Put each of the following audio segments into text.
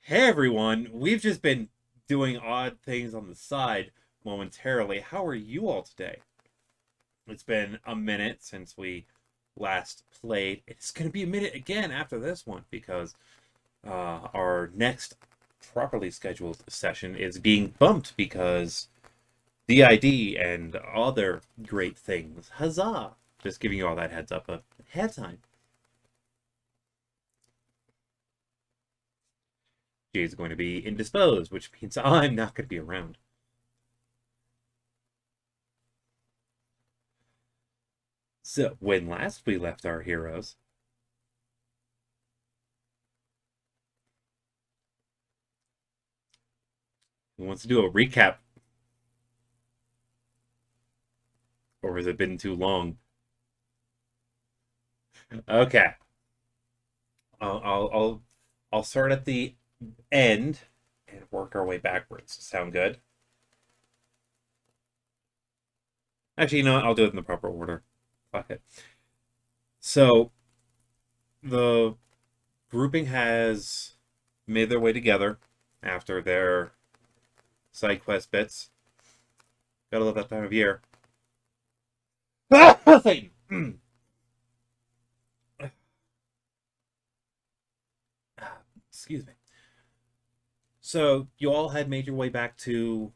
Hey everyone, we've just been doing odd things on the side momentarily. How are you all today? It's been a minute since we last played. It's going to be a minute again after this one because our next properly scheduled session is being bumped because DID and other great things. Huzzah! Just giving you all that heads up ahead of time. Jay's going to be indisposed, which means I'm not going to be around. So, when last we left our heroes, who wants to do a recap? Or has it been too long? Okay. I'll, I'll, I'll, I'll start at the end and work our way backwards. Sound good? Actually, you know what? I'll do it in the proper order. Fuck it. So, the grouping has made their way together after their side quest bits. Gotta love that time of year. Satan! Excuse me. So you all had made your way back to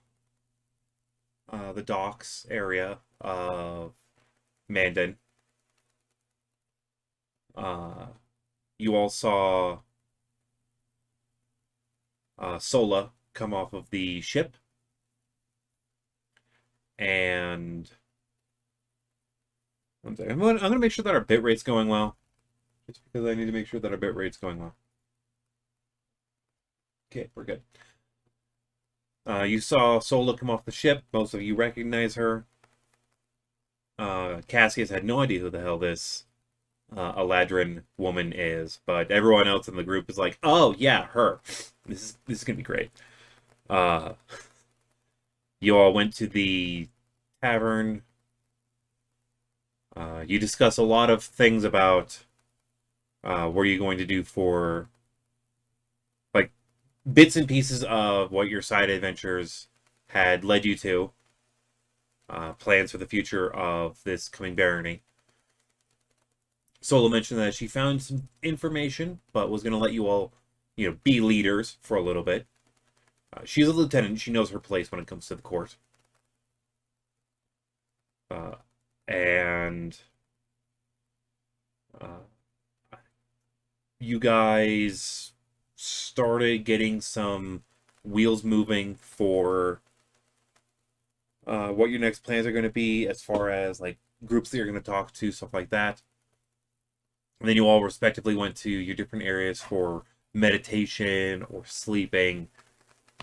the docks area of Mandan. Uh, you all saw Sola come off of the ship, and one second. I'm gonna make sure that our bit rate's going well, just because I need to make sure that our bit rate's going well. Okay, we're good. You saw Sola come off the ship. Most of you recognize her. Cassius had no idea who the hell this Eladrin woman is, but everyone else in the group is like, "Oh yeah, her. This is gonna be great." Uh, you all went to the tavern. You discuss a lot of things about what are you going to do for like bits and pieces of what your side adventures had led you to. Plans for the future of this coming barony. Solo mentioned that she found some information, but was going to let you all, be leaders for a little bit. She's a lieutenant. She knows her place when it comes to the court. Uh, and uh, you guys started getting some wheels moving for what your next plans are going to be as far as like groups that you're going to talk to, stuff like that. And then you all respectively went to your different areas for meditation or sleeping.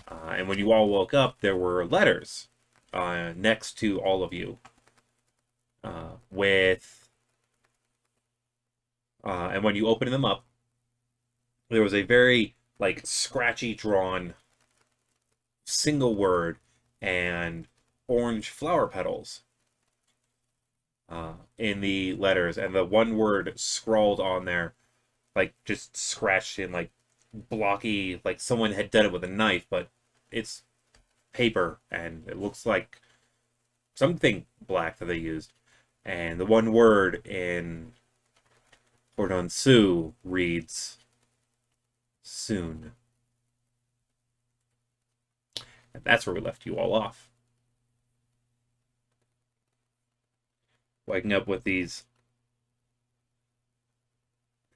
And when you all woke up, there were letters next to all of you with and when you opened them up, there was a very like scratchy drawn single word and orange flower petals in the letters, and the one word scrawled on there, like just scratched in like blocky, like someone had done it with a knife, but it's paper and it looks like something black that they used. And the one word in Cordon Sioux reads soon. And that's where we left you all off. Waking up with these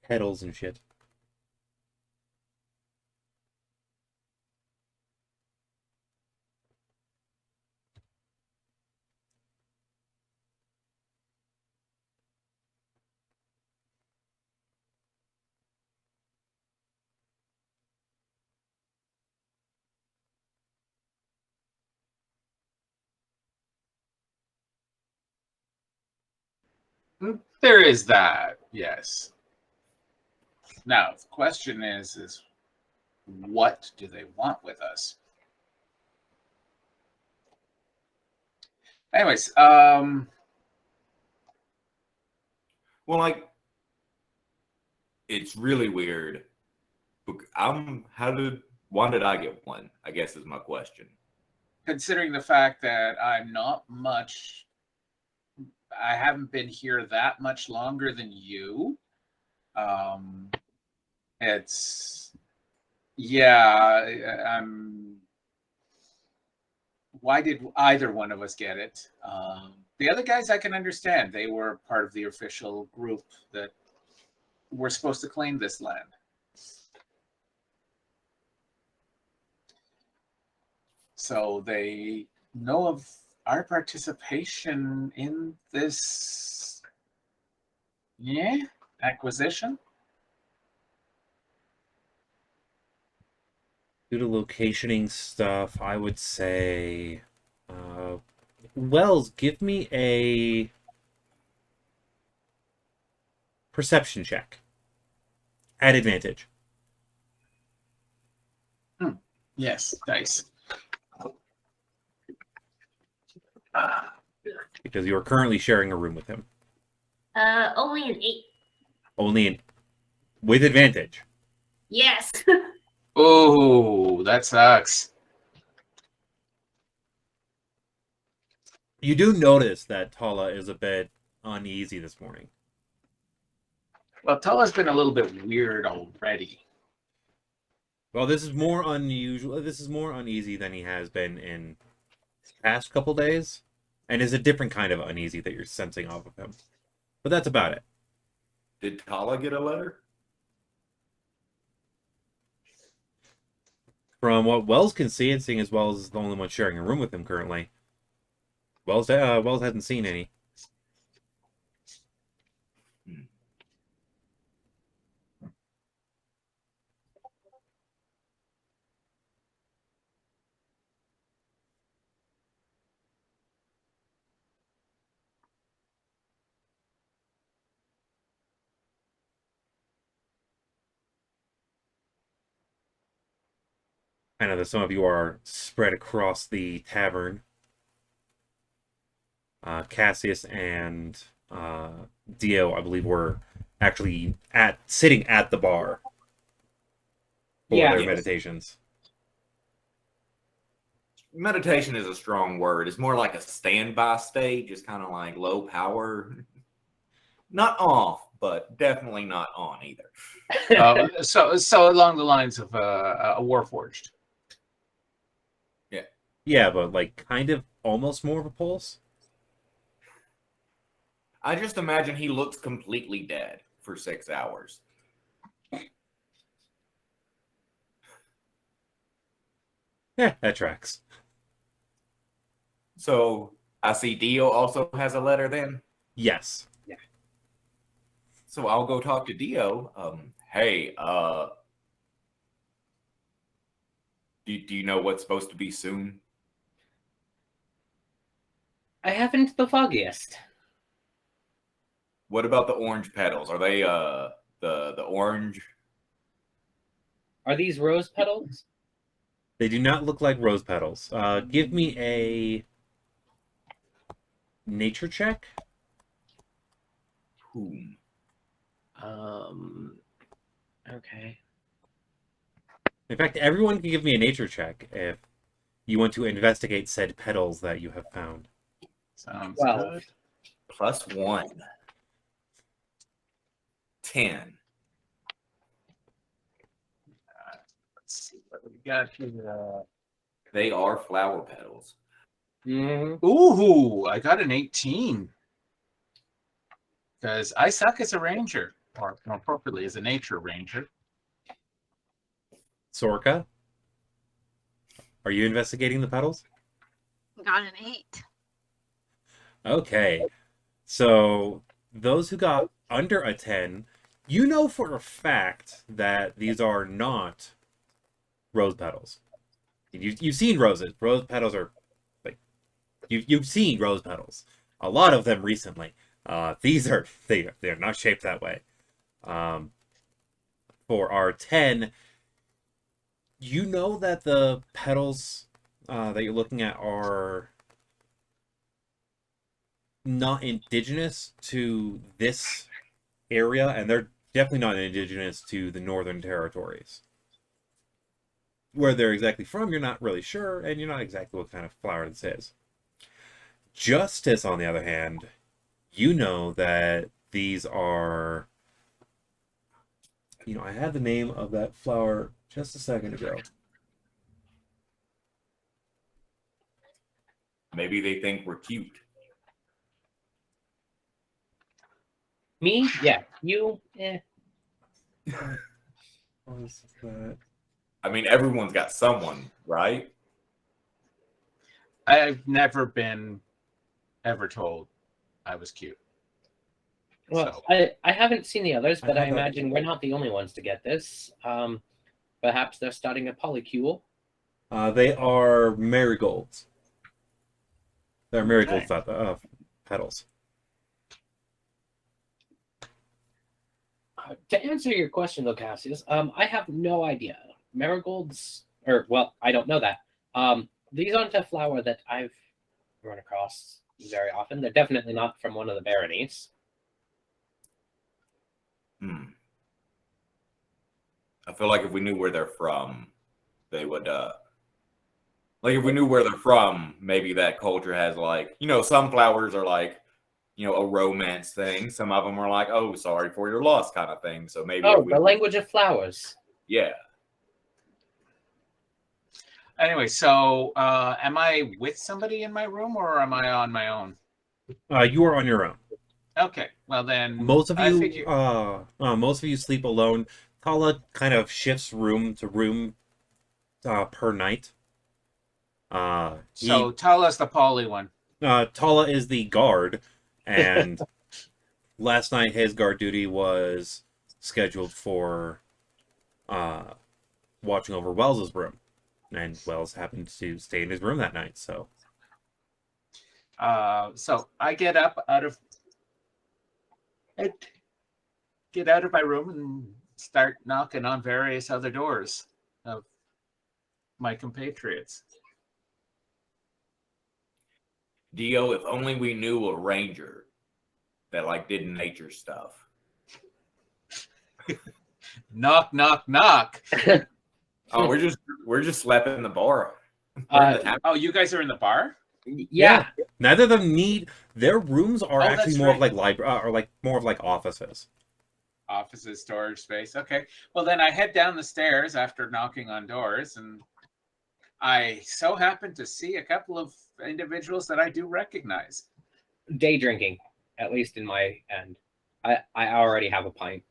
petals and shit. There is that, yes. Now, the question is what do they want with us? Anyways, Well, like it's really weird. How did Why did I get one? I guess is my question. Considering the fact that I haven't been here that much longer than you. It's yeah. Why did either one of us get it? The other guys I can understand. They were part of the official group that were supposed to claim this land. So they know of our participation in this acquisition. Due to locationing stuff, I would say, Wells, give me a perception check at advantage Yes, dice. because you are currently sharing a room with him. Only an 8. Only with advantage. Yes. Oh, that sucks. You do notice that Tala is a bit uneasy this morning. Well, Tala's been a little bit weird already. Well, this is more unusual. This is more uneasy than he has been in the past couple days, and is a different kind of uneasy that you're sensing off of him. But that's about it. Did Tala get a letter? From what Wells can see, and seeing as Wells is the only one sharing a room with him currently, Wells hasn't seen any. I know that some of you are spread across the tavern. Cassius and Dio, I believe, were actually sitting at the bar for their meditations. Meditation is a strong word. It's more like a standby state, just kind of like low power. Not off, but definitely not on either. So along the lines of a Warforged. Yeah, but like kind of almost more of a pulse. I just imagine he looks completely dead for 6 hours. Yeah, that tracks. So I see Dio also has a letter then. Yes. So I'll go talk to Dio. Hey, do you know what's supposed to be soon? I haven't the foggiest. What about the orange petals? Are they the orange? Are these rose petals? They do not look like rose petals. Give me a nature check. Whom? Okay. In fact, everyone can give me a nature check if you want to investigate said petals that you have found. Sounds 12. good. +1. 10. Let's see what we got here. They are flower petals. Ooh, I got an 18. Because I suck as a ranger, or more appropriately, as a nature ranger. Sorka, are you investigating the petals? Got an 8. Okay. So, those who got under a 10, you know for a fact that these are not rose petals. You've seen roses. Rose petals are like you've seen rose petals. A lot of them recently. These are they're not shaped that way. For our 10, you know that the petals that you're looking at are not indigenous to this area, and they're definitely not indigenous to the Northern Territories. where they're exactly from, you're not really sure, and you're not exactly what kind of flower this is. Justice, on the other hand, you know that these are... I had the name of that flower just a second ago. Maybe they think we're cute. Me? Yeah. You? Eh. What was that? I mean, everyone's got someone, right? I've never been ever told I was cute. Well, So- I haven't seen the others, but I haven't. imagine we're not the only ones to get this. Perhaps they're starting a polycule. They are marigolds. They're marigold Okay. petals. To answer your question, though, Cassius, I have no idea. Marigolds, or well, I don't know that. These aren't a flower that I've run across very often. They're definitely not from one of the baronies. I feel like if we knew where they're from, they would like if we knew where they're from, maybe that culture has like, some flowers are like, a romance thing. Some of them are like, oh, sorry for your loss kind of thing. So maybe Oh, if we, the language of flowers. yeah. Anyway, so am I with somebody in my room or am I on my own? You are on your own. Okay, well then Most of I you, figure- most of you sleep alone. Tala kind of shifts room to room per night. so tell us the poly one. Tala is the guard, and last night his guard duty was scheduled for watching over Wells's room, and Wells happened to stay in his room that night. So So I get up out of my room and start knocking on various other doors of my compatriots. Dio, if only we knew a ranger that like did nature stuff. Knock, knock, knock. Oh, we're just slapping the bar. We're in the tap- Oh, you guys are in the bar? Yeah. neither of them need. Their rooms are Oh, actually that's more of right. like library, or like more of like offices. Offices, storage space. Okay. Well, then I head down the stairs after knocking on doors, and I so happen to see a couple of individuals that I do recognize. Day drinking, at least in my end. I already have a pint.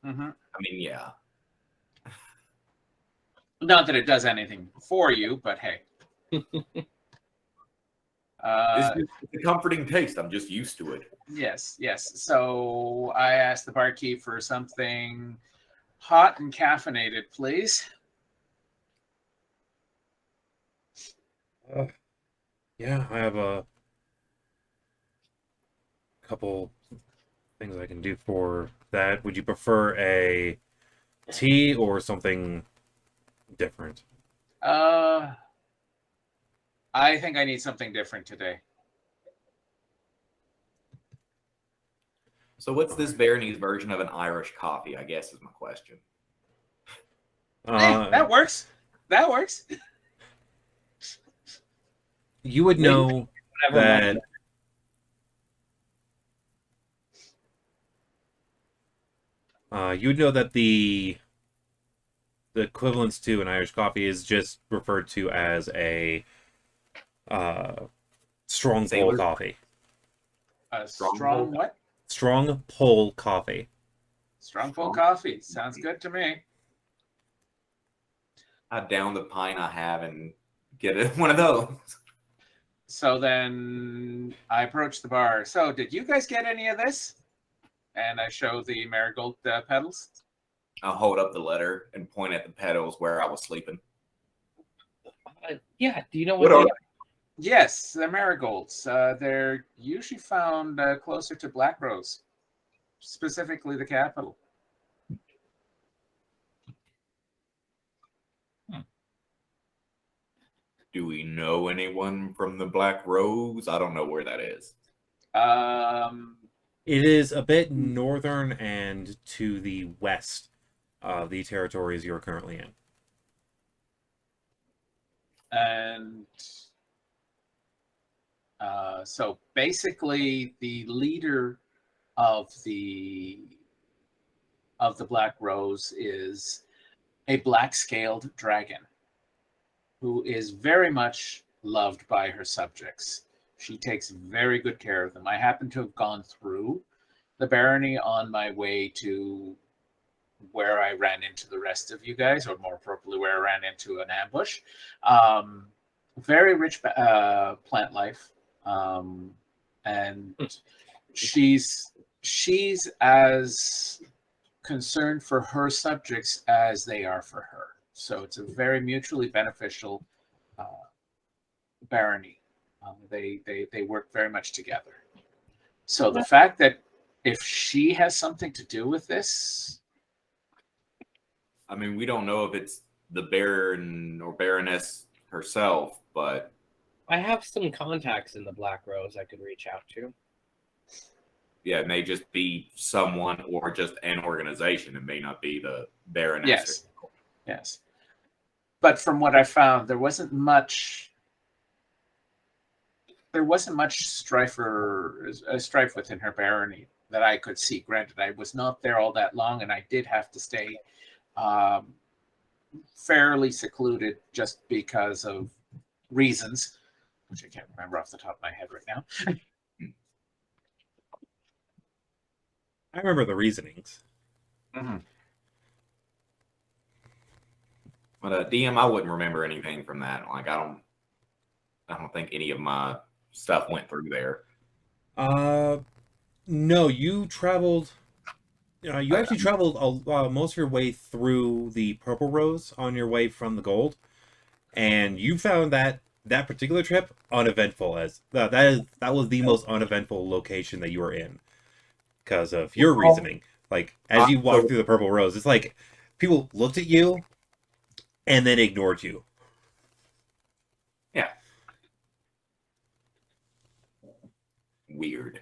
Mm-hmm. I mean, yeah. Not that it does anything for you, but hey. It's a comforting taste. I'm just used to it. Yes, yes. So I asked the barkeep for something hot and caffeinated, please. Yeah, I have a couple things I can do for that. Would you prefer a tea or something different? I think I need something different today. So what's this Baronese version of an Irish coffee, I guess is my question. Hey, that works. That works. You would know Whatever that the equivalence to an Irish coffee is just referred to as a strong pull Sailor? coffee. A Strong strong pull? what? Strong pull coffee. Strong pull coffee. Sounds good to me. I down the pint I have and get it one of those. So then I approach the bar. So did you guys get any of this? And I show the marigold petals. I'll hold up the letter and point at the petals where I was sleeping. Yeah. Do you know What what? are Yes, they're marigolds. They're usually found closer to black rose, specifically the capital. Do we know anyone from the Black Rose? I don't know where that is. It is a bit northern and to the west of the territories you're currently in. And so basically, the leader of the Black Rose is a black-scaled dragon who is very much loved by her subjects. She takes very good care of them. I happen to have gone through the barony on my way to where I ran into the rest of you guys, or more appropriately, where I ran into an ambush. Very rich plant life, and she's as concerned for her subjects as they are for her. So it's a very mutually beneficial barony. They work very much together. So the fact that if she has something to do with this, I mean, we don't know if it's the Baron or Baroness herself, but I have some contacts in the Black Rose I could reach out to. yeah, it may just be someone or just an organization. It may not be the Baroness. yes. But from what I found, there wasn't much strife within her barony that I could see. Granted, I was not there all that long, and I did have to stay fairly secluded just because of reasons, which I can't remember off the top of my head right now. I remember the reasonings. But DM, I wouldn't remember anything from that. Like I don't think any of my stuff went through there. No, you traveled. You actually traveled most of your way through the Purple Rose on your way from the Gold, and you found that particular trip uneventful. As that was the most uneventful location that you were in because of your reasoning. Like as you walked through the Purple Rose, it's like people looked at you and then ignored you. Yeah. Weird.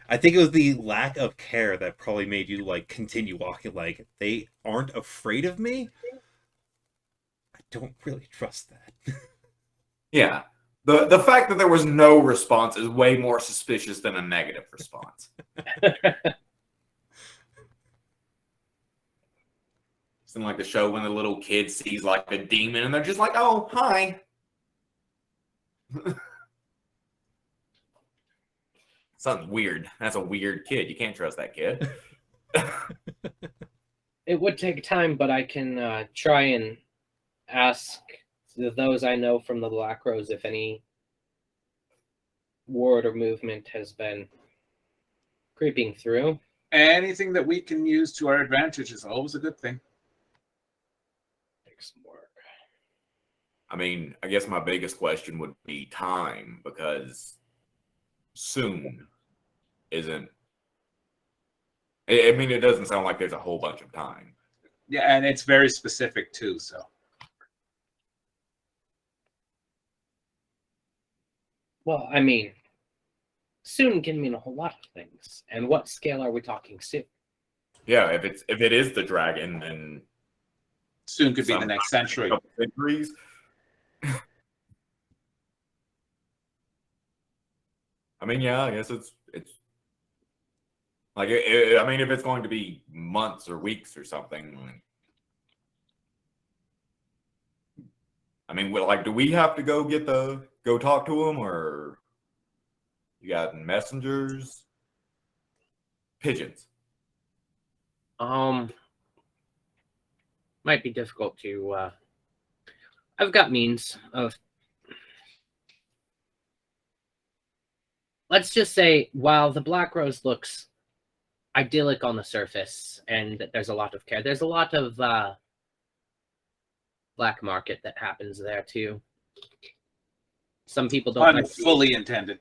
I think it was the lack of care that probably made you like continue walking. Like they aren't afraid of me. I don't really trust that. Yeah. The fact that there was no response is way more suspicious than a negative response. It's in like the show when the little kid sees like a demon and they're just like, "Oh, hi." Something's weird. That's a weird kid. You can't trust that kid. It would take time, but I can try and ask those I know from the Black Rose if any ward or movement has been creeping through. Anything that we can use to our advantage is always a good thing. Takes some work. I mean, I guess my biggest question would be time, because soon isn't. I mean, it doesn't sound like there's a whole bunch of time. Yeah, and it's very specific too, so. Well, I mean, soon can mean a whole lot of things. And what scale are we talking soon? Yeah, if it is the dragon, then Soon could be the next century. couple centuries. I mean, yeah, I guess it's like I mean, if it's going to be months or weeks or something. I mean, like, do we have to go talk to him, or you got messengers, pigeons? Might be difficult to I've got means of, let's just say, while the Black Rose looks idyllic on the surface and there's a lot of care, there's a lot of black market that happens there too. Some people don't like Fully intended.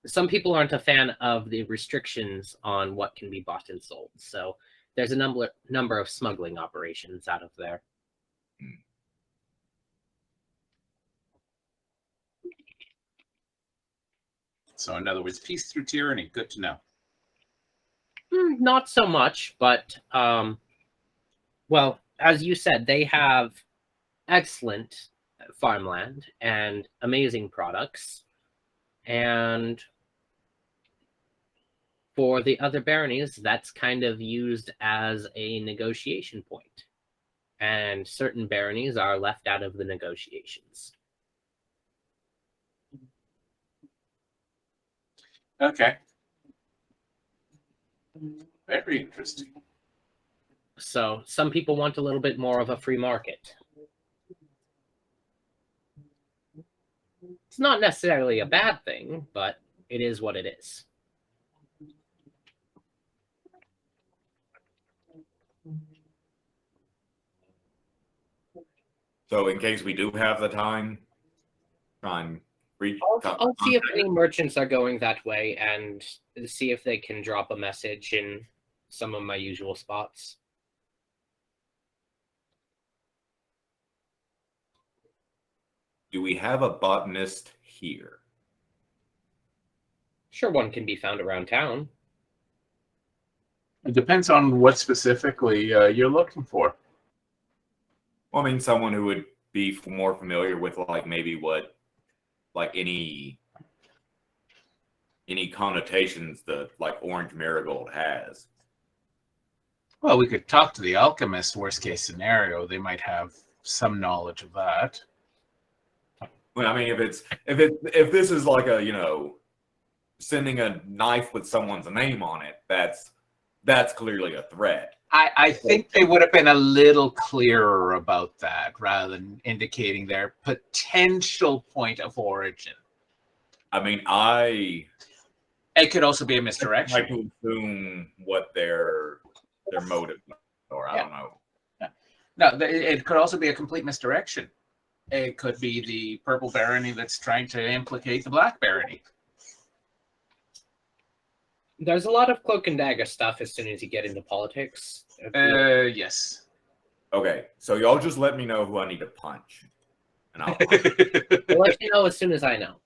some people aren't a fan of the restrictions on what can be bought and sold. So there's a number of smuggling operations out of there. So in other words, peace through tyranny. Good to know. Not so much, but well, as you said, they have excellent farmland and amazing products. And for the other baronies, that's kind of used as a negotiation point. And certain baronies are left out of the negotiations. Okay. Very interesting. So some people want a little bit more of a free market. It's not necessarily a bad thing, but it is what it is. So in case we do have the time, try and reach. I'll see if any merchants are going that way and see if they can drop a message in some of my usual spots. Do we have a botanist here? Sure, one can be found around town. It depends on what specifically you're looking for. Well, I mean, someone who would be more familiar with like maybe what, like any connotations that like orange marigold has. Well, we could talk to the alchemist. Worst case scenario, they might have some knowledge of that. Well, I mean, if this is like a, you know, sending a knife with someone's name on it, that's clearly a threat. I think they would have been a little clearer about that rather than indicating their potential point of origin. I mean, It could also be a like misdirection. to assume what their motives are. I Yeah. don't know. No, it could also be a complete misdirection. It could be the purple barony that's trying to implicate the black barony. There's a lot of cloak and dagger stuff as soon as you get into politics. Yes. Okay, so y'all just let me know who I need to punch, and I'll. I'll let you know as soon as I know.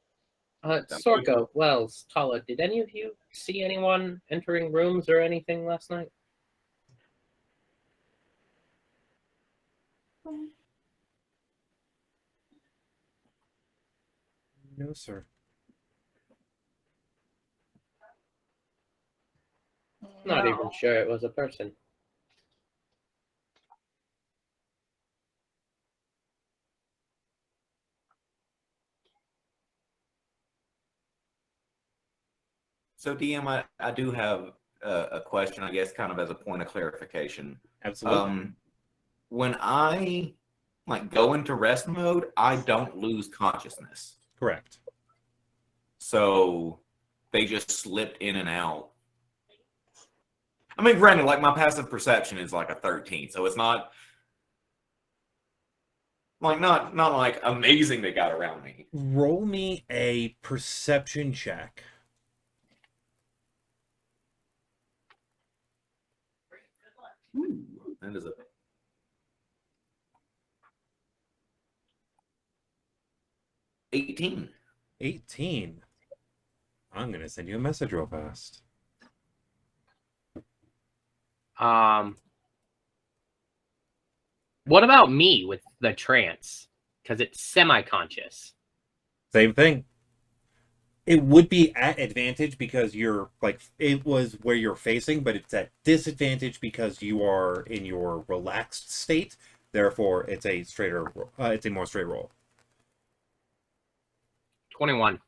Sorko, Wells, Tala, did any of you see anyone entering rooms or anything last night? No, sir. Not even sure it was a person. So DM, I do have a question, I guess, kind of as a point of clarification. Absolutely. When I like go into rest mode, I don't lose consciousness. Correct. So they just slipped in and out. I mean, granted, like my passive perception is like a 13, so it's not like not like amazing they got around me. Roll me a perception check. That is a 18. 18. I'm gonna send you a message real fast. What about me with the trance? Because it's semi-conscious. Same thing. It would be at advantage because you're like it was where you're facing, but it's at disadvantage because you are in your relaxed state. Therefore, it's a straighter. It's a more straight roll. 21.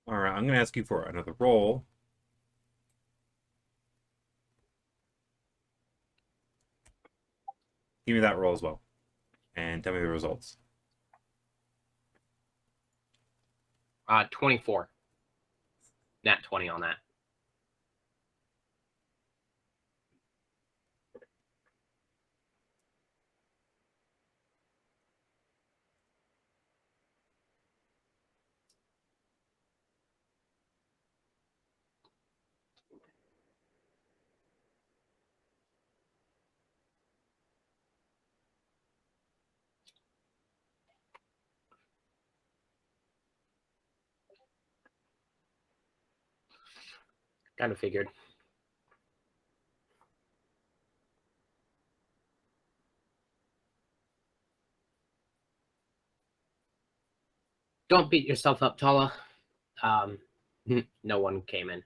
All right, I'm gonna ask you for another roll. Give me that roll as well, and tell me the results. 24. Nat 20 on that. Kind of figured. Don't beat yourself up, Tala. No one came in.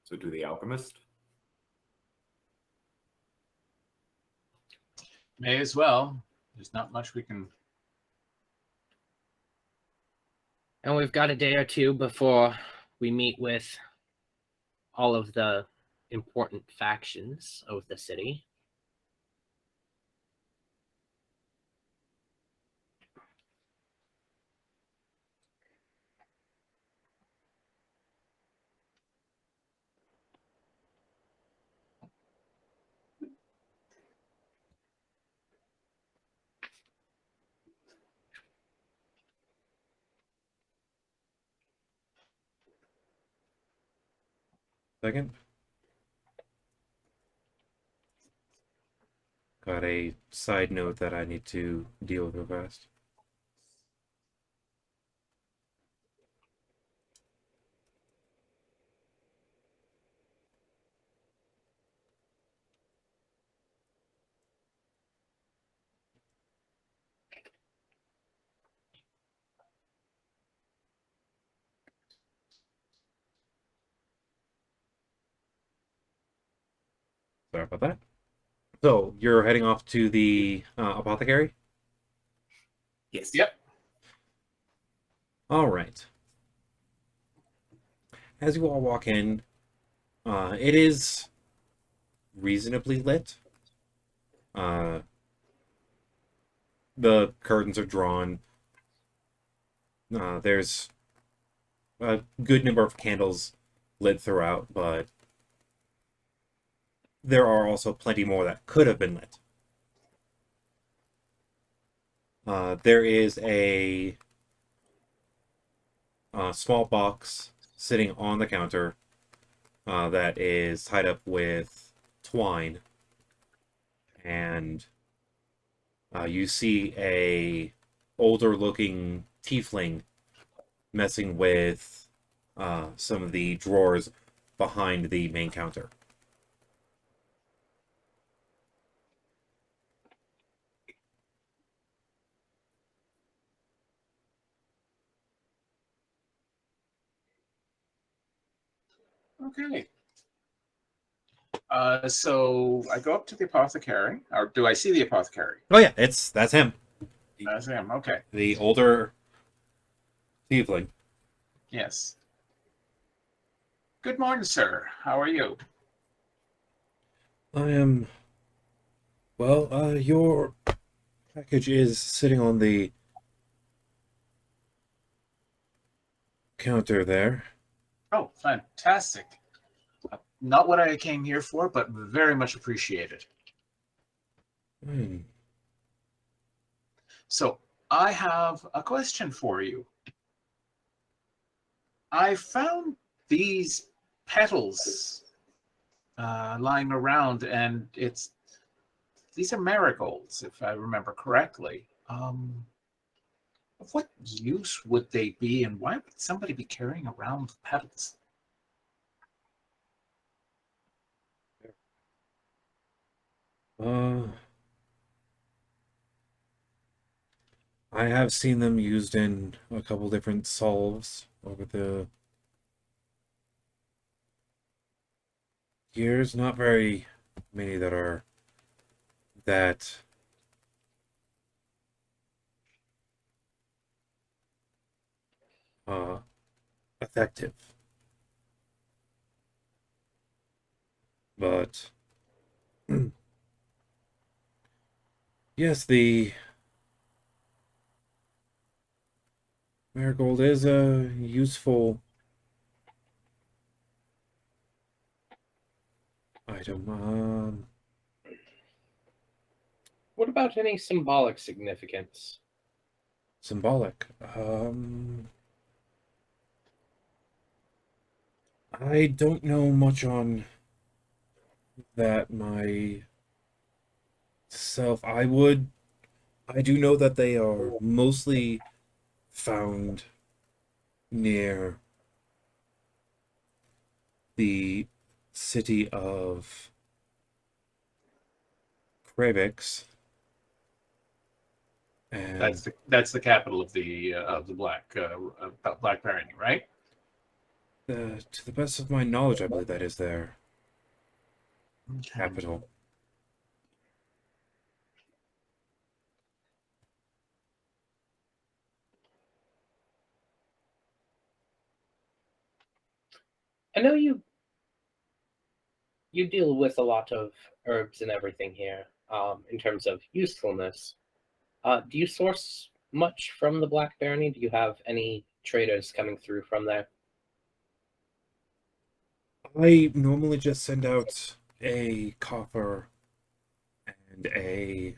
So do the alchemist. May as well. There's not much we can. And we've got a day or two before we meet with all of the important factions of the city. Second. Got a side note that I need to deal with real fast. Sorry about that. So you're heading off to the apothecary? Yes. Yep. All right. As you all walk in, it is reasonably lit. The curtains are drawn. There's a good number of candles lit throughout, but there are also plenty more that could have been lit. There is a small box sitting on the counter that is tied up with twine, and you see a older looking tiefling messing with some of the drawers behind the main counter. Okay. So I go up to the apothecary, or do I see the apothecary? Oh yeah, that's him, That's him. Okay. the older tiefling. Yes. Good morning, sir. How are you? I am. Well, your package is sitting on the counter there. Oh, fantastic. Not what I came here for, but very much appreciated. Hmm. So I have a question for you. I found these petals lying around, and these are marigolds, if I remember correctly. Of what use would they be, and why would somebody be carrying around petals? Uh, I have seen them used in a couple different solves over the years. Not very many that are that effective. But yes, the marigold is a useful item. What about any symbolic significance? Symbolic. I don't know much on that myself. I do know that they are mostly found near the city of Kravix. And That's the capital of the Black Barony, right? to the best of my knowledge, I believe that is their capital. I know you deal with a lot of herbs and everything here, in terms of usefulness. Do you source much from the Black Barony? Do you have any traders coming through from there? I normally just send out a coffer and a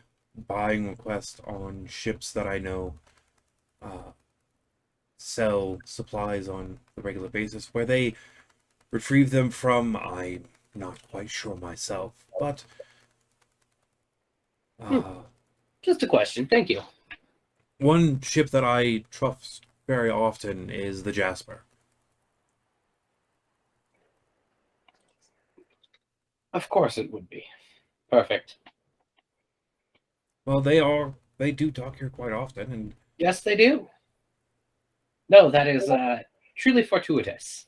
buying request on ships that I know sell supplies on a regular basis. Where they retrieve them from, I'm not quite sure myself, but Just a question. Thank you. one ship that I trust very often is the Jasper. Of course it would be. Perfect. Well, they do dock here quite often, and Yes, they do. No, that is truly fortuitous.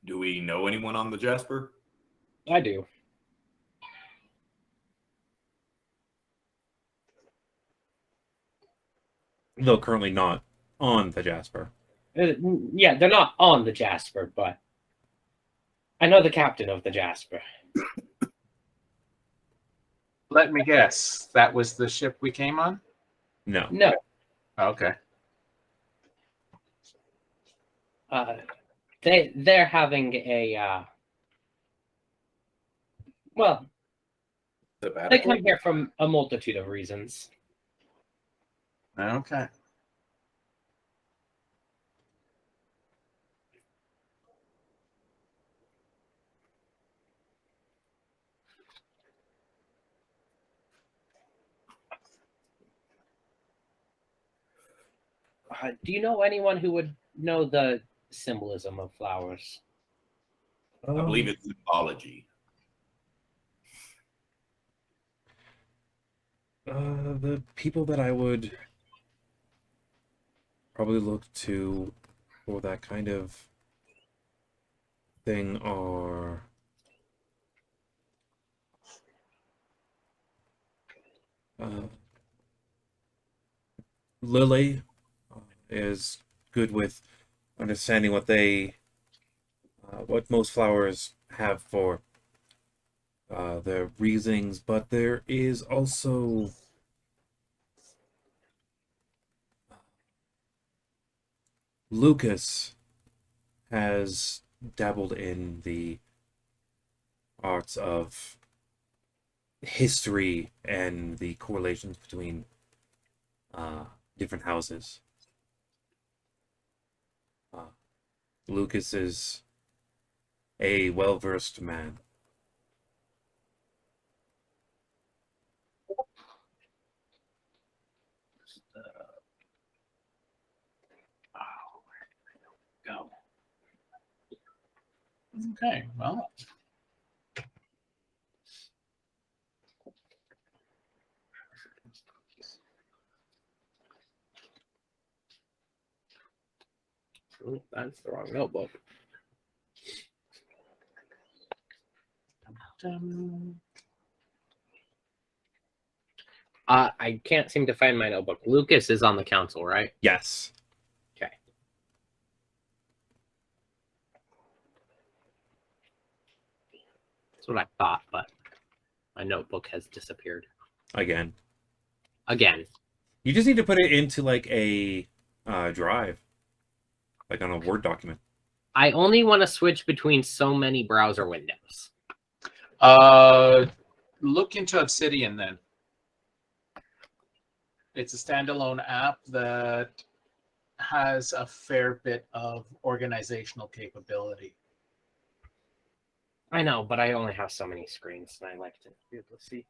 Do we know anyone on the Jasper? I do. though currently not on the Jasper. Yeah, they're not on the Jasper, but I know the captain of the Jasper. Let me guess. That was the ship we came on? No. No, Okay. they're having a well, they come here from a multitude of reasons. Okay. Do you know anyone who would know the symbolism of flowers? I believe it's symbology. The people that I would probably look to for that kind of thing are Lily is good with understanding what most flowers have for their reasonings, but there is also Lucas has dabbled in the arts of history and the correlations between different houses. Lucas is a well-versed man. Go. Okay. Well, Ooh, that's the wrong notebook. I can't seem to find my notebook. Lucas is on the council, right? Yes. Okay. That's what I thought, but my notebook has disappeared. Again. Again. You just need to put it into like a drive, like on a Word document. I only want to switch between so many browser windows. Look into Obsidian then. It's a standalone app that has a fair bit of organizational capability. I know, but I only have so many screens, and I like to be able to see.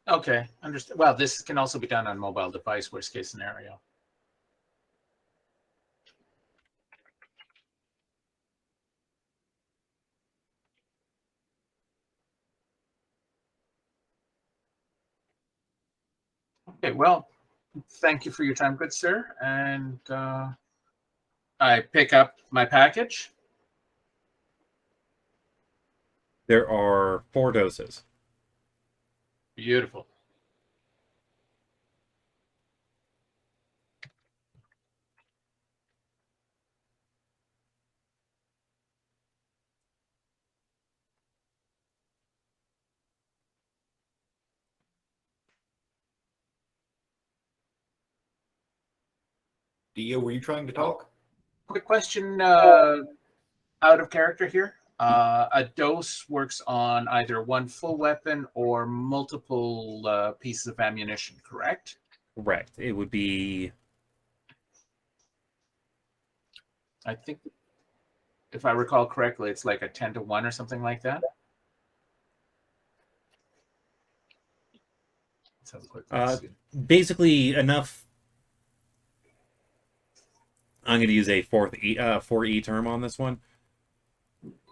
Okay, understand. Well, this can also be done on mobile device, worst case scenario. Okay, well, thank you for your time, good sir. And I pick up my package. There are 4 doses. Beautiful. Dio, were you trying to talk? Quick question, out of character here. A dose works on either one full weapon or multiple pieces of ammunition, correct? Correct. It would be I think, if I recall correctly, it's like a 10-to-1 or something like that. Let's have a quick look. basically enough. I'm going to use a 4E term on this one.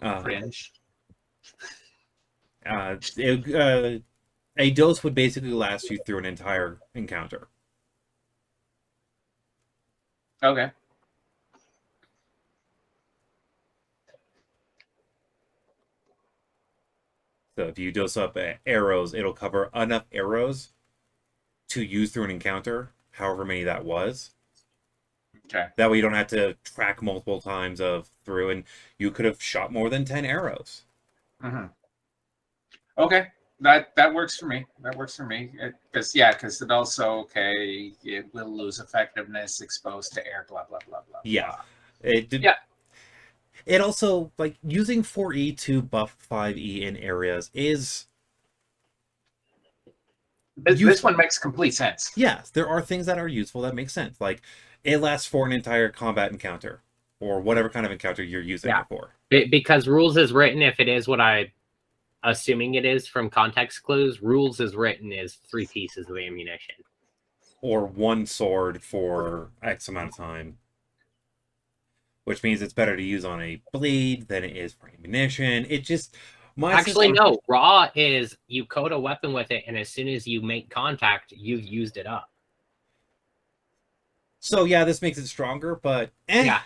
Cringe. A dose would basically last you through an entire encounter. Okay. So if you dose up arrows, it'll cover enough arrows to use through an encounter, however many that was. Okay. That way you don't have to track multiple times through, and you could have shot more than 10 arrows. Mm-hmm. Okay, that works for me. That works for me. Because it also it will lose effectiveness exposed to air. Blah blah blah blah. Yeah. Yeah. It also, like, using 4E to buff 5E in areas is... This one makes complete sense. Yes, there are things that are useful that make sense. Like, it lasts for an entire combat encounter, or whatever kind of encounter you're using it for. Because rules is written, if it is what I'm assuming it is from context clues, rules is written as 3 pieces of ammunition. Or 1 sword for X amount of time. Which means it's better to use on a blade than it is for ammunition. It just... No. Raw is you coat a weapon with it, and as soon as you make contact, you've used it up. So, yeah, this makes it stronger, but... Yeah.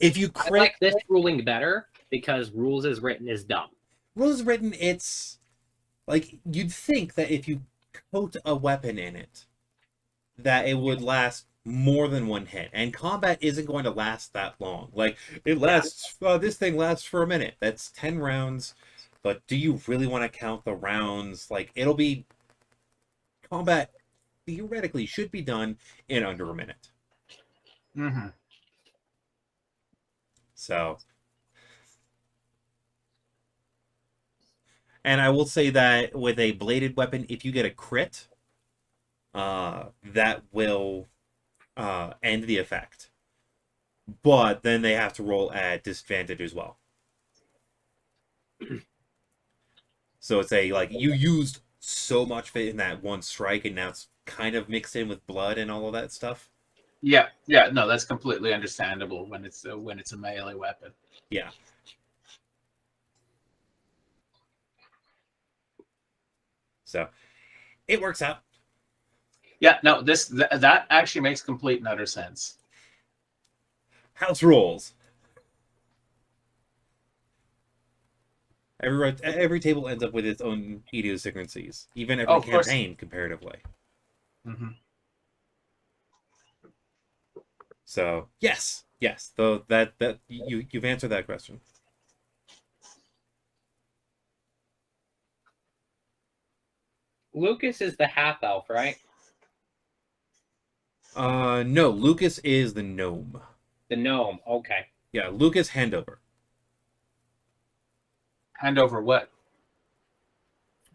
If you I like this ruling better, because rules is written is dumb. Rules is written, it's... Like, you'd think that if you coat a weapon in it, that it would last more than 1 hit, and combat isn't going to last that long. Like, it lasts, this thing lasts for a minute. That's 10 rounds, but do you really want to count the rounds? Like, it'll be... Combat, theoretically, should be done in under a minute. Mm-hmm. So... And I will say that with a bladed weapon, if you get a crit, that will... end the effect. But then they have to roll at disadvantage as well. So it's you used so much of it in that 1 strike, and now it's kind of mixed in with blood and all of that stuff. Yeah, no, that's completely understandable when it's a melee weapon. Yeah. So it works out. Yeah, no, that actually makes complete and utter sense. House rules. Every table ends up with its own idiosyncrasies, even every campaign comparatively. Mm-hmm. So yes, though that you've answered that question. Lucas is the half elf, right? No, Lucas is the gnome. The gnome. Okay. Yeah, Lucas Handover. Hand over what?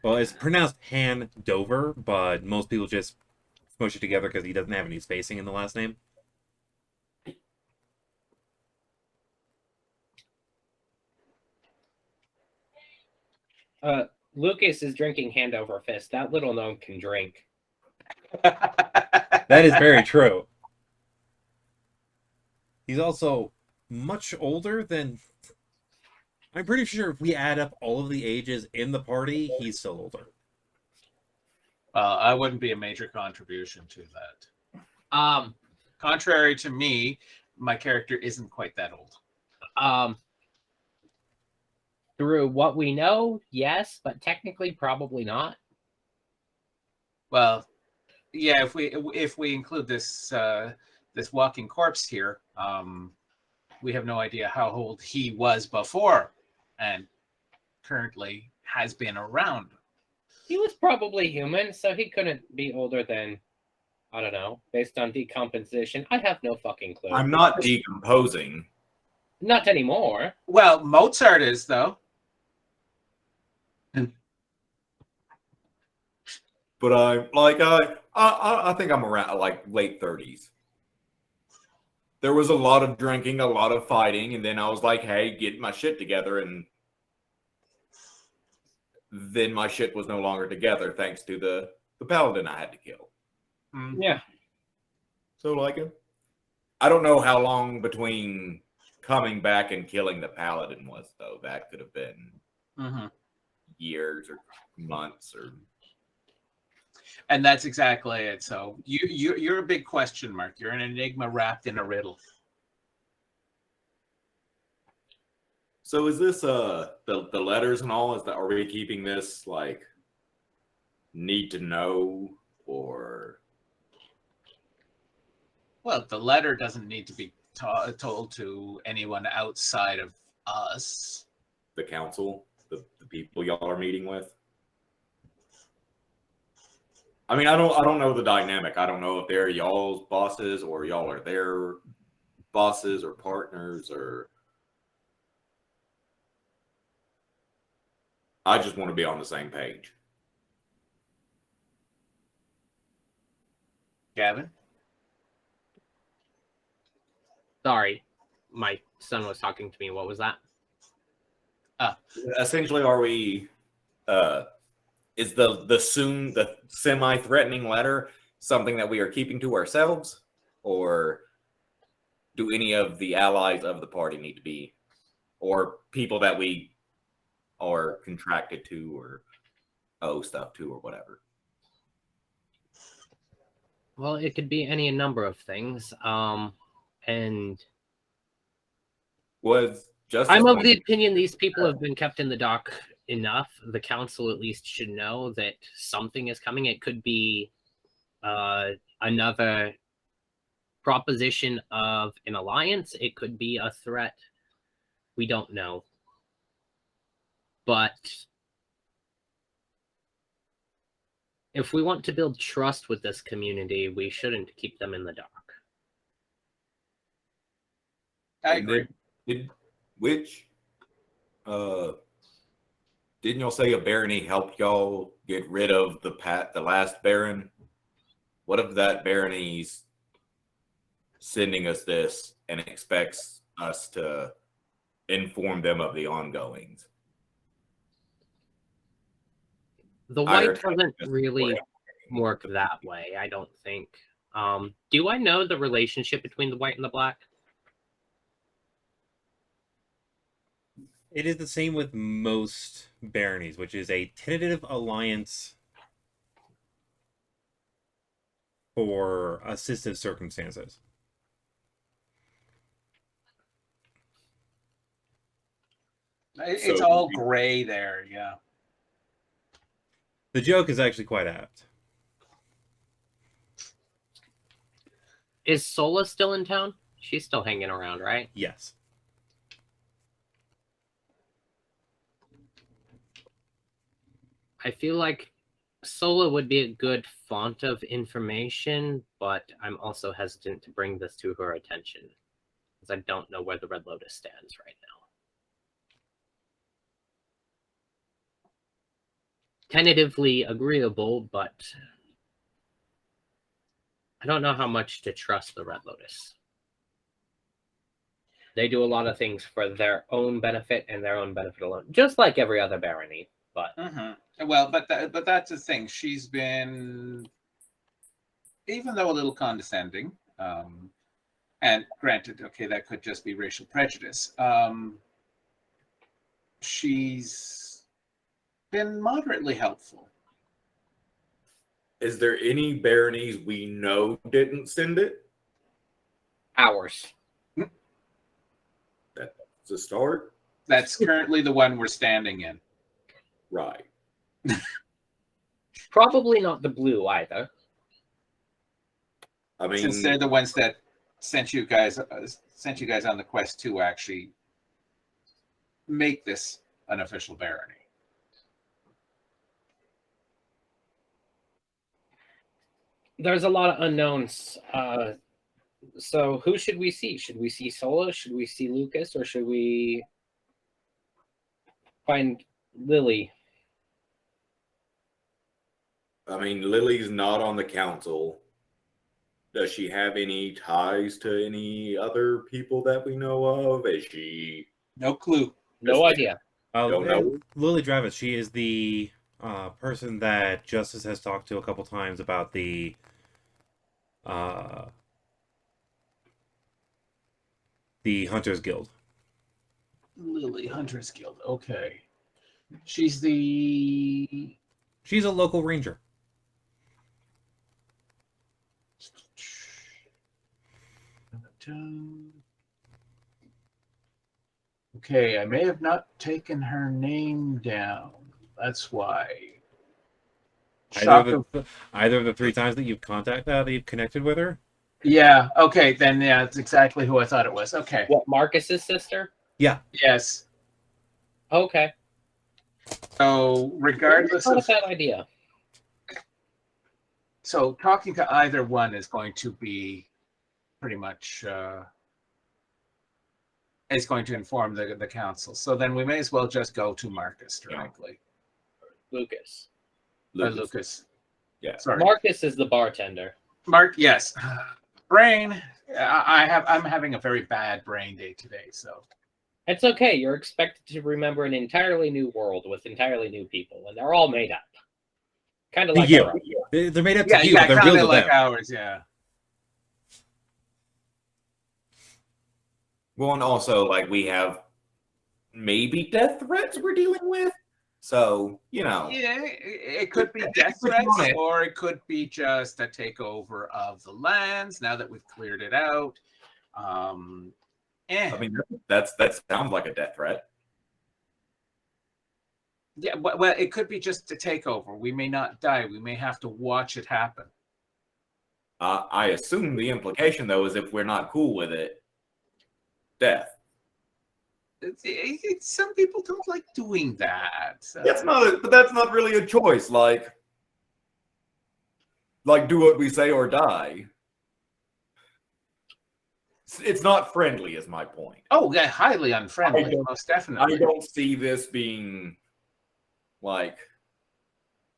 Well, it's pronounced Handover, but most people just smush it together because he doesn't have any spacing in the last name. Lucas is drinking hand over fist. That little gnome can drink. That is very true. He's also much older than. I'm pretty sure if we add up all of the ages in the party, he's still older. I wouldn't be a major contribution to that. Um, Contrary to me, my character isn't quite that old. Through what we know, yes, but technically probably not. Well, yeah, if we include this this walking corpse here, we have no idea how old he was before, and currently has been around. He was probably human, so he couldn't be older than, I don't know, based on decomposition. I have no fucking clue. I'm not decomposing. Not anymore. Well, Mozart is though. But I'm like I think I'm around like late 30s. There was a lot of drinking, a lot of fighting, and then I was like, "Hey, get my shit together," and then my shit was no longer together thanks to the paladin I had to kill. Yeah. So like, I don't know how long between coming back and killing the paladin was though. That could have been Mm-hmm. years or months or. And that's exactly it. So you're a big question mark. You're an enigma wrapped in a riddle. So is this the letters and all? Is that, are we keeping this like need to know or? Well, the letter doesn't need to be told to anyone outside of us. The council, the people y'all are meeting with. I mean, I don't know the dynamic. I don't know if they're y'all's bosses or y'all are their bosses or partners or. I just want to be on the same page. Gavin? Sorry, my son was talking to me. What was that? Essentially, are we? Is the semi-threatening letter something that we are keeping to ourselves, or do any of the allies of the party need to be, or people that we are contracted to or owe stuff to or whatever? Well, it could be any number of things. And Was just I'm of the opinion these people have been kept in the dock enough. The council at least should know that something is coming. It could be another proposition of an alliance. It could be a threat. We don't know. But if we want to build trust with this community, we shouldn't keep them in the dark. I agree. Didn't y'all say a barony helped y'all get rid of the last baron? What if that barony's sending us this and expects us to inform them of the ongoings? The I white doesn't really work that way, I don't think. Do I know the relationship between the white and the black? It is the same with most baronies, which is a tentative alliance for assistive circumstances. It's So- all gray there, yeah. The joke is actually quite apt. Is Sola still in town? She's still hanging around, right? Yes. I feel like Sola would be a good font of information, but I'm also hesitant to bring this to her attention because I don't know where the Red Lotus stands right now. Tentatively agreeable, but I don't know how much to trust the Red Lotus. They do a lot of things for their own benefit and their own benefit alone, just like every other barony. But Well, but that's the thing. She's been, even though a little condescending, and granted, okay, that could just be racial prejudice. She's been moderately helpful. Is there any baronies we know didn't send it? ours. It's a start, That's currently the one we're standing in. right? Probably not the blue either. I mean, Since they're the ones that sent you guys on the quest to actually make this an official barony. There's a lot of unknowns. So who should we see? Should we see Sola? Should we see Lucas? Or should we find Lily? I mean, Lily's not on the council. Does she have any ties to any other people that we know of? Is she? No clue. No idea. Don't know. Lily Travis, she is the person that Justice has talked to a couple times about the Hunters Guild. Lily Hunter's Guild. Okay. She's the She's a local ranger. Okay, I may have not taken her name down. That's why. Either of the 3 times that you've connected with her. Yeah, okay, then yeah, that's exactly who I thought it was. Okay. What, Marcus's sister? Yes. Okay. So regardless Not a of bad idea. so talking to either one is going to be pretty much is going to inform the council. So then we may as well just go to Marcus directly. Lucas. Or Lucas. Yeah. Sorry. Marcus is the bartender. Mark, yes. Brain. I'm having a very bad brain day today, so It's okay. You're expected to remember an entirely new world with entirely new people, and they're all made up. Kind of To like you. our own. They're made up to yeah, you, yeah, but they're kind real of to like them. ours, yeah. Well, and also, like, we have maybe death threats we're dealing with. So, you know. Yeah, it could be death threats, or it could be just a takeover of the lands now that we've cleared it out. I mean, that sounds like a death threat. Yeah, well, it could be just a takeover. We may not die. We may have to watch it happen. I assume the implication, though, is if we're not cool with it, death. Some people don't like doing that. So. But that's not really a choice. Like do what we say or die. It's not friendly, is my point. Oh, yeah, highly unfriendly, most definitely. I don't see this being like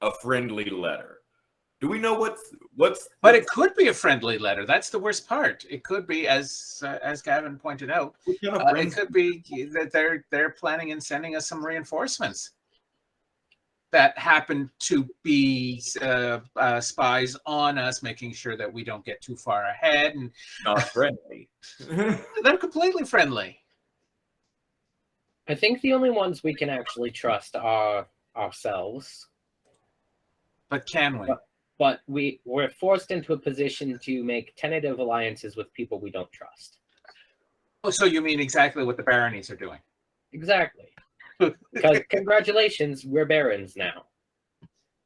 a friendly letter. Do we know what's? But it could be a friendly letter. That's the worst part. It could be, as Gavin pointed out, it could be that they're planning on sending us some reinforcements that happen to be spies on us, making sure that we don't get too far ahead. And not friendly. they're completely friendly. I think the only ones we can actually trust are ourselves. But can we? But we're forced into a position to make tentative alliances with people we don't trust. Oh, so you mean exactly what the baronies are doing? Exactly. Because congratulations, we're barons now.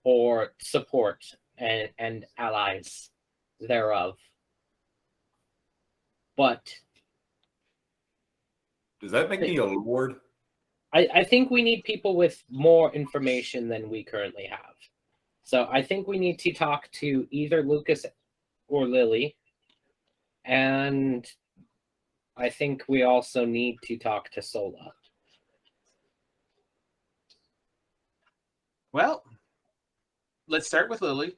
Or support and allies thereof. But Does that make me a lord? I think we need people with more information than we currently have. So I think we need to talk to either Lucas or Lily. And I think we also need to talk to Sola. Well, let's start with Lily.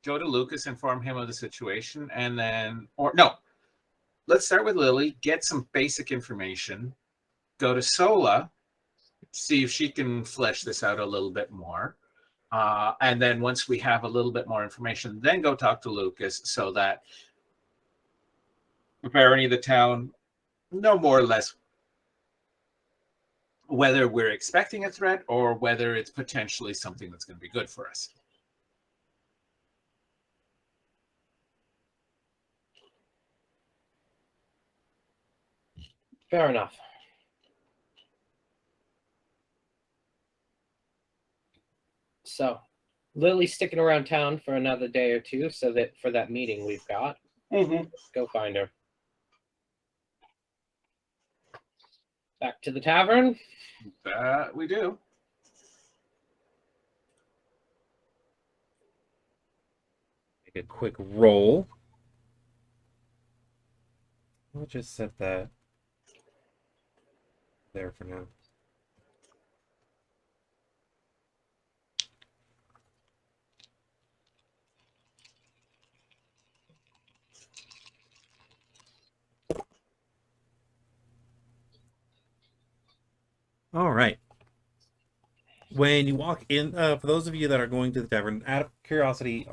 Go to Lucas, inform him of the situation, and then, or no, let's start with Lily, get some basic information, go to Sola, see if she can flesh this out a little bit more. And then once we have a little bit more information, then go talk to Lucas so that the barony of the town know more or less whether we're expecting a threat or whether it's potentially something that's going to be good for us. Fair enough. So, Lily's sticking around town for another day or two, so that for that meeting we've got, go find her. Back to the tavern. That we do. Make a quick roll. I'll just set that there for now. All right. When you walk in, for those of you that are going to the tavern, out of curiosity,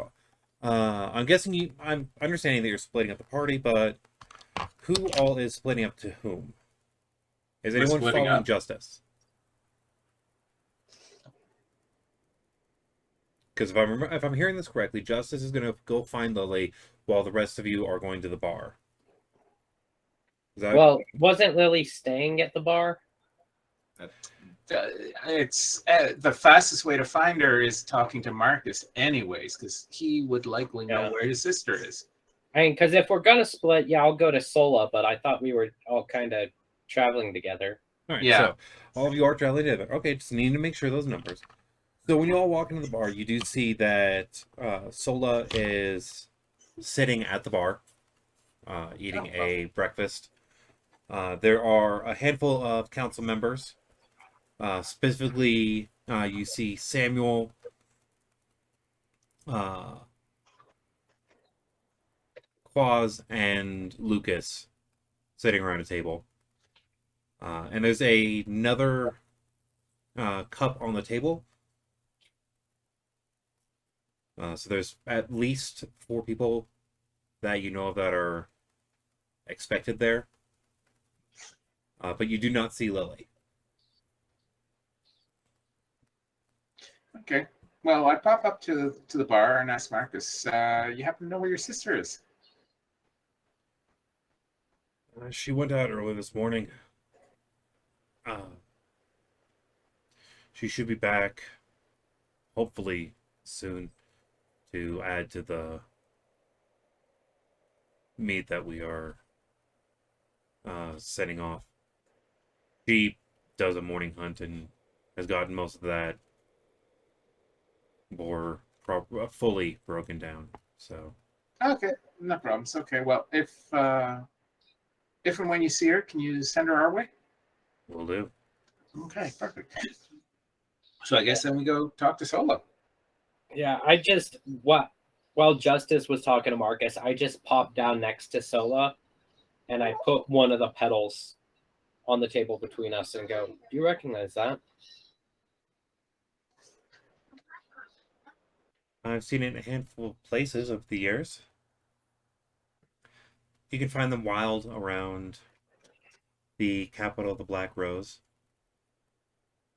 I'm guessing I'm understanding that you're splitting up the party, but who all is splitting up to whom? Is We're anyone splitting following up. Justice? Because if I'm hearing this correctly, Justice is going to go find Lily while the rest of you are going to the bar. Is that... Well, wasn't Lily staying at the bar? It's the fastest way to find her is talking to Marcus anyways, because he would likely know Yeah. where his sister is. I mean, because if we're gonna split, yeah, I'll go to Sola, but I thought we were all kind of traveling together. All right, Yeah. so all of you are traveling together. Okay, just need to make sure those numbers. So when you all walk into the bar, you do see that Sola is sitting at the bar, eating a breakfast. There are a handful of council members. Specifically, you see Samuel, Quaz, and Lucas sitting around a table. And there's another cup on the table. So there's at least 4 people that you know of that are expected there. But you do not see Lily. Okay. Well, I pop up to the bar and ask Marcus, you happen to know where your sister is? She went out early this morning. She should be back, hopefully soon, to add to the meat that we are setting off. She does a morning hunt and has gotten most of that boar fully broken down. So Okay, no problems. Okay, well, if and when you see her, can you send her our way? we'll do. Okay, perfect. So I guess then we go talk to Solo. Yeah, while Justice was talking to Marcus, I just popped down next to Sola, and I put one of the petals on the table between us and go, "Do you recognize that?" I've seen it in a handful of places over the years. You can find them wild around the capital of the Black Rose,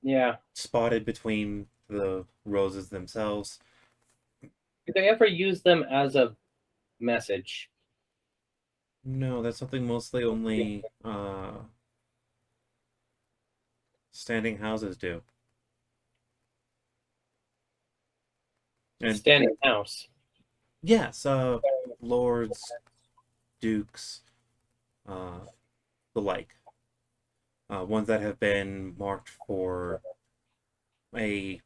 Yeah. spotted between the roses themselves. Do they ever use them as a message? No, that's something mostly only standing houses do. And Standing house. yes, lords, dukes, the like. Ones that have been marked for a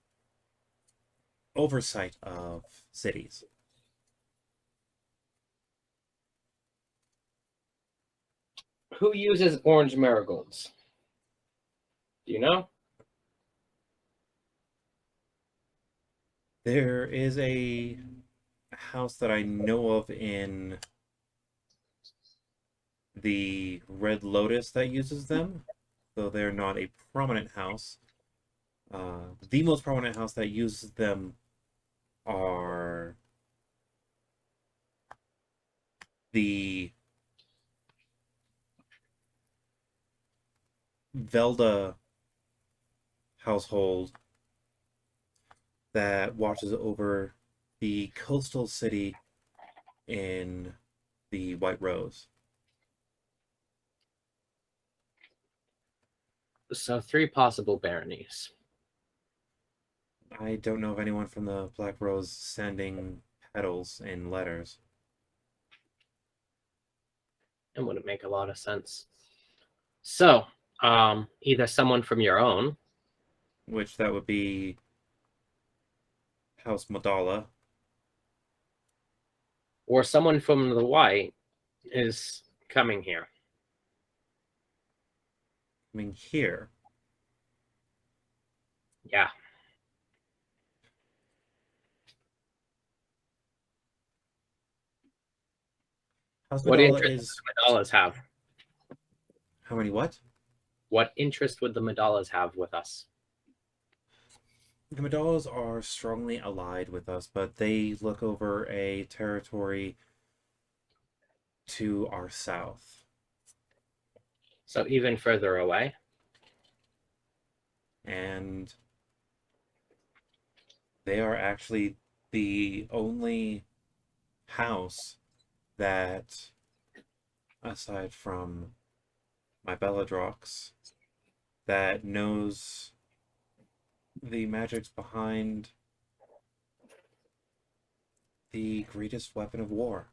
oversight of cities. Who uses orange marigolds? Do you know? There is a house that I know of in the Red Lotus that uses them, though they're not a prominent house. The most prominent house that uses them are the Velda household that watches over the coastal city in the White Rose. So 3 possible baronies. I don't know of anyone from the Black Rose sending petals in letters. It wouldn't make a lot of sense. So, either someone from your own, Which that would be House Madala. or someone from the white is coming here. I mean, here. Yeah. House What Madala interest is... would the Madalas have? How many what? What interest would the Madalas have with us? The Madalas are strongly allied with us, but they look over a territory to our south. So even further away? And they are actually the only house that, aside from my Belladrox, that knows the magics behind the greatest weapon of war.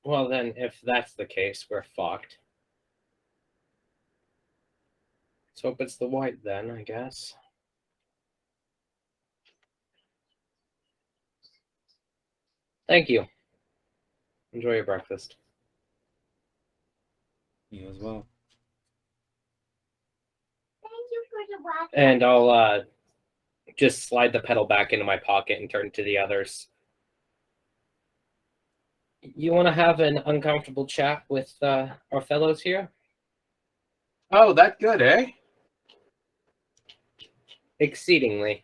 Well, then, if that's the case, we're fucked. Let's hope it's the white then, I guess. Thank you. Enjoy your breakfast. You as well. Thank you for the water. And I'll just slide the pedal back into my pocket and turn to the others. You want to have an uncomfortable chat with our fellows here? Oh, that good, eh? Exceedingly.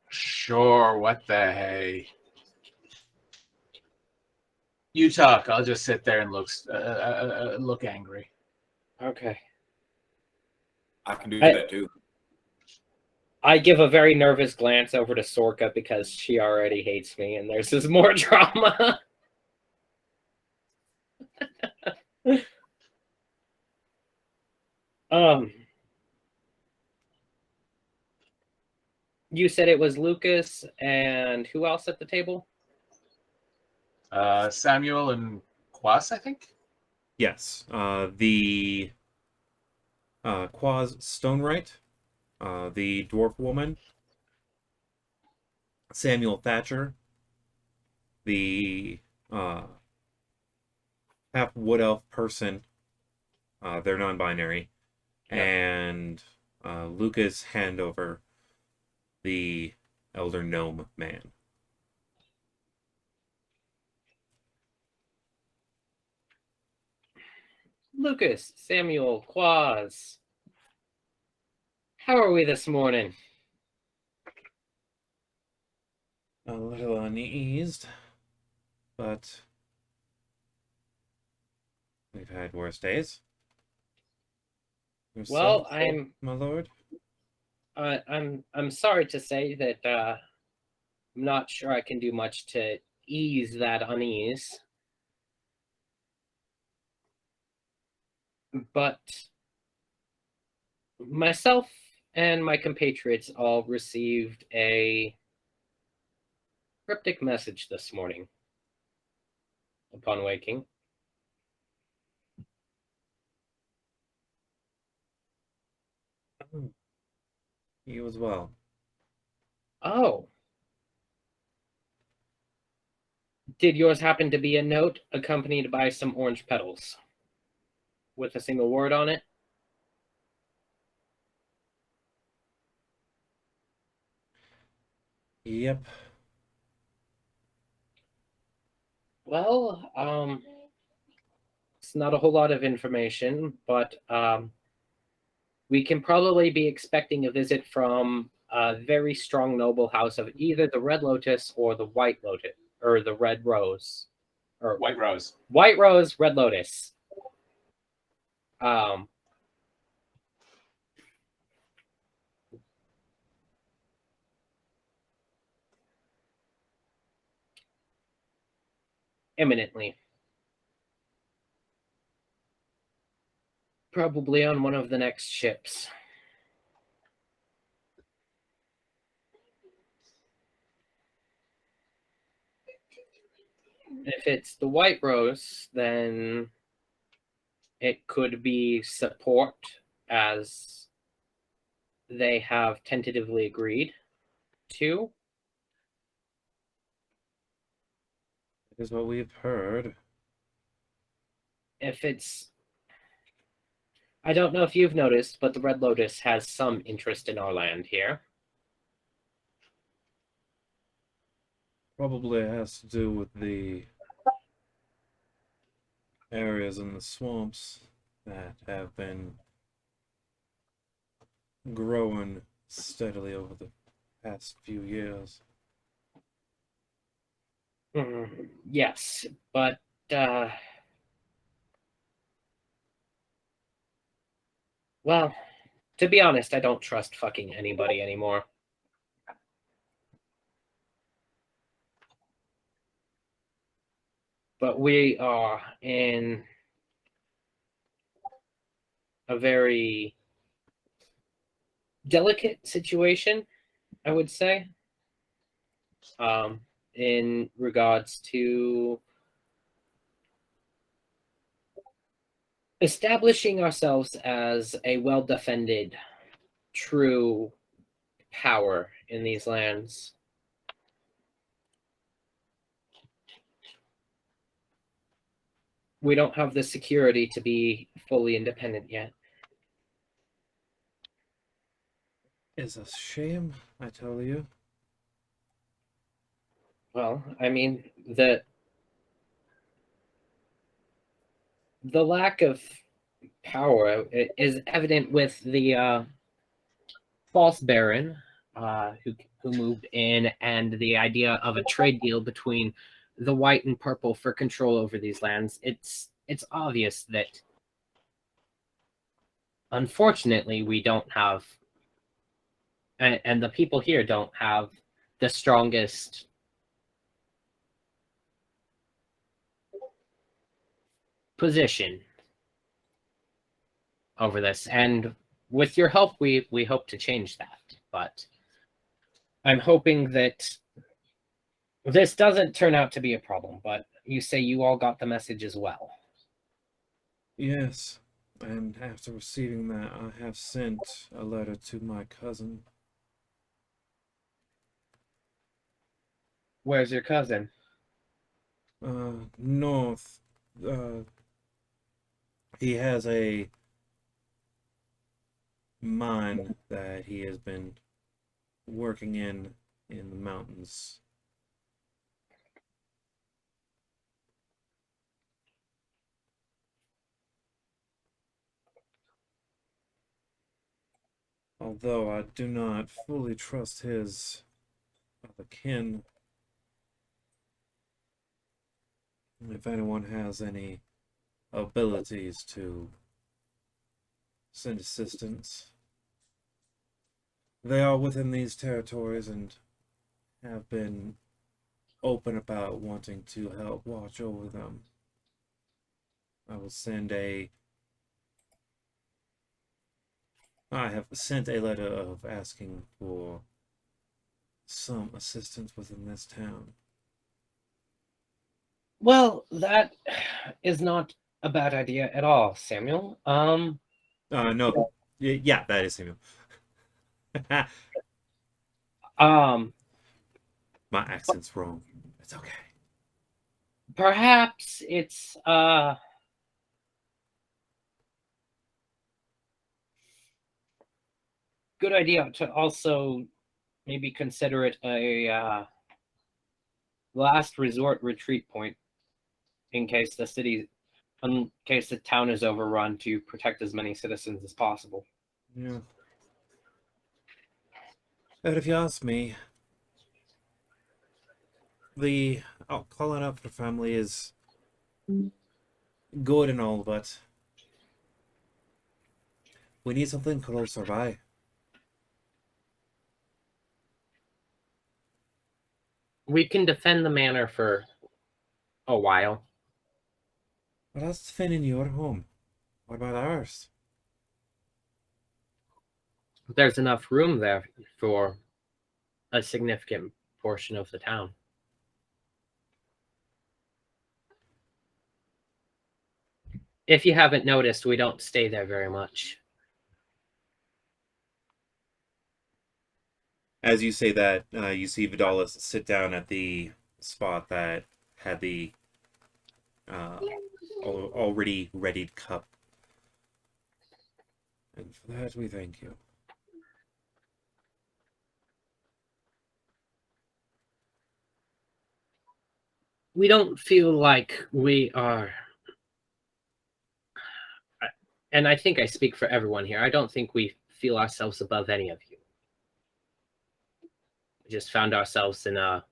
Sure, what the hey. You talk. I'll just sit there and look angry. Okay. I can do I- that too. I give a very nervous glance over to Sorka because she already hates me, and there's just more drama. You said it was Lucas and who else at the table? Samuel and Quas, I think. Yes, the Quaz Stonewright, the dwarf woman, Samuel Thatcher, the half wood elf person, they're non-binary, Yeah. and Lucas Handover, the elder gnome man. Lucas, Samuel, Quaz. How are we this morning? A little uneased, but we've had worse days. Well, Yourself, my lord. I'm sorry to say that I'm not sure I can do much to ease that unease. But myself and my compatriots all received a cryptic message this morning upon waking. You as well. Oh. Did yours happen to be a note accompanied by some orange petals with a single word on it? Yep. Well, it's not a whole lot of information, but we can probably be expecting a visit from a very strong noble house of either the Red Lotus or the White Lotus, or the Red Rose, or White Rose. White Rose, Red Lotus. Imminently. Probably on one of the next ships. If it's the White Rose, then it could be support, as they have tentatively agreed to. That is what we've heard. If it's... I don't know if you've noticed, but the Red Lotus has some interest in our land here. Probably has to do with the areas in the swamps that have been growing steadily over the past few years. Yes, but well, to be honest, I don't trust fucking anybody anymore. But we are in a very delicate situation, I would say, in regards to establishing ourselves as a well-defended, true power in these lands. We don't have the security to be fully independent yet. It's a shame, I tell you. Well, I mean, the lack of power is evident with the false baron who moved in, and the idea of a trade deal between the white and purple for control over these lands. It's obvious that unfortunately we don't have, and the people here don't have the strongest position over this, and with your help we hope to change that. But I'm hoping that this doesn't turn out to be a problem. But you say you all got the message as well. Yes, and after receiving that, I have sent a letter to my cousin. Where's your cousin? North. He has a mine that he has been working in the mountains. Although I do not fully trust his other kin. If anyone has any abilities to send assistance, they are within these territories and have been open about wanting to help watch over them. I will send I have sent a letter of asking for some assistance within this town. Well, that is not a bad idea at all, Samuel. No, yeah, that is Samuel. Um, My accent's wrong. It's okay. perhaps it's good idea to also maybe consider it a last resort retreat point in case the town is overrun, to protect as many citizens as possible. Yeah. But if you ask me, calling up for family is good and all, but we need something closer by. We can defend the manor for a while. But that's defending your home. What about ours? There's enough room there for a significant portion of the town. If you haven't noticed, we don't stay there very much. As you say that, you see Vidalis sit down at the spot that had the already readied cup. And for that, we thank you. We don't feel like we are, and I think I speak for everyone here, I don't think we feel ourselves above any of you. We just found ourselves in a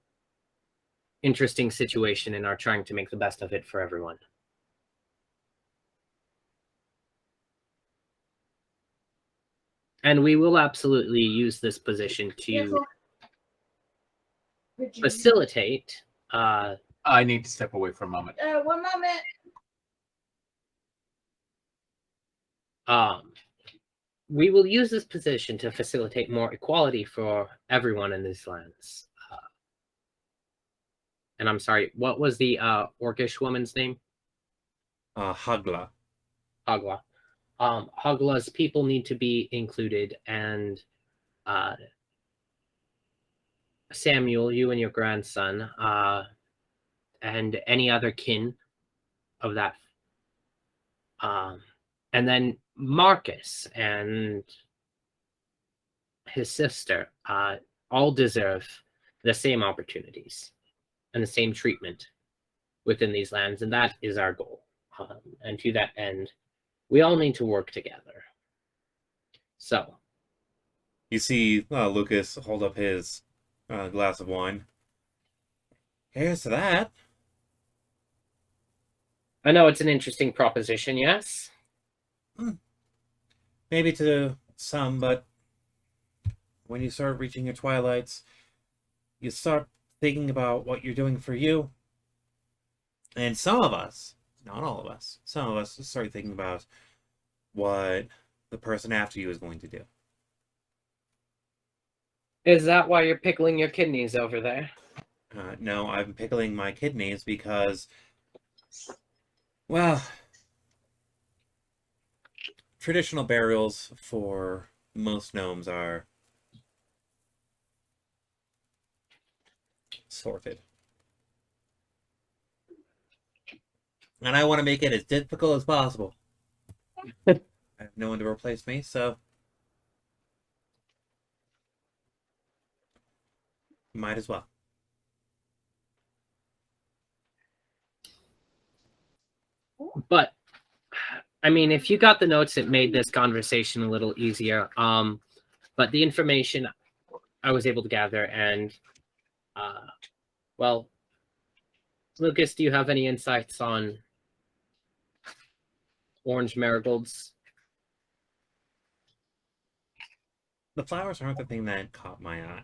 interesting situation and are trying to make the best of it for everyone. And we will absolutely use this position to facilitate. I need to step away for a moment. 1 moment. We will use this position to facilitate more equality for everyone in these lands. And I'm sorry, what was the Orcish woman's name? Hagla. Hagla. Hagla's people need to be included, and Samuel, you and your grandson, and any other kin of that. And then Marcus and his sister all deserve the same opportunities and the same treatment within these lands, and that is our goal. And to that end, we all need to work together. So, You see Lucas hold up his glass of wine. Here's to that. I know it's an interesting proposition, yes? Maybe to some, but when you start reaching your twilights, you start thinking about what you're doing for you. And some of us, not all of us, some of us start thinking about what the person after you is going to do. Is that why you're pickling your kidneys over there? No, I'm pickling my kidneys because, well, traditional burials for most gnomes are sorted. And I want to make it as difficult as possible. I have no one to replace me, so might as well. But I mean, if you got the notes, it made this conversation a little easier. But the information I was able to gather, and well, Lucas, do you have any insights on orange marigolds? The flowers aren't the thing that caught my eye.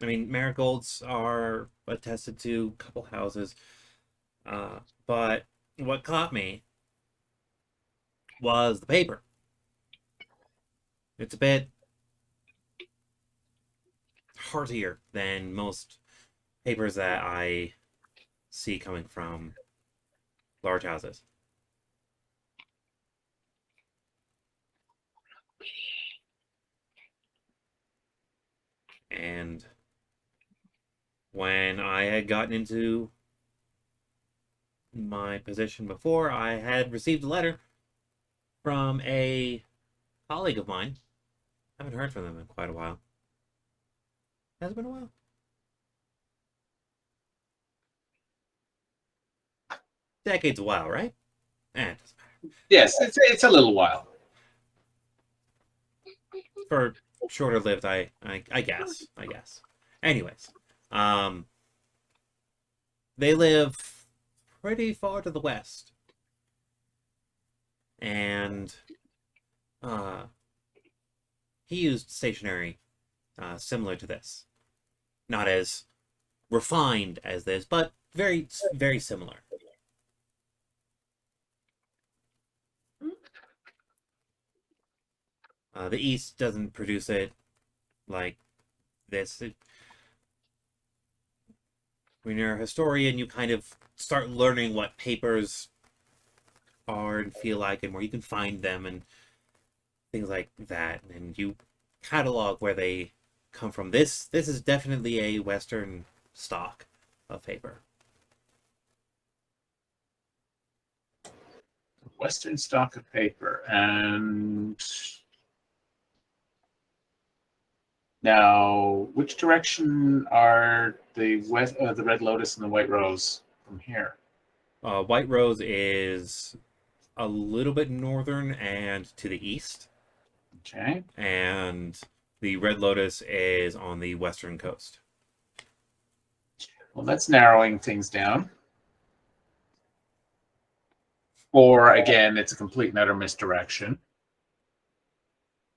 I mean, marigolds are attested to a couple houses, but what caught me was the paper. It's a bit heartier than most papers that I see coming from large houses. And when I had gotten into my position before, I had received a letter from a colleague of mine. I haven't heard from them in quite a while. Has it been a while? Decade's a while, right? It doesn't matter. Yes, it's a little while. For shorter lived, I guess. Anyways, they live pretty far to the west, and he used stationery similar to this, not as refined as this, but very very similar. The East doesn't produce it like this. When you're a historian, you kind of start learning what papers are and feel like, and where you can find them, and things like that. And you catalog where they come from. This is definitely a Western stock of paper. Western stock of paper. And now, which direction are the Red Lotus and the White Rose from here? White Rose is a little bit northern and to the east, Okay. and the Red Lotus is on the western coast. Well, that's narrowing things down. Or again, it's a complete and utter misdirection.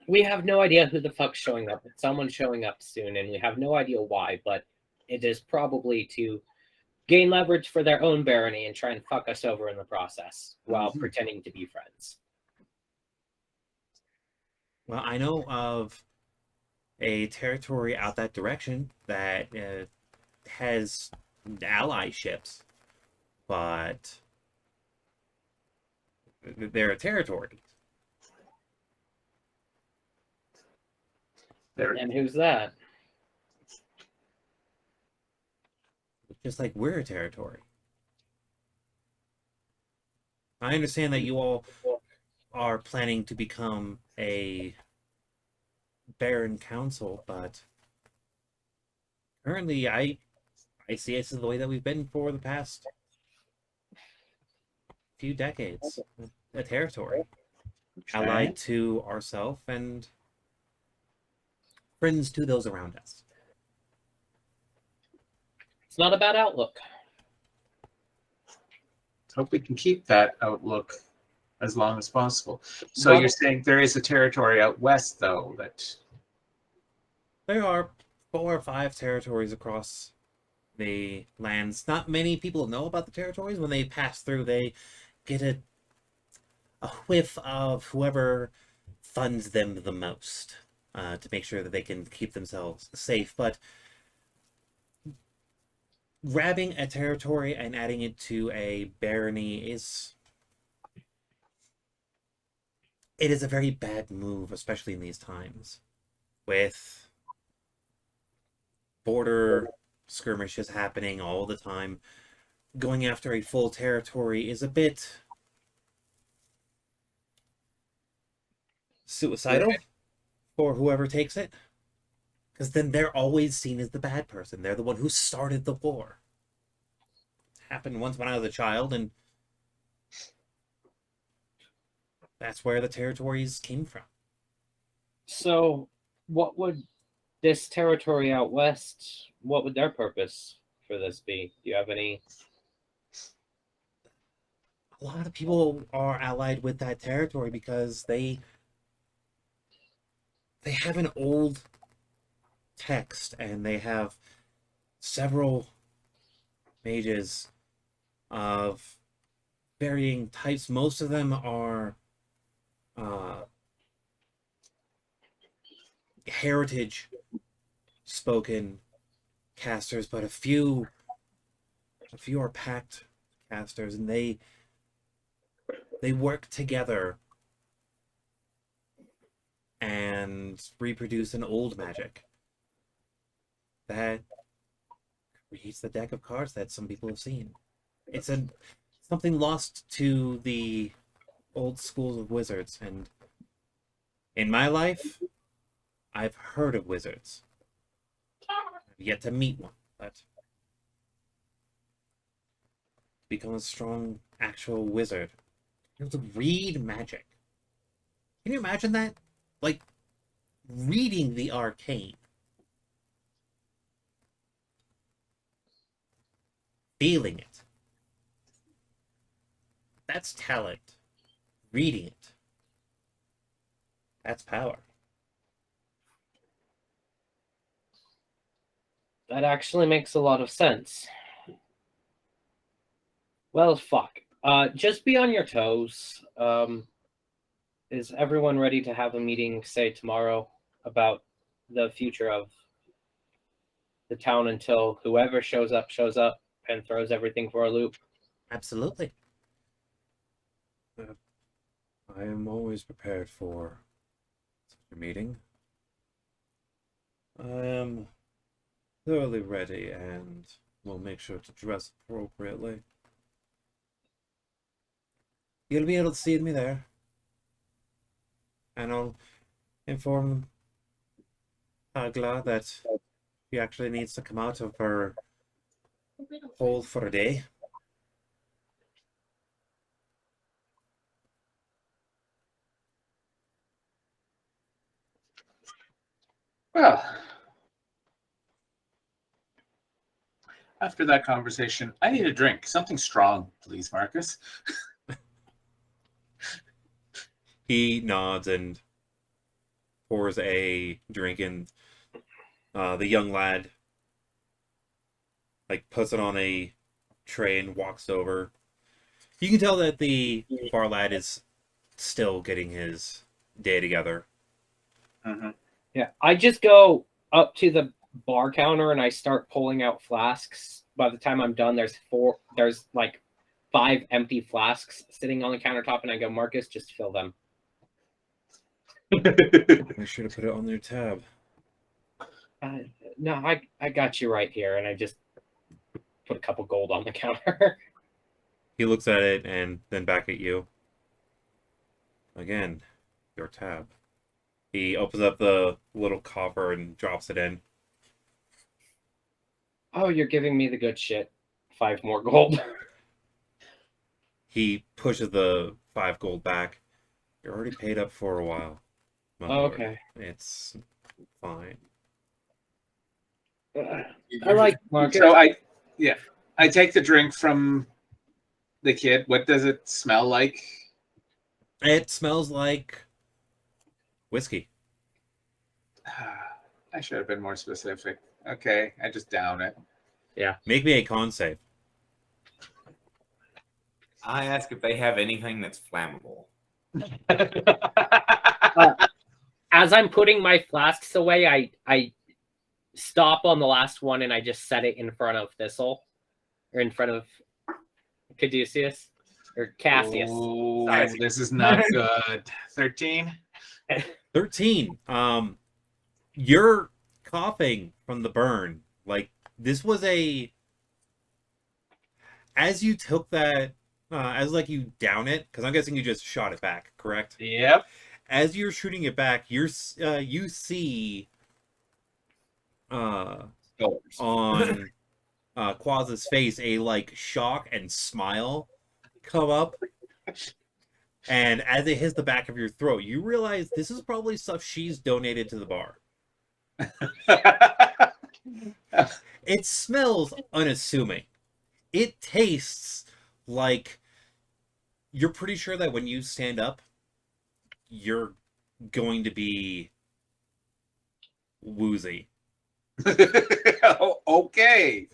We have no idea who the fuck's showing up. Someone's showing up soon, and we have no idea why, but it is probably to gain leverage for their own barony and try and fuck us over in the process while pretending to be friends. Well, I know of a territory out that direction that has ally ships, but they're a territory. There. And who's that? Just like we're a territory. I understand that you all are planning to become a Baron Council, but currently I see it as the way that we've been for the past few decades. A territory. Allied to ourselves and friends to those around us. It's not a bad outlook. Hope we can keep that outlook as long as possible. So Well, you're saying there is a territory out west, though, that There are 4 or 5 territories across the lands. Not many people know about the territories. When they pass through, they get a whiff of whoever funds them the most to make sure that they can keep themselves safe. But grabbing a territory and adding it to a barony is a very bad move, especially in these times, with border skirmishes happening all the time. Going after a full territory is a bit suicidal for whoever takes it, because then they're always seen as the bad person. They're the one who started the war. It happened once when I was a child, and that's where the territories came from. So, what would this territory out west, what would their purpose for this be? Do you have any? A lot of people are allied with that territory because they have an old text, and they have several mages of varying types. Most of them are heritage spoken casters, but a few are pact casters, and they work together and reproduce an old magic. that creates the deck of cards that some people have seen. It's something lost to the old schools of wizards, and in my life, I've heard of wizards. I've yet to meet one, but to become a strong actual wizard, you have to read magic. Can you imagine that? Like, reading the arcane. Feeling it. That's talent. Reading it. That's power. That actually makes a lot of sense. Well, fuck. Just be on your toes. Is everyone ready to have a meeting, say, tomorrow about the future of the town until whoever shows up and throws everything for a loop? Absolutely. I am always prepared for such a meeting. I am thoroughly ready and will make sure to dress appropriately. You'll be able to see me there. And I'll inform Agla that she actually needs to come out of her hole for a day. Well, after that conversation, I need a drink. Something strong, please, Marcus. He nods and pours a drink, and the young lad puts it on a tray and walks over. You can tell that the bar lad is still getting his day together. Mm-hmm. Yeah, I just go up to the bar counter and I start pulling out flasks. By the time I'm done, there's 5 empty flasks sitting on the countertop, and I go, Marcus, just fill them. I should have put it on your tab. No, I got you right here, and I just put a couple gold on the counter. He looks at it and then back at you. Again, your tab. He opens up the little coffer and drops it in. Oh, you're giving me the good shit. 5 more gold. He pushes the 5 gold back. You're already paid up for a while. my lord. Okay. It's fine. I like Marcus. So I take the drink from the kid. What does it smell like? It smells like whiskey. I should have been more specific. Okay, I just down it. Make me a con save. I ask if they have anything that's flammable. As I'm putting my flasks away, I stop on the last one and I just set it in front of Thistle, or in front of Caduceus or Cassius. Oh, Sorry. this is not good. 13. 13. You're coughing from the burn. Like, this was as you took that, you down it, because I'm guessing you just shot it back, correct? Yep. As you're shooting it back, you see on Quaz's face a shock and smile come up. And as it hits the back of your throat, you realize this is probably stuff she's donated to the bar. It smells unassuming. It tastes like you're pretty sure that when you stand up, you're going to be woozy. Oh, okay.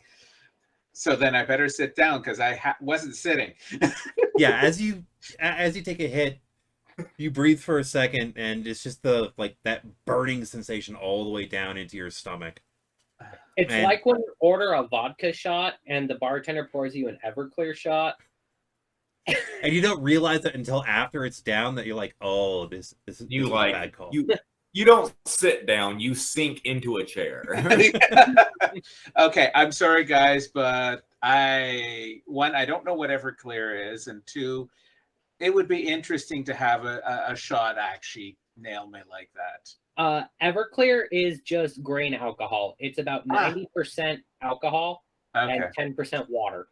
So then I better sit down because I wasn't sitting. Yeah, as you take a hit, you breathe for a second, and it's just that burning sensation all the way down into your stomach. It's Man. like when you order a vodka shot and the bartender pours you an Everclear shot. And you don't realize it until after it's down that you're like, oh, this is You a bad call. You don't sit down. You sink into a chair. Okay, I'm sorry, guys, but I don't know what Everclear is, and two, it would be interesting to have a shot actually nail me like that. Everclear is just grain alcohol. It's about 90% alcohol Okay. and 10% water.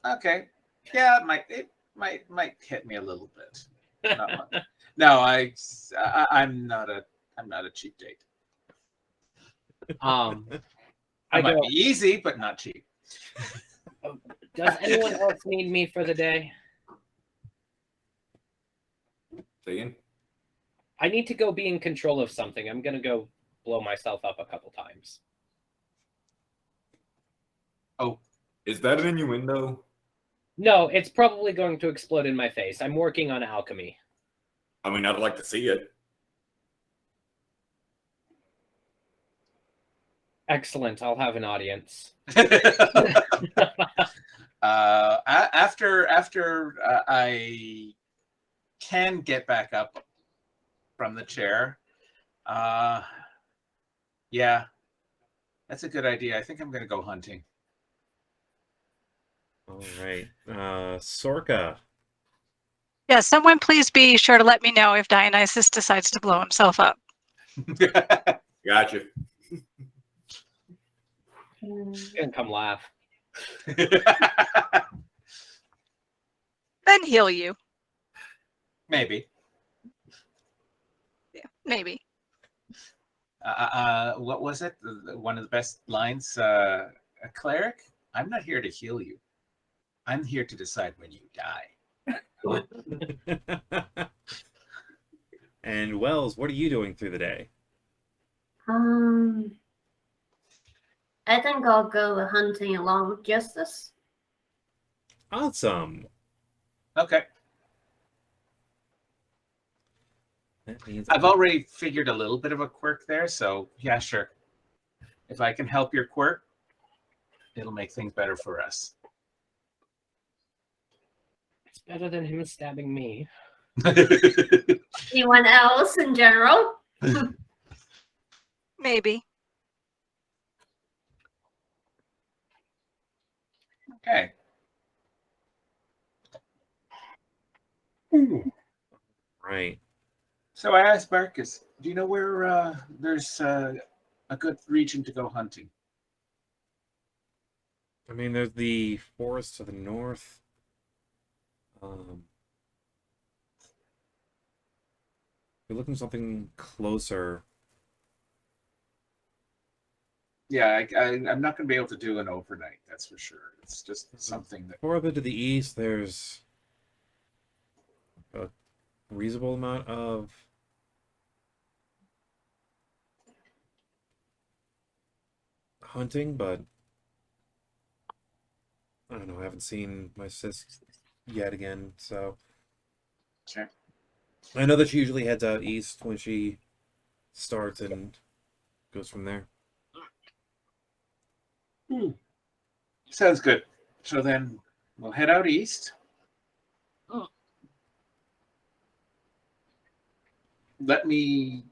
Okay. Yeah, it might hit me a little bit. Not much. No, I'm not a cheap date. I I might go, be easy, but not cheap. does anyone else need me for the day? Seeing? I need to go be in control of something. I'm gonna go blow myself up a couple times. Oh, Is that an innuendo? No, it's probably going to explode in my face. I'm working on alchemy. I mean, I'd like to see it. Excellent. I'll have an audience. after I can get back up from the chair, yeah, that's a good idea. I think I'm going to go hunting. All right. Sorka. Yeah, someone please be sure to let me know if Dionysus decides to blow himself up. Gotcha. He's gonna come laugh. Then heal you. Maybe. Yeah, maybe. What was it? One of the best lines. A cleric. I'm not here to heal you. I'm here to decide when you die. And Wells, what are you doing through the day? I think I'll go hunting along with Justice. Awesome. Okay. That means I've already figured a little bit of a quirk there, so yeah, sure. If I can help your quirk, it'll make things better for us. It's better than him stabbing me. Anyone else in general? Maybe. Okay. right. So I asked Marcus, do you know where there's a good region to go hunting? I mean, there's the forest to the north. You're looking for something closer. Yeah, I'm not going to be able to do an overnight, that's for sure. It's just something that... Further to the east, there's a reasonable amount of hunting, but I don't know. I haven't seen my sis yet again, so Sure. I know that she usually heads out east when she starts and goes from there. Sounds good. So then we'll head out east. Let me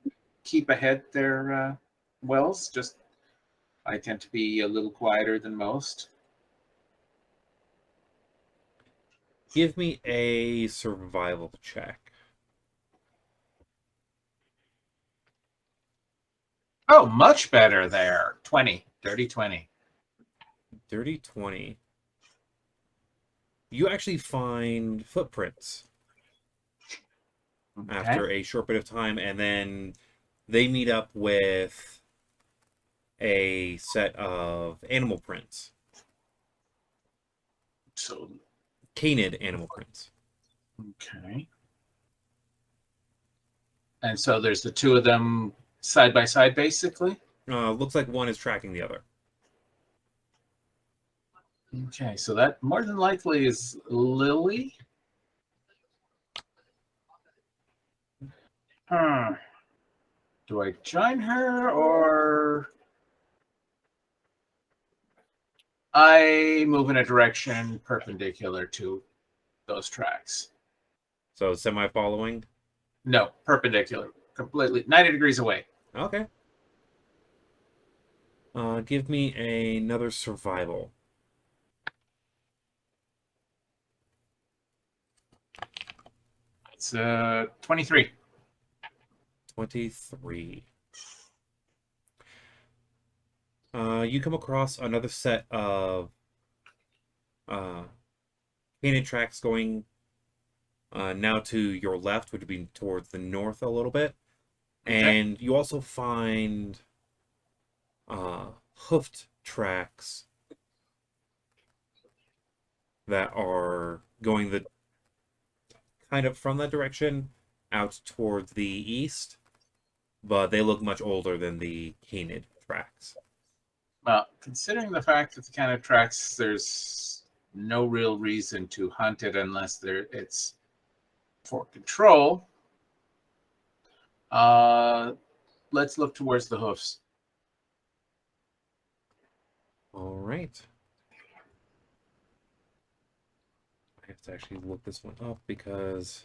keep ahead there, Wells. Just I tend to be a little quieter than most. Give me a survival check. Oh, much better there. 20. Dirty 20. Dirty 20. You actually find footprints after a short bit of time, and then they meet up with a set of animal prints. So, Canid animal prints. okay. And so there's the two of them side by side, basically. Looks like one is tracking the other. Okay, so that more than likely is Lily. Do I join her or I move in a direction perpendicular to those tracks? So semi-following. No, perpendicular. Completely 90 degrees away. Okay. Give me another survival. It's 23. 23. You come across another set of painted tracks going now to your left, which would be towards the north a little bit. Okay. And you also find hoofed tracks that are going the kind of from that direction out towards the east, but they look much older than the canid tracks. Well, considering the fact that the kind of tracks, there's no real reason to hunt it unless it's for control. Let's look towards the hoofs. All right. I have to actually look this one up because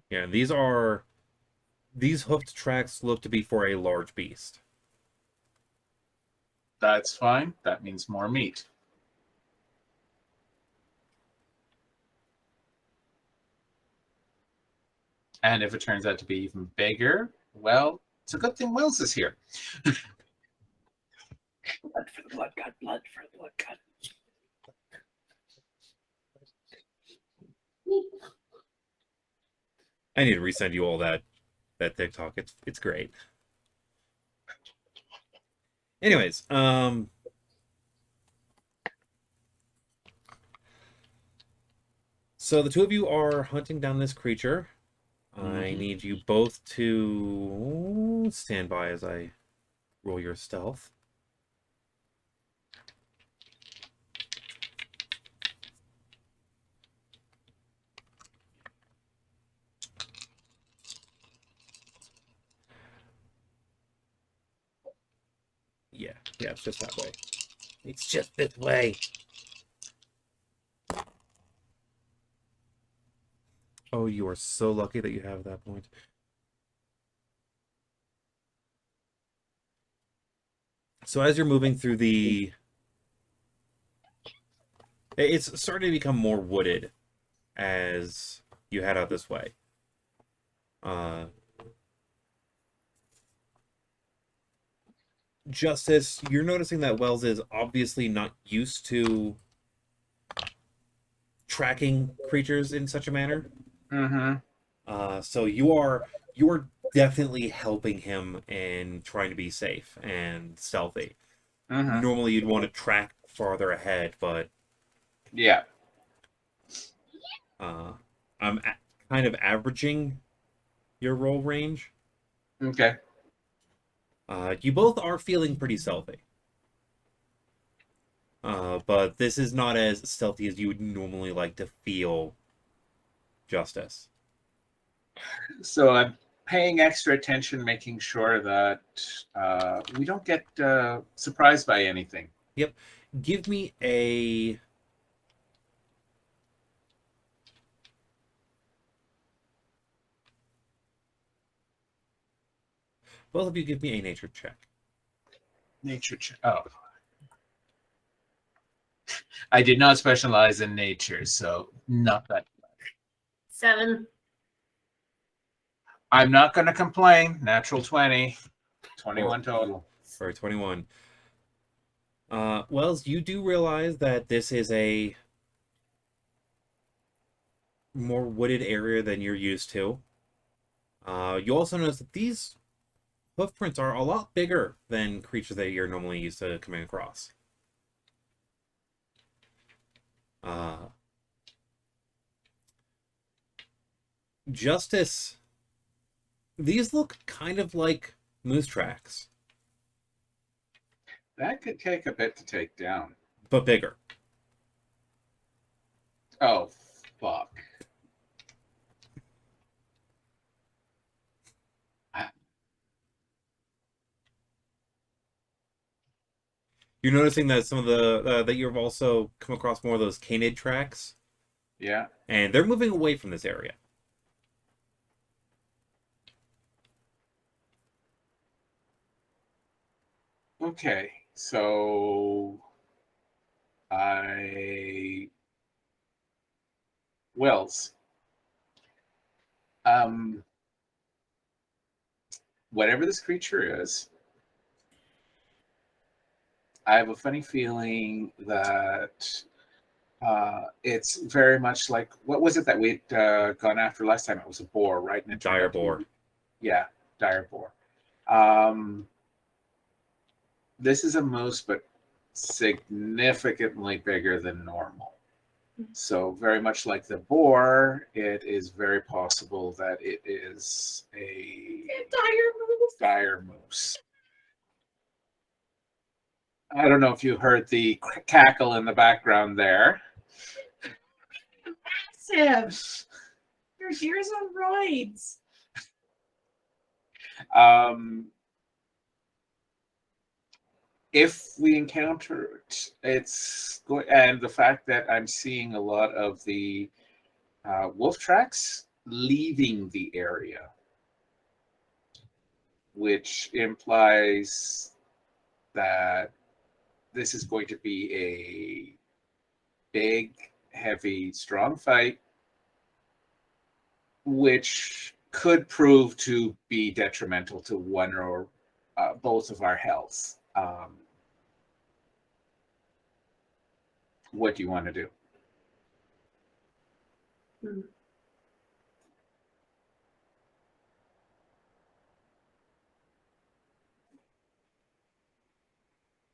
yeah, these hoofed tracks look to be for a large beast. That's fine. That means more meat. And if it turns out to be even bigger, well, it's a good thing Wells is here. Blood for the blood god, blood for the blood god. I need to resend you all that TikTok. It's great. Anyways, so the two of you are hunting down this creature. I need you both to stand by as I roll your stealth. Yeah, it's just that way. It's just this way. Oh, you are so lucky that you have that point. So as you're moving through it's starting to become more wooded as you head out this way. Justice, you're noticing that Wells is obviously not used to tracking creatures in such a manner. So you are definitely helping him in trying to be safe and stealthy. Normally you'd want to track farther ahead, but Yeah. I'm kind of averaging your roll range. Okay. You both are feeling pretty stealthy. But this is not as stealthy as you would normally like to feel, Justice. So I'm paying extra attention, making sure that we don't get surprised by anything. Yep. Give me a... Both of you give me a nature check. Nature check. Oh. I did not specialize in nature, so not that. 7. I'm not going to complain. Natural 20. 21 total. Sorry, 21. Wells, you do realize that this is a more wooded area than you're used to. You also notice that these hoof prints are a lot bigger than creatures that you're normally used to coming across. Justice, these look kind of like moose tracks, That could take a bit to take down. but bigger. Oh, fuck. You're noticing that some of the that you've also come across more of those canid tracks, Yeah. and they're moving away from this area. Okay. So I Wells. Um Whatever this creature is, I have a funny feeling that it's very much like what was it that we'd gone after last time? It was a boar, right? And it turned Dire out to be- boar. Yeah, dire boar. Um, this is a moose, but significantly bigger than normal. So very much like the boar, it is very possible that it is a dire moose. I don't know if you heard the cackle in the background there. Massive. Your ears on roids. If we encounter it, it's going, and the fact that I'm seeing a lot of the wolf tracks leaving the area, which implies that this is going to be a big, heavy, strong fight, which could prove to be detrimental to one or both of our healths. What do you want to do?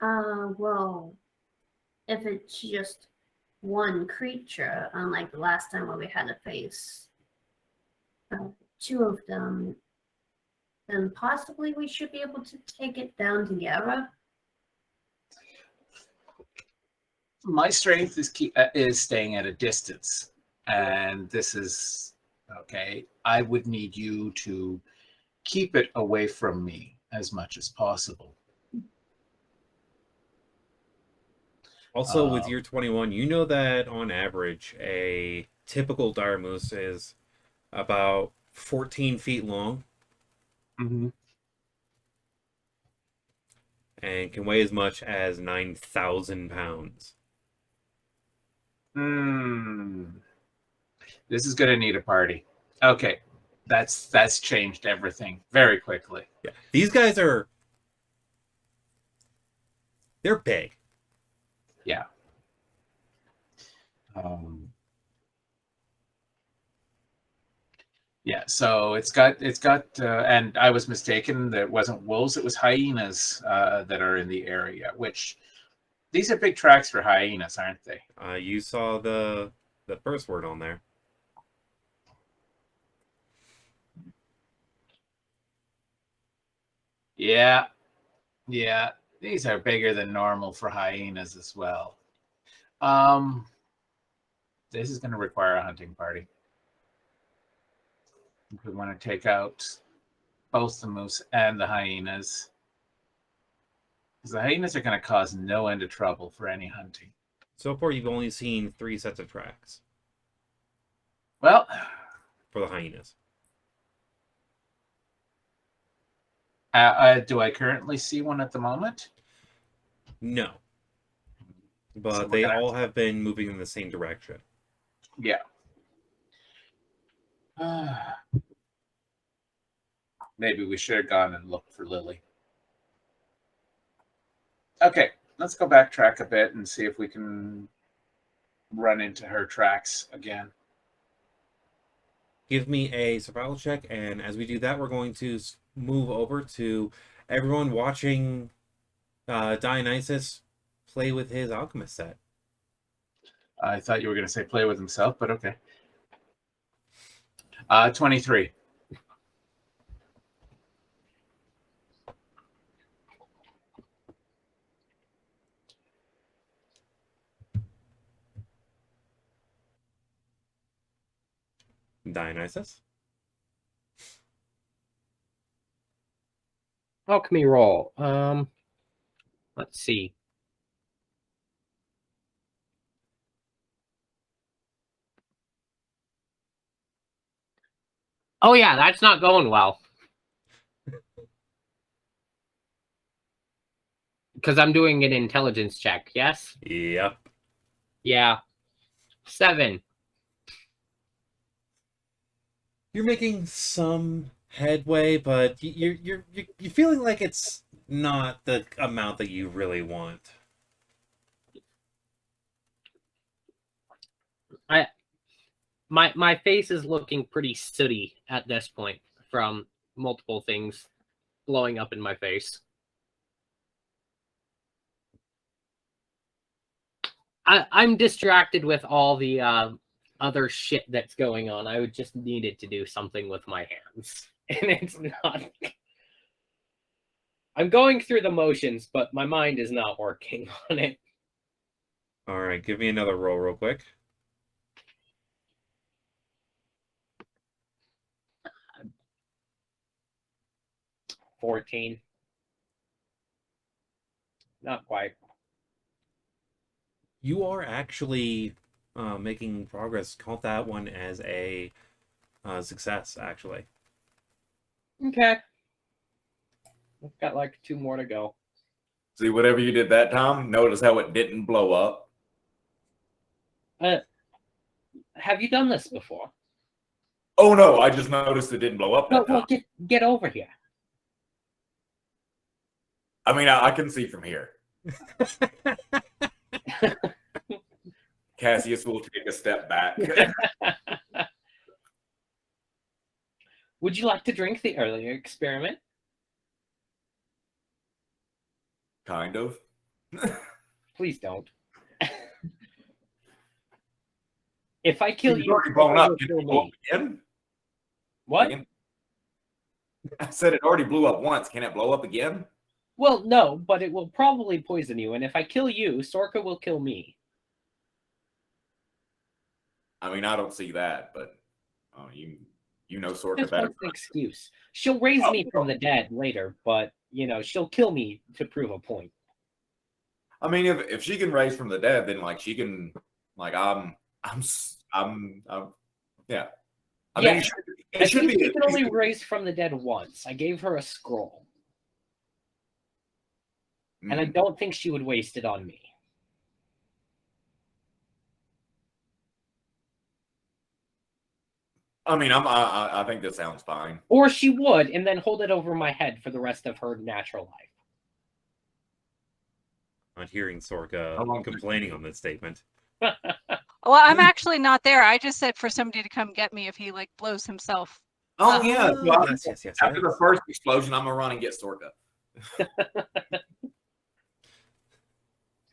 Well, if it's just one creature, unlike the last time where we had to face two of them, then possibly we should be able to take it down together. My strength is staying at a distance, and this is okay. I would need you to keep it away from me as much as possible. Also, with year 21, you know that on average, a typical dire moose is about 14 feet long Mm-hmm. and can weigh as much as 9,000 pounds. This is going to need a party. Okay, that's changed everything very quickly. Yeah, these guys they're big. Yeah. Yeah, so it's got, and I was mistaken. That wasn't wolves; it was hyenas that are in the area. Which these are big tracks for hyenas, aren't they? You saw the first word on there. Yeah, yeah. These are bigger than normal for hyenas as well. This is going to require a hunting party. If we want to take out both the moose and the hyenas. Because the hyenas are going to cause no end of trouble for any hunting. So far, you've only seen 3 sets of tracks Well, for the hyenas. do I currently see one at the moment? No. But So we're they gonna- all have been moving in the same direction. Yeah. Maybe we should have gone and looked for Lily. Okay, let's go backtrack a bit and see if we can run into her tracks again. Give me a survival check, and as we do that, we're going to move over to everyone watching Dionysus play with his alchemist set. I thought you were going to say play with himself, but okay. 23. Dionysus. Alchemy roll. Let's see. Oh yeah, that's not going well. Because I'm doing an intelligence check, yes? Yep. Yeah. 7. You're making some headway, but you're feeling like it's not the amount that you really want. My face is looking pretty sooty at this point from multiple things blowing up in my face. I'm distracted with all the other shit that's going on. I would just needed to do something with my hands. And it's not. I'm going through the motions, but my mind is not working on it. All right, give me another roll real quick. 14. Not quite. You are actually making progress. Count that one as a success, actually. Okay. I've got like 2 more to go. See, whatever you did that time, notice how it didn't blow up. Have you done this before? Oh no, I just noticed it didn't blow up No, that time. well, get over here. I mean, I can see from here. Cassius will take a step back. Would you like to drink the earlier experiment? Kind of. Please don't. If I kill It's you, already blown you up. will Can kill it blow up me. again? What? Again? I said it already blew up once. Can it blow up again? Well, no, but it will probably poison you, and if I kill you, Sorka will kill me. I mean, I don't see that, but you know Sorka Just better. wants an excuse. She'll raise me from the dead later, but she'll kill me to prove a point. I mean, if she can raise from the dead, then like she can, like yeah. I mean, I think she can only raise from the dead once. I gave her a scroll, and I don't think she would waste it on me. I mean, I think that sounds fine. Or she would, and then hold it over my head for the rest of her natural life. Not hearing Sorka complaining on this statement. Well, I'm actually not there. I just said for somebody to come get me if he like blows himself. Oh yeah. Well, yes. After the first explosion, I'm gonna run and get Sorka.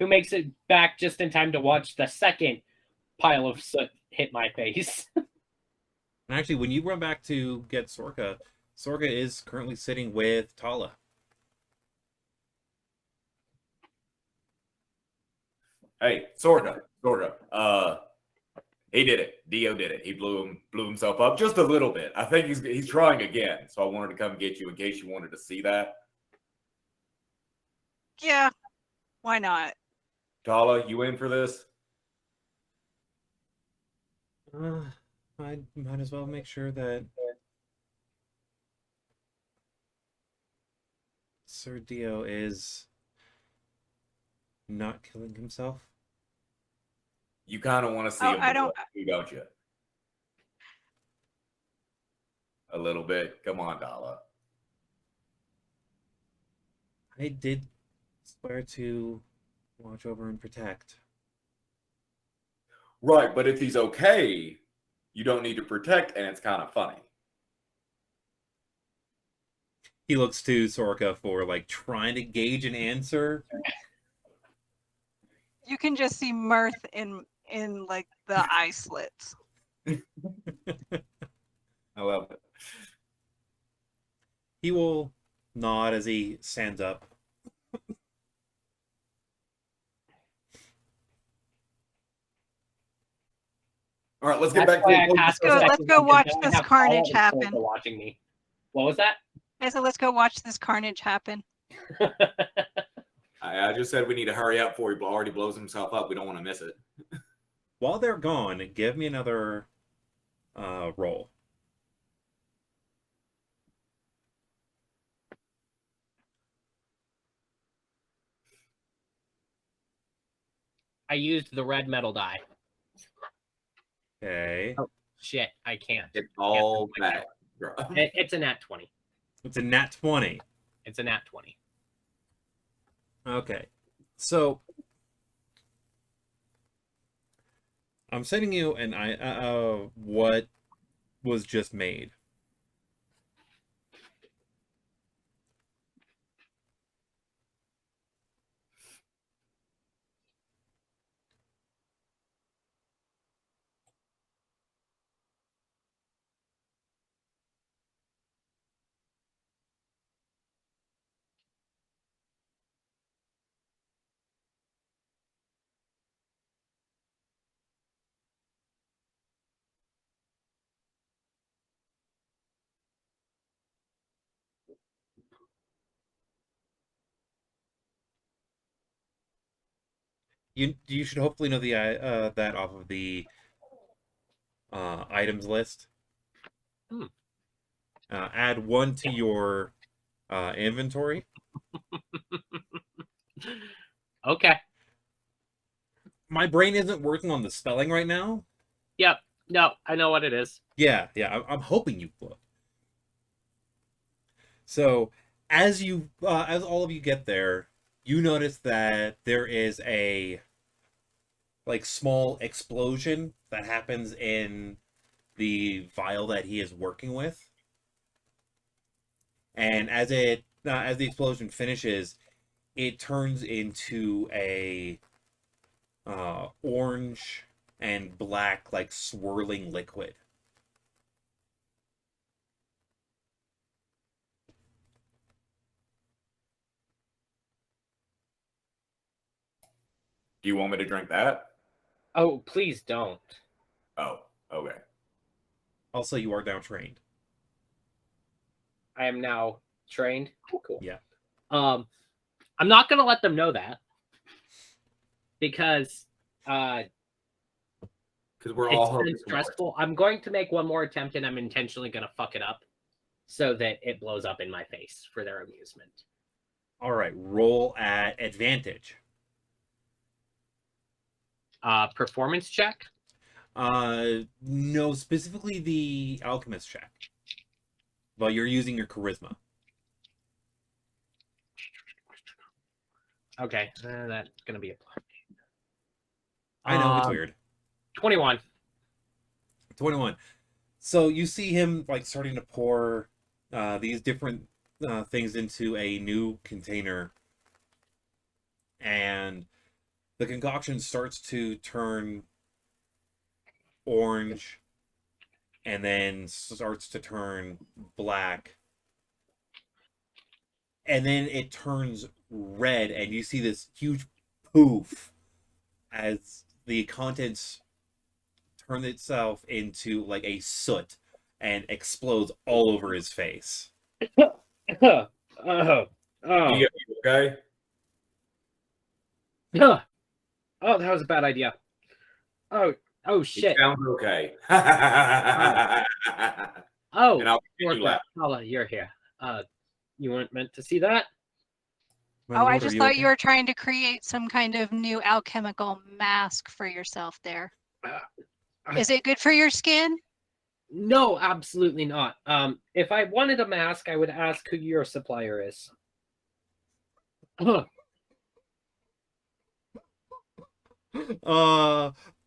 Who makes it back just in time to watch the second pile of soot hit my face. And actually, when you run back to get Sorka, Sorka is currently sitting with Tala. Hey, Sorka. He did it. Dio did it. He blew himself up just a little bit. I think he's trying again. So I wanted to come get you in case you wanted to see that. Yeah, why not? Tala, you in for this? I might as well make sure that Sir Dio is not killing himself. You kind of want to see him, don't you? A little bit. Come on, Tala. I did swear to watch over and protect. Right, but if he's okay, you don't need to protect, and it's kind of funny. He looks to Sorka for like trying to gauge an answer. You can just see mirth in like the eye slits. I love it. He will nod as he stands up. All right, let's get That's back why I to passed Let's the go- let's second go one, watch because now I this have Paula carnage and Soldier happen. watching me. What was that? I said, let's go watch this carnage happen. I just said we need to hurry up before he already blows himself up. We don't want to miss it. While they're gone, give me another roll. I used the red metal die. Okay. Oh. Shit, I can't. It's all Yeah, back. bro. It's a nat 20. It's a nat 20. It's a nat 20. Okay. So I'm sending you an what was just made. You should hopefully know the that off of the items list. Hmm. Add 1 to your inventory. Okay. My brain isn't working on the spelling right now. Yep. No, I know what it is. Yeah, I'm hoping you would. So as all of you get there, you notice that there is a like small explosion that happens in the vial that he is working with, and as the explosion finishes, it turns into a orange and black like swirling liquid. Do you want me to drink that? Oh, please don't. Oh, okay. Also, you are now trained. I am now trained. Cool. Yeah. I'm not gonna let them know that because Because we're all it's been stressful. I'm going to make one more attempt, and I'm intentionally gonna fuck it up so that it blows up in my face for their amusement. All right, roll at advantage. Performance check. No, specifically the alchemist check. But you're using your charisma. Okay, that's gonna be a plus. I know it's weird. 21. 21. So you see him like starting to pour these different things into a new container, and the concoction starts to turn orange and then starts to turn black, and then it turns red, and you see this huge poof as the contents turn itself into like a soot and explodes all over his face. Oh, You okay? oh, that was a bad idea. Oh You shit. sound okay. Oh, And I'll continue Orca, laughing. Paula, you're here. You weren't meant to see that? My Oh, I lord, are just you thought okay? you were trying to create some kind of new alchemical mask for yourself there. Is it good for your skin? No, absolutely not. If I wanted a mask, I would ask who your supplier is.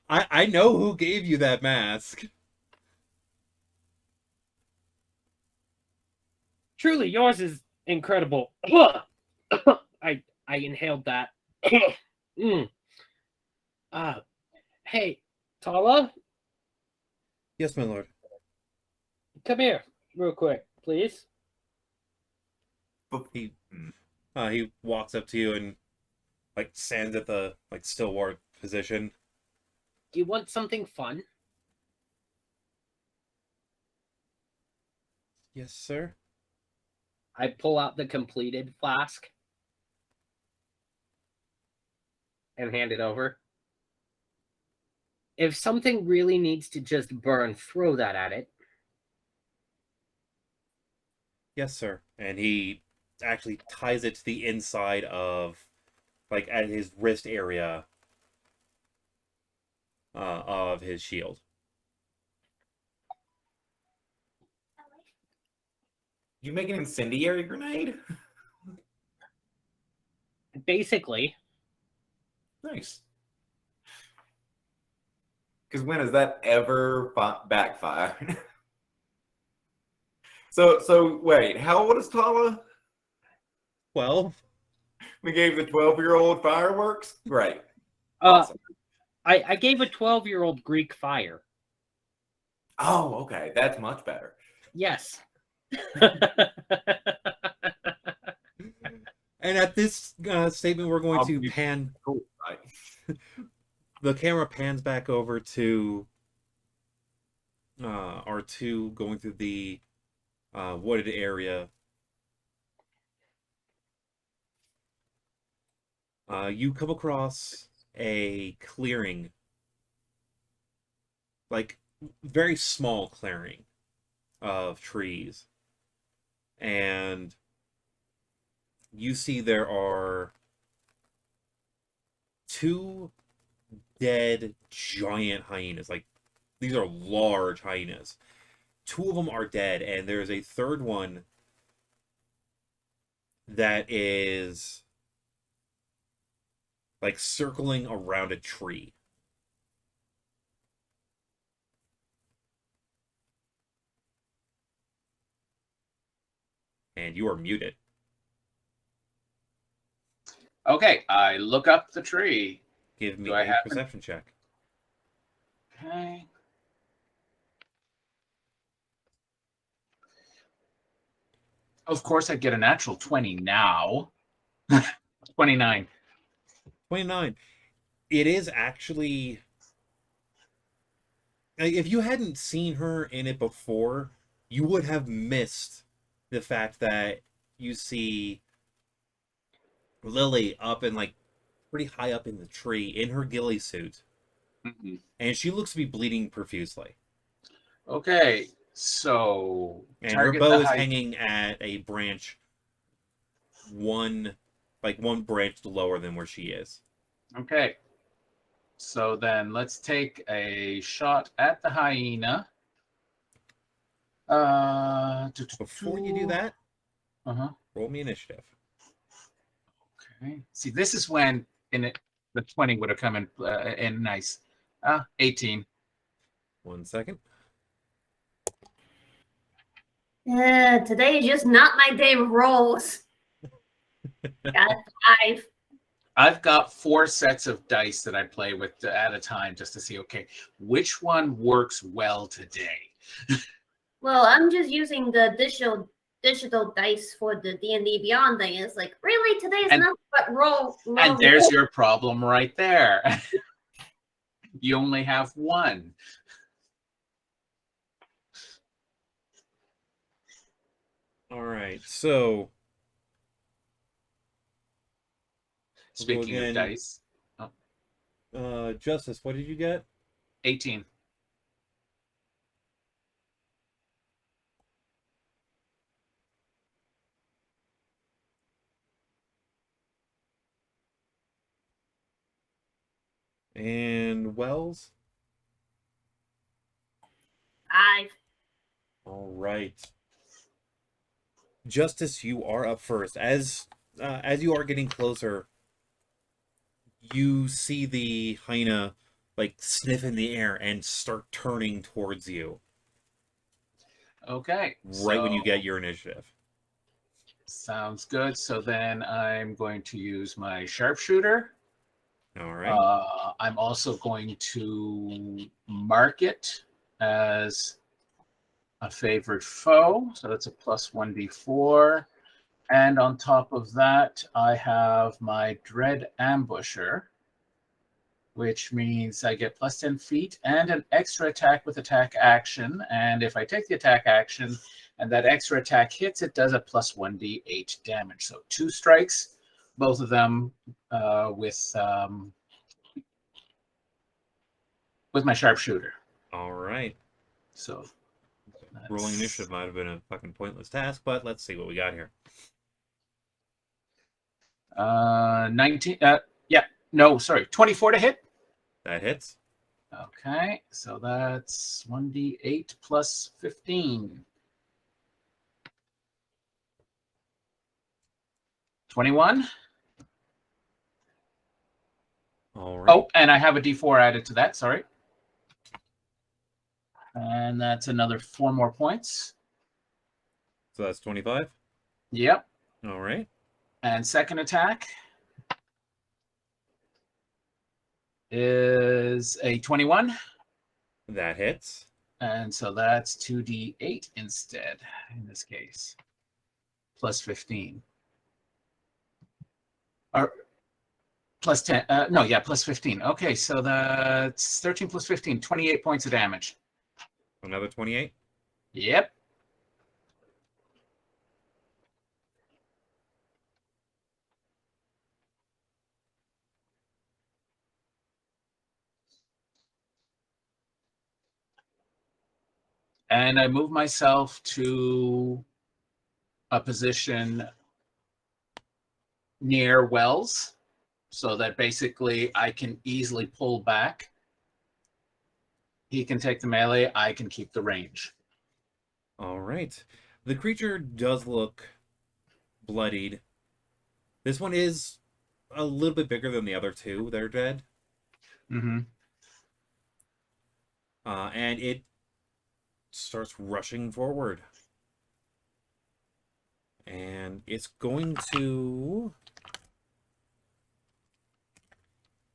I know who gave you that mask. Truly, yours is incredible. I inhaled that. Mm. Hey, Tala, Yes, my lord. come here real quick, please. He walks up to you and like stands at the like still war position. Do you want something fun? Yes, sir. I pull out the completed flask and hand it over. If something really needs to just burn, throw that at it. Yes, sir. And he actually ties it to the inside of, like, at his wrist area of his shield. You make an incendiary grenade? Basically, Nice. Because when has that ever backfired? So wait, how old is Tala? 12? We gave the 12-year-old fireworks? Great. uh, Awesome. I gave a 12-year-old Greek fire. Oh, okay. That's much better. Yes. And at this statement, we're going to You- pan. Cool. Right. The camera pans back over to R2 going through the wooded area. You come across a clearing, like very small clearing of trees, and you see there are 2 dead giant hyenas. Like, these are large hyenas. 2 of them are dead, and there's a third one that is like circling around a tree. And you are muted. Okay, I look up the tree. Give me Do I a happen- perception check. Okay. Of course, I get a natural 20 now. 29. 29. It is actually, like, if you hadn't seen her in it before, you would have missed the fact that you see Lily up in, like, pretty high up in the tree in her ghillie suit, Mhm. and she looks to be bleeding profusely. Okay, so And her target bow the is height. hanging at a branch, one branch lower than where she is. Okay, so then let's take a shot at the hyena. Before you do that, Uh-huh. roll me initiative. Okay. See, this is when the 20 would have come in nice. 18. 1 second. Today is just not my day of rolls. Got a 5. I've got 4 sets of dice that I play with at a time just to see, okay, which one works well today. Well, I'm just using the digital dice for the D&D Beyond thing. It's like, really, today's And- not but roll. And there's your problem right there. You only have 1. All right, so Speaking again. of dice, Justice, what did you get? 18. And Wells? 5. All right. Justice, you are up first. As you are getting closer, you see the hyena like sniff in the air and start turning towards you Okay. right when you so- get your initiative. Sounds good. So then I'm going to use my sharpshooter. All right. I'm also going to mark it as a favored foe. So that's a plus 1d4. And on top of that, I have my Dread Ambusher, which means I get plus 10 feet and an extra attack with attack action. And if I take the attack action, and that extra attack hits, it does a plus 1d8 damage. So 2 strikes, both of them with my sharpshooter. All right. So Rolling initiative might have been a fucking pointless task, but let's see what we got here. 19. Yeah, no, sorry, 24 to hit. That hits. Okay, so that's 1d8 plus 15. 21. All right. Oh, and I have a d4 added to that, sorry. And that's another 4 more points. So that's 25. Yep. All right. And second attack is a 21. That hits. And so that's 2d8 instead, in this case. Plus 15. Or plus 10. No, yeah, plus 15. Okay, so that's 13 plus 15, 28 points of damage. Another 28. Yep. And I move myself to a position near Wells so that basically I can easily pull back. He can take the melee, I can keep the range. All right. The creature does look bloodied. This one is a little bit bigger than the other two that are dead. Mm-hmm. And it starts rushing forward. And it's going to...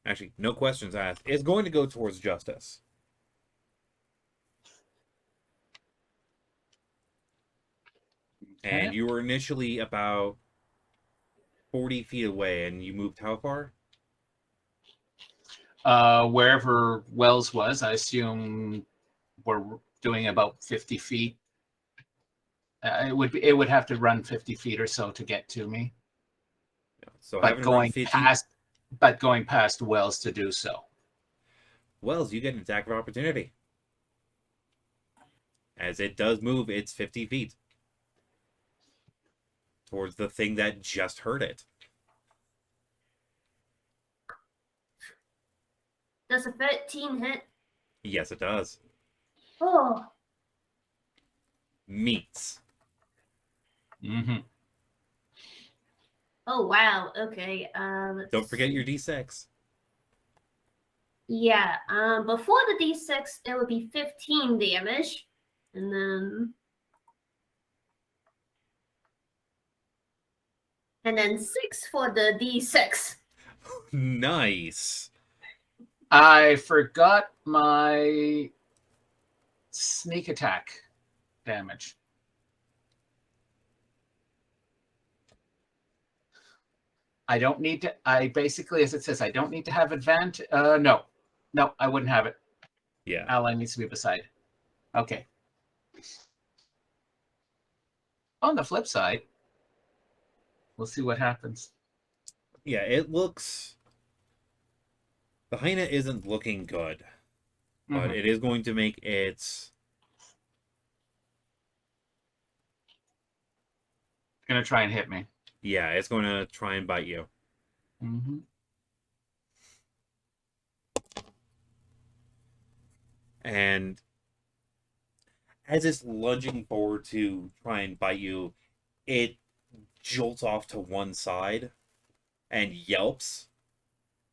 Actually, no questions asked. It's going to go towards Justice. And you were initially about 40 feet away, and you moved how far? Wherever Wells was, I assume we're doing about 50 feet. It would have to run 50 feet or so to get to me. So But having run 50... going past Wells to do so. Wells, you get an attack of opportunity. As it does move, it's 50 feet. Towards the thing that just heard it. Does a 13 hit? Yes, it does. Oh, Meets. Mm-hmm. oh wow. Okay. Don't forget your D6. Yeah. Before the D6, it would be 15 damage, and then 6 for the D6. Nice. I forgot my sneak attack damage. I don't need to, I basically, as it says, I don't need to have advantage. No, I wouldn't have it. Yeah. Ally needs to be beside. Okay. On the flip side, we'll see what happens. Yeah, it looks... The hyena isn't looking good. But Mhm. it is going to make its... Gonna try and hit me. Yeah, it's going to try and bite you. Mm-hmm. And as it's lunging forward to try and bite you, it jolts off to one side and yelps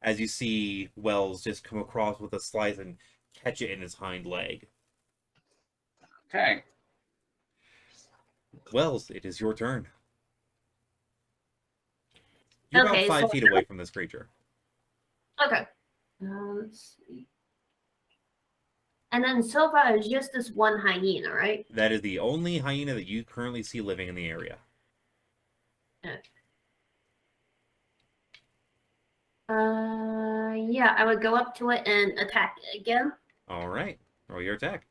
as you see Wells just come across with a slice and catch it in his hind leg. Okay. Wells, it is your turn. You're Okay, about 5 so- feet away from this creature. Okay. Let's see. And then so far it's just this one hyena, right? That is the only hyena that you currently see living in the area. Yeah, I would go up to it and attack it again. All right. Roll your attack.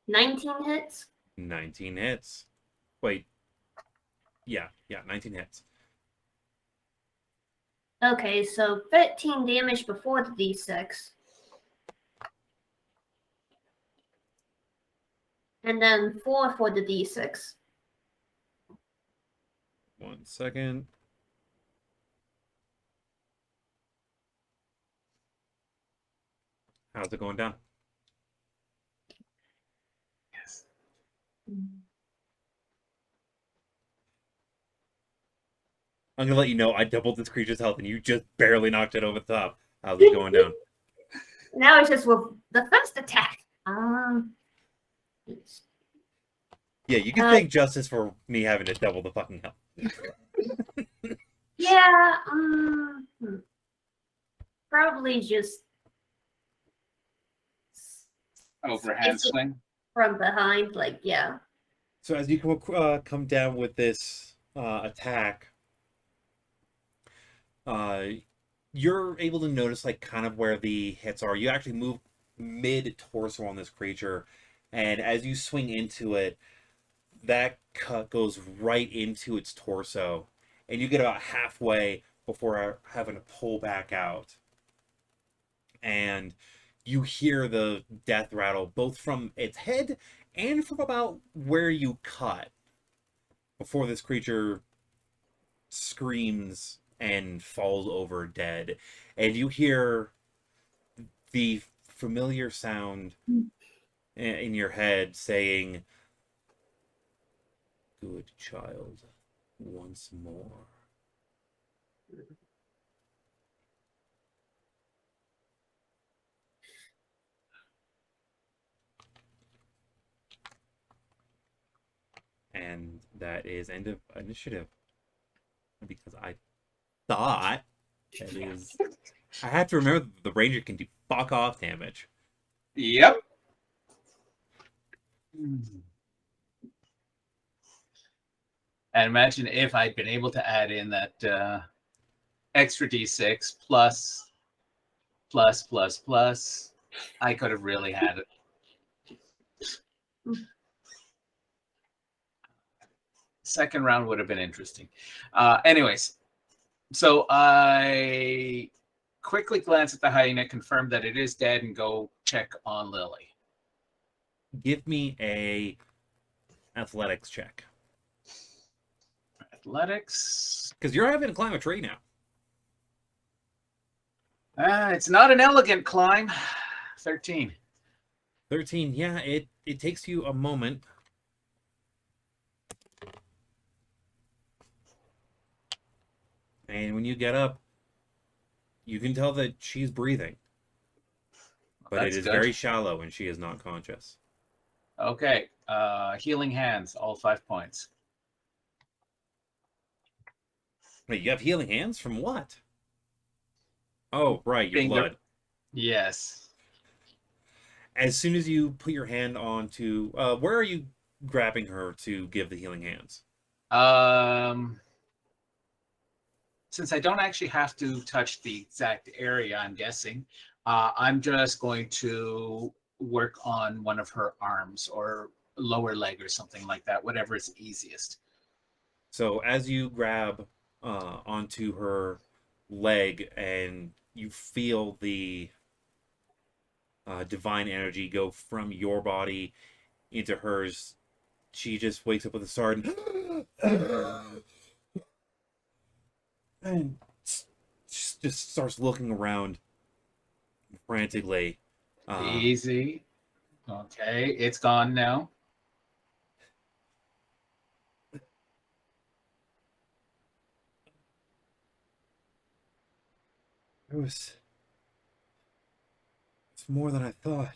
19 hits. 19 hits. Wait. Yeah, 19 hits. Okay, so 13 damage before the d6. And then 4 for the d6. 1 second. How's it going down? Yes. I'm gonna let you know I doubled this creature's health and you just barely knocked it over the top. How's it going down? Now it's just with the first attack. Yeah, you can thank Justice for me having to double the fucking health. Yeah, probably just Overhand swing. from behind, like, yeah. So as you come down with this attack, you're able to notice like kind of where the hits are. You actually move mid torso on this creature, and as you swing into it, that cut goes right into its torso, and you get about halfway before having to pull back out. And you hear the death rattle both from its head and from about where you cut before this creature screams and falls over dead. And you hear the familiar sound in your head saying, "Good child, once more." And that is end of initiative. Because I thought it is. I have to remember that the ranger can do fuck off damage. Yep. And imagine if I'd been able to add in that extra d6 plus, I could have really had it. Second round would have been interesting. Anyways, so I quickly glance at the hyena, confirm that it is dead, and go check on Lily. Give me a athletics check. Athletics. Because you're having to climb a tree now. It's not an elegant climb. 13. 13, yeah, it takes you a moment. And when you get up, you can tell that she's breathing. But That's it is good. very shallow and she is not conscious. Okay. Healing hands, all 5 points. Wait, you have healing hands? From what? Oh, right, your Finger. blood. Yes. As soon as you put your hand onto... where are you grabbing her to give the healing hands? Since I don't actually have to touch the exact area, I'm guessing, I'm just going to work on one of her arms or lower leg or something like that, whatever is easiest. So as you grab onto her leg and you feel the divine energy go from your body into hers, she just wakes up with a start and just starts looking around frantically. Easy. Okay, it's gone now. It's more than I thought.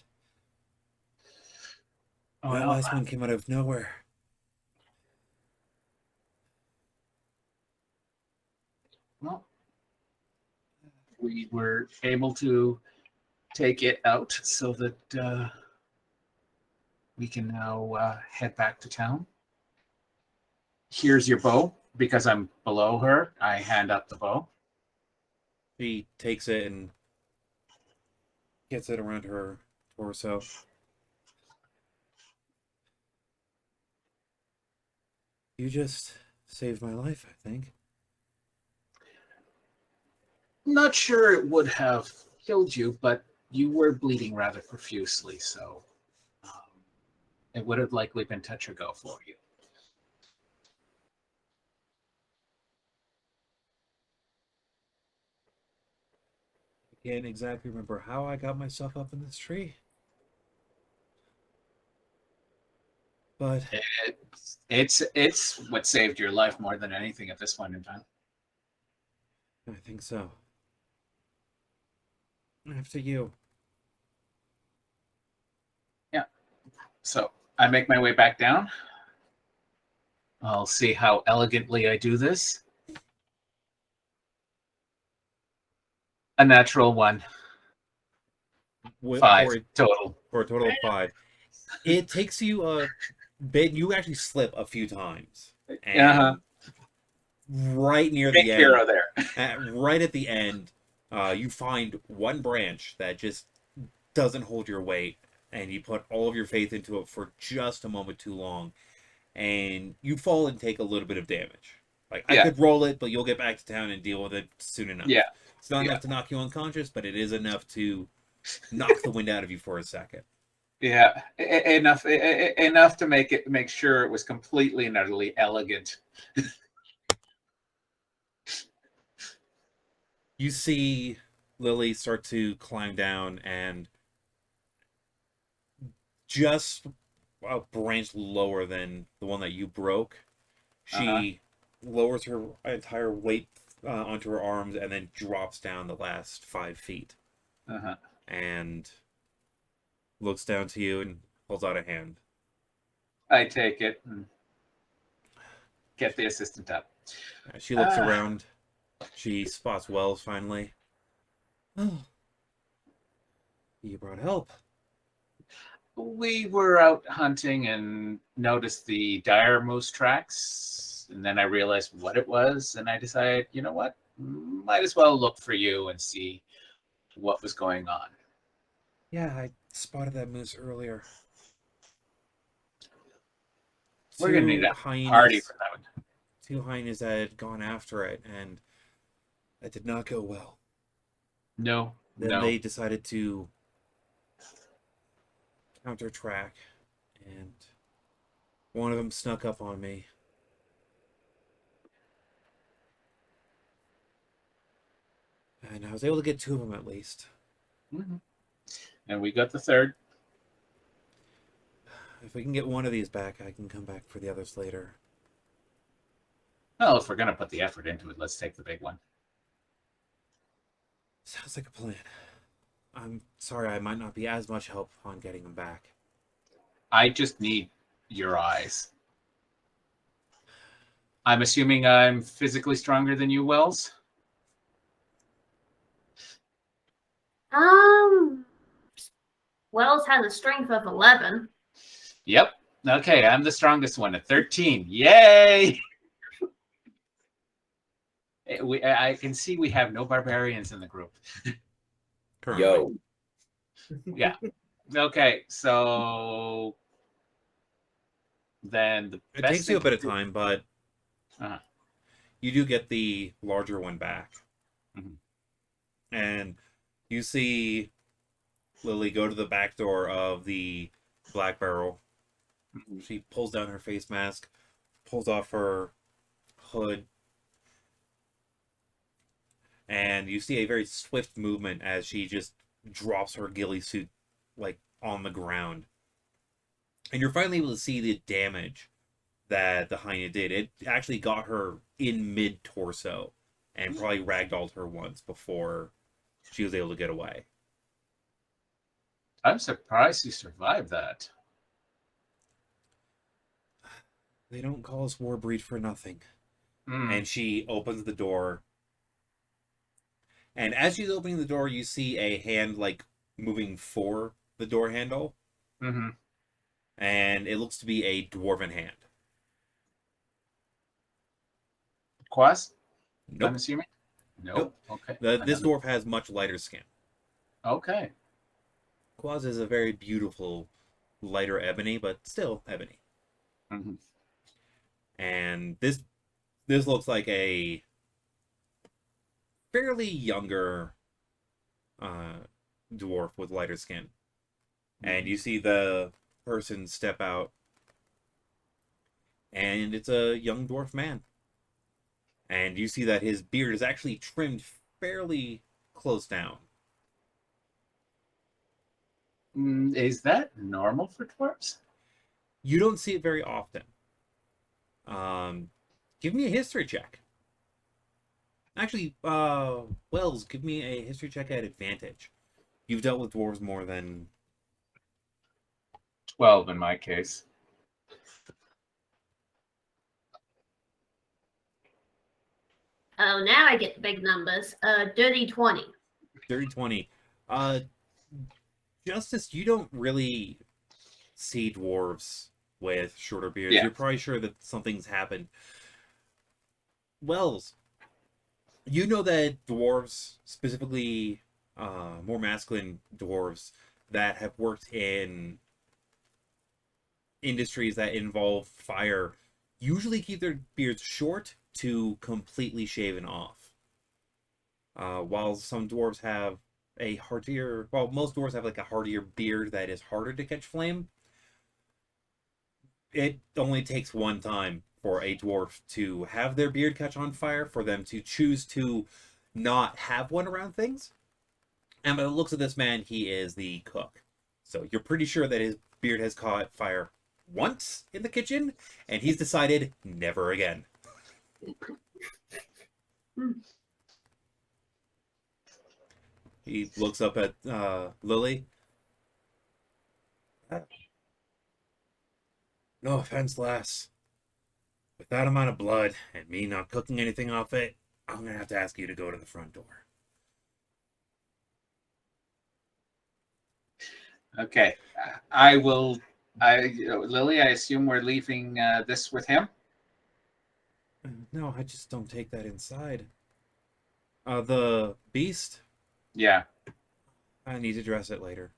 Oh, That last one came out of nowhere. well, we were able to take it out so that we can now head back to town. Here's your bow. Because I'm below her, I hand up the bow. She takes it and gets it around her torso. You just saved my life, I think. Not sure it would have killed you, but you were bleeding rather profusely, so it would have likely been touch or go for you. I can't exactly remember how I got myself up in this tree. But It's what saved your life more than anything at this point in time. I think so. After you. So I make my way back down. I'll see how elegantly I do this. A natural one. For 5 total. a total of 5. It takes you a bit. You actually slip a few times. And Uh-huh. right near Big the hero end, there. right at the end, you find one branch that just doesn't hold your weight, and you put all of your faith into it for just a moment too long, and you fall and take a little bit of damage. Like, I Yeah. could roll it, but you'll get back to town and deal with it soon enough. Yeah. It's not Yeah. enough to knock you unconscious, but it is enough to knock the wind out of you for a second. Yeah, enough to make sure it was completely and utterly elegant. You see Lily start to climb down, and just a branch lower than the one that you broke, she lowers her entire weight onto her arms and then drops down the last 5 feet Uh-huh. and looks down to you and holds out a hand. I take it and get the assistant up. She looks around. She spots Wells finally. Oh, you brought help. We were out hunting and noticed the dire moose tracks, and then I realized what it was, and I decided, you know what, might as well look for you and see what was going on. Yeah, I spotted that moose earlier. We're gonna need a hyenas, party for that one. 2 hyenas that had gone after it, and that did not go well. No, Then no. they decided to counter track, and one of them snuck up on me. And I was able to get 2 of them at least. Mhm. And we got the third. If we can get one of these back, I can come back for the others later. Well, if we're gonna put the effort into it, let's take the big one. Sounds like a plan. I'm sorry I might not be as much help on getting them back. I just need your eyes. I'm assuming I'm physically stronger than you, Wells? Wells has a strength of 11. Yep. Okay, I'm the strongest one at 13. Yay! I can see we have no barbarians in the group. Currently. Yo, Yeah. Okay, so then the It best takes you a thing bit of to do- time, but Uh-huh. you do get the larger one back. Mhm. And you see Lily go to the back door of the Black Barrel. Mhm. She pulls down her face mask, pulls off her hood, and you see a very swift movement as she just drops her ghillie suit like on the ground. And you're finally able to see the damage that the hyena did. It actually got her in mid torso and probably ragdolled her once before she was able to get away. I'm surprised you survived that. They don't call us Warbreed for nothing. Mm. And she opens the door. And as she's opening the door, you see a hand like moving for the door handle. Mm-hmm. And it looks to be a dwarven hand. Quas? I'm Nope. assuming? No. Nope. Okay. This dwarf has much lighter skin. Okay. Quaz is a very beautiful, lighter ebony, but still ebony. Mhm. and this looks like a fairly younger dwarf with lighter skin. And you see the person step out, and it's a young dwarf man. And you see that his beard is actually trimmed fairly close down. Is that normal for dwarves? You don't see it very often. Give me a history check. Actually, Wells, give me a history check at advantage. You've dealt with dwarves more than 12 in my case. Oh, now I get the big numbers. Dirty 20. dirty 20. Justice, you don't really see dwarves with shorter beards. Yeah. You're probably sure that something's happened. Wells, you know that dwarves, specifically more masculine dwarves that have worked in industries that involve fire, usually keep their beards short to completely shaven off. While some dwarves have a hardier, well, most dwarves have like a hardier beard that is harder to catch flame. It only takes one time for a dwarf to have their beard catch on fire, for them to choose to not have one around things. And by the looks of this man, he is the cook. So you're pretty sure that his beard has caught fire once in the kitchen, and he's decided never again. He looks up at Lily. No offense, lass. With that amount of blood and me not cooking anything off it, I'm gonna have to ask you to go to the front door. Okay. I will. Lily, I assume we're leaving this with him? No, I just don't take that inside. The beast? Yeah. I need to dress it later.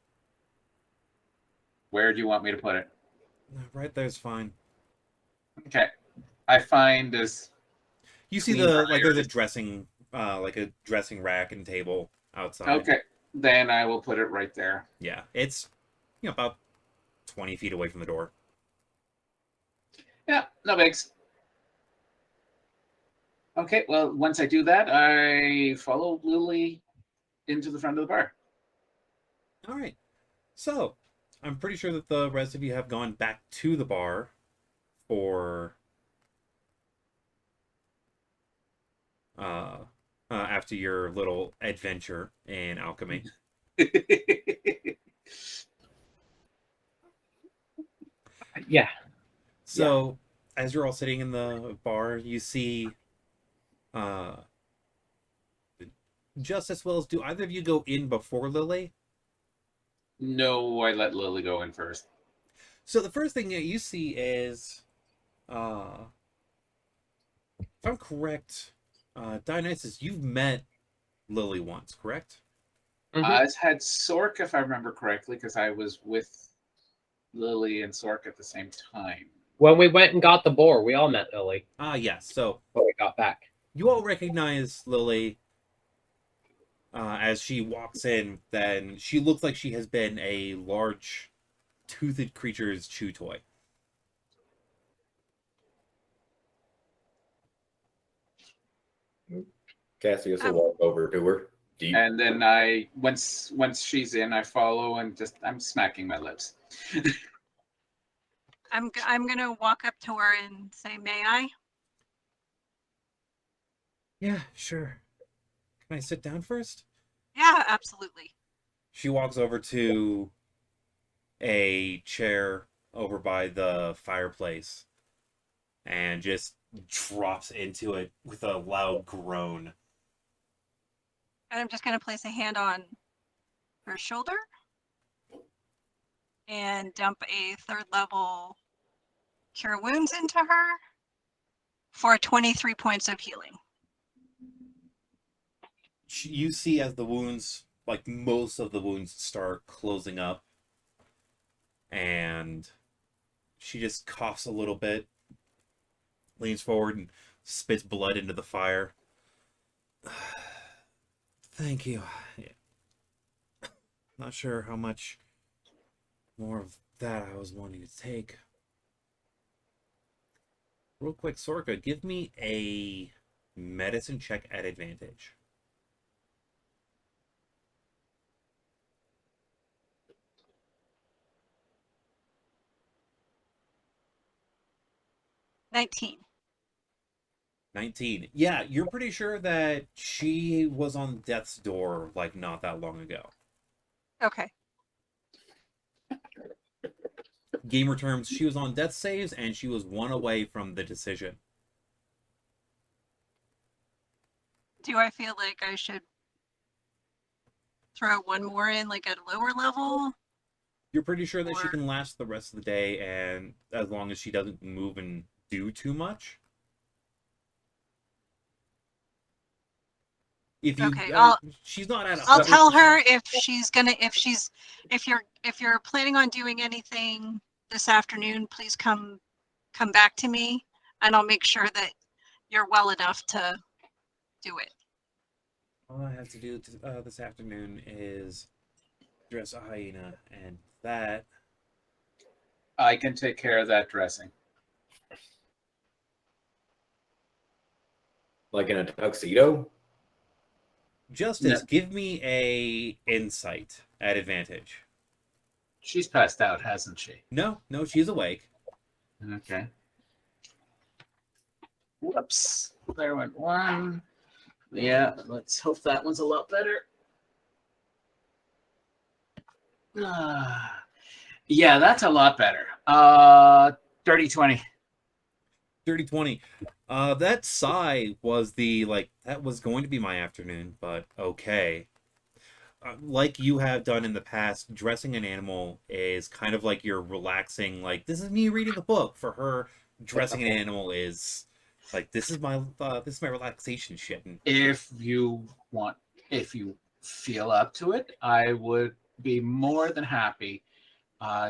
Where do you want me to put it? Right there's fine. Okay. I find as You see Clean the, like, there's a iron. dressing, like a dressing rack and table outside. okay. Then I will put it right there. Yeah, it's, about 20 feet away from the door. Yeah, no bigs. Okay, well, once I do that, I follow Lily into the front of the bar. All right. So, I'm pretty sure that the rest of you have gone back to the bar for after your little adventure in alchemy. Yeah. So, as you're all sitting in the bar, you see Justice Wells, do either of you go in before Lily? No, I let Lily go in first. So the first thing that you see is, if I'm correct, Dionysus, you've met Lily once, correct? Mhm. I had Sork, if I remember correctly, because I was with Lily and Sork at the same time. When we went and got the boar, we all met Lily Yes. So when we got back. you all recognize Lily as she walks in. Then she looks like she has been a large, toothed creature's chew toy. Cassius will walk over to her. Deep. And then I, once she's in, I follow and I'm smacking my lips. I'm gonna walk up to her and say, "May I?" Yeah, sure. Can I sit down first? Yeah, absolutely. She walks over to a chair over by the fireplace and just drops into it with a loud groan. And I'm just gonna place a hand on her shoulder and dump a 3rd level Cure Wounds into her for 23 points of healing. You see as the wounds, like most of the wounds, start closing up, and she just coughs a little bit, leans forward and spits blood into the fire. Thank you. Not sure how much more of that I was wanting to take. Real quick, Sorka, give me a medicine check at advantage. $19. 19. Yeah, you're pretty sure that she was on death's door like not that long ago. Okay. Gamer terms, she was on death saves and she was one away from the decision. Do I feel like I should throw one more in, like at a lower level? You're pretty sure that she Or- can last the rest of the day, and as long as she doesn't move and do too much. If you, Okay, I'll- she's not at. I'll tell 100%. her if you're planning on doing anything this afternoon, please come back to me, and I'll make sure that you're well enough to do it. All I have to do this afternoon is dress a hyena, and that. I can take care of that dressing. Like in a tuxedo? Justice, No. give me a insight at advantage. She's passed out, hasn't she? No, she's awake. Okay. Whoops. There went one. Yeah, let's hope that one's a lot better. Yeah, that's a lot better. Dirty 20. Dirty 20. That sigh was that was going to be my afternoon, but okay. Like you have done in the past, dressing an animal is kind of like you're relaxing, like, this is me reading a book. For her, dressing an animal is like, this is my relaxation shit. And If you feel up to it, I would be more than happy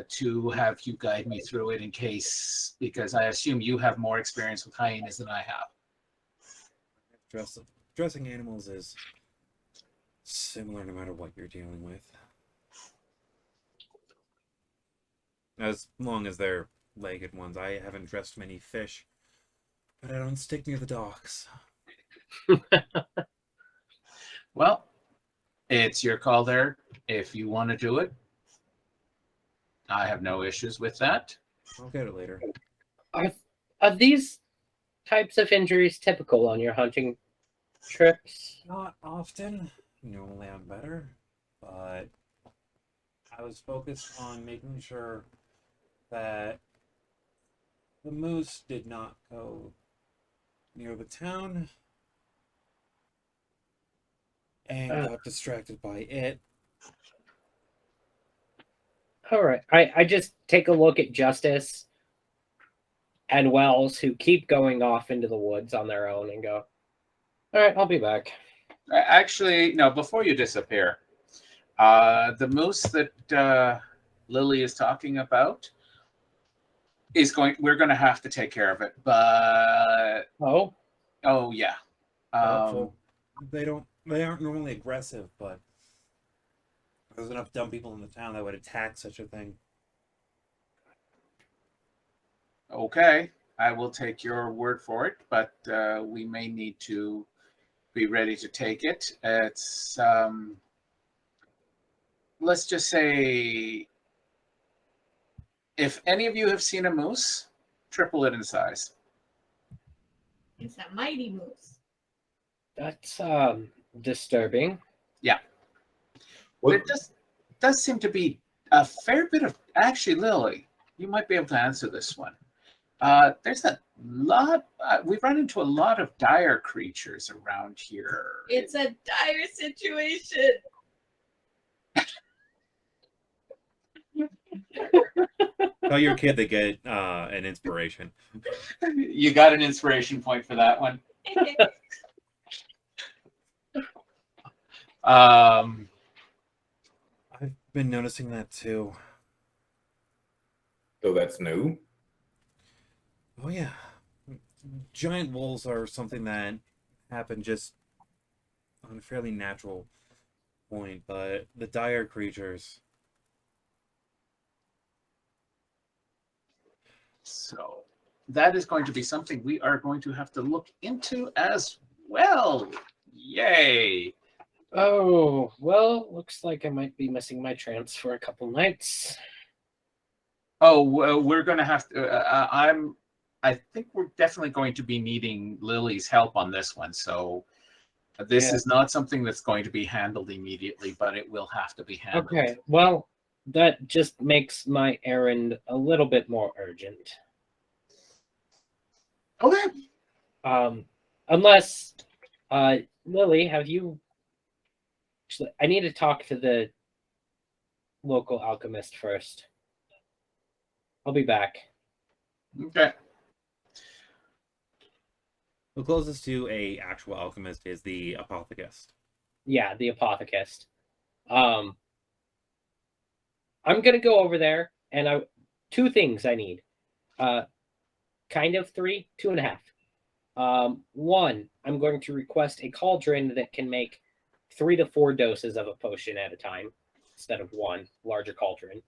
to have you guide me through it in case, because I assume you have more experience with hyenas than I have. dressing animals is similar no matter what you're dealing with. As long as they're legged ones. I haven't dressed many fish, but I don't stick near the docks. Well, it's your call there. If you want to do it, I have no issues with that. I'll get it later. Are these types of injuries typical on your hunting trips? Not often. Normally I'm better, but I was focused on making sure that the moose did not go near the town and got distracted by it. All right. I just take a look at Justice and Wells, who keep going off into the woods on their own, and go, all right, I'll be back. Actually, no, before you disappear, the moose that Lily is talking about we're going to have to take care of it. But, Oh, yeah. Helpful. They aren't normally aggressive, but there's enough dumb people in the town that would attack such a thing. Okay, I will take your word for it, but we may need to be ready to take it. It's, let's just say, if any of you have seen a moose, triple it in size. It's a mighty moose. that's disturbing. What, There does seem to be a fair bit of, actually, Lily, you might be able to answer this one. There's a lot, we've run into a lot of dire creatures around here. It's a dire situation. Tell your kid they get an inspiration. You got an inspiration point for that one. I've been noticing that too. so that's new? Oh yeah, giant wolves are something that happen just on a fairly natural point, but the dire creatures. So that is going to be something we are going to have to look into as well. Yay! Oh, well, looks like I might be missing my trance for a couple nights. Oh, well, we're going to have to. I think we're definitely going to be needing Lily's help on this one. So this Yeah. is not something that's going to be handled immediately, but it will have to be handled. Okay, well, that just makes my errand a little bit more urgent. Okay. Unless, Lily, have you? Actually, I need to talk to the local alchemist first. I'll be back. Okay. The closest to a actual alchemist is the apothecist. Yeah, the apothecist. I'm gonna go over there, and two things I need. Kind of three, 2.5. One, I'm going to request a cauldron that can make 3 to 4 doses of a potion at a time instead of one larger cauldron.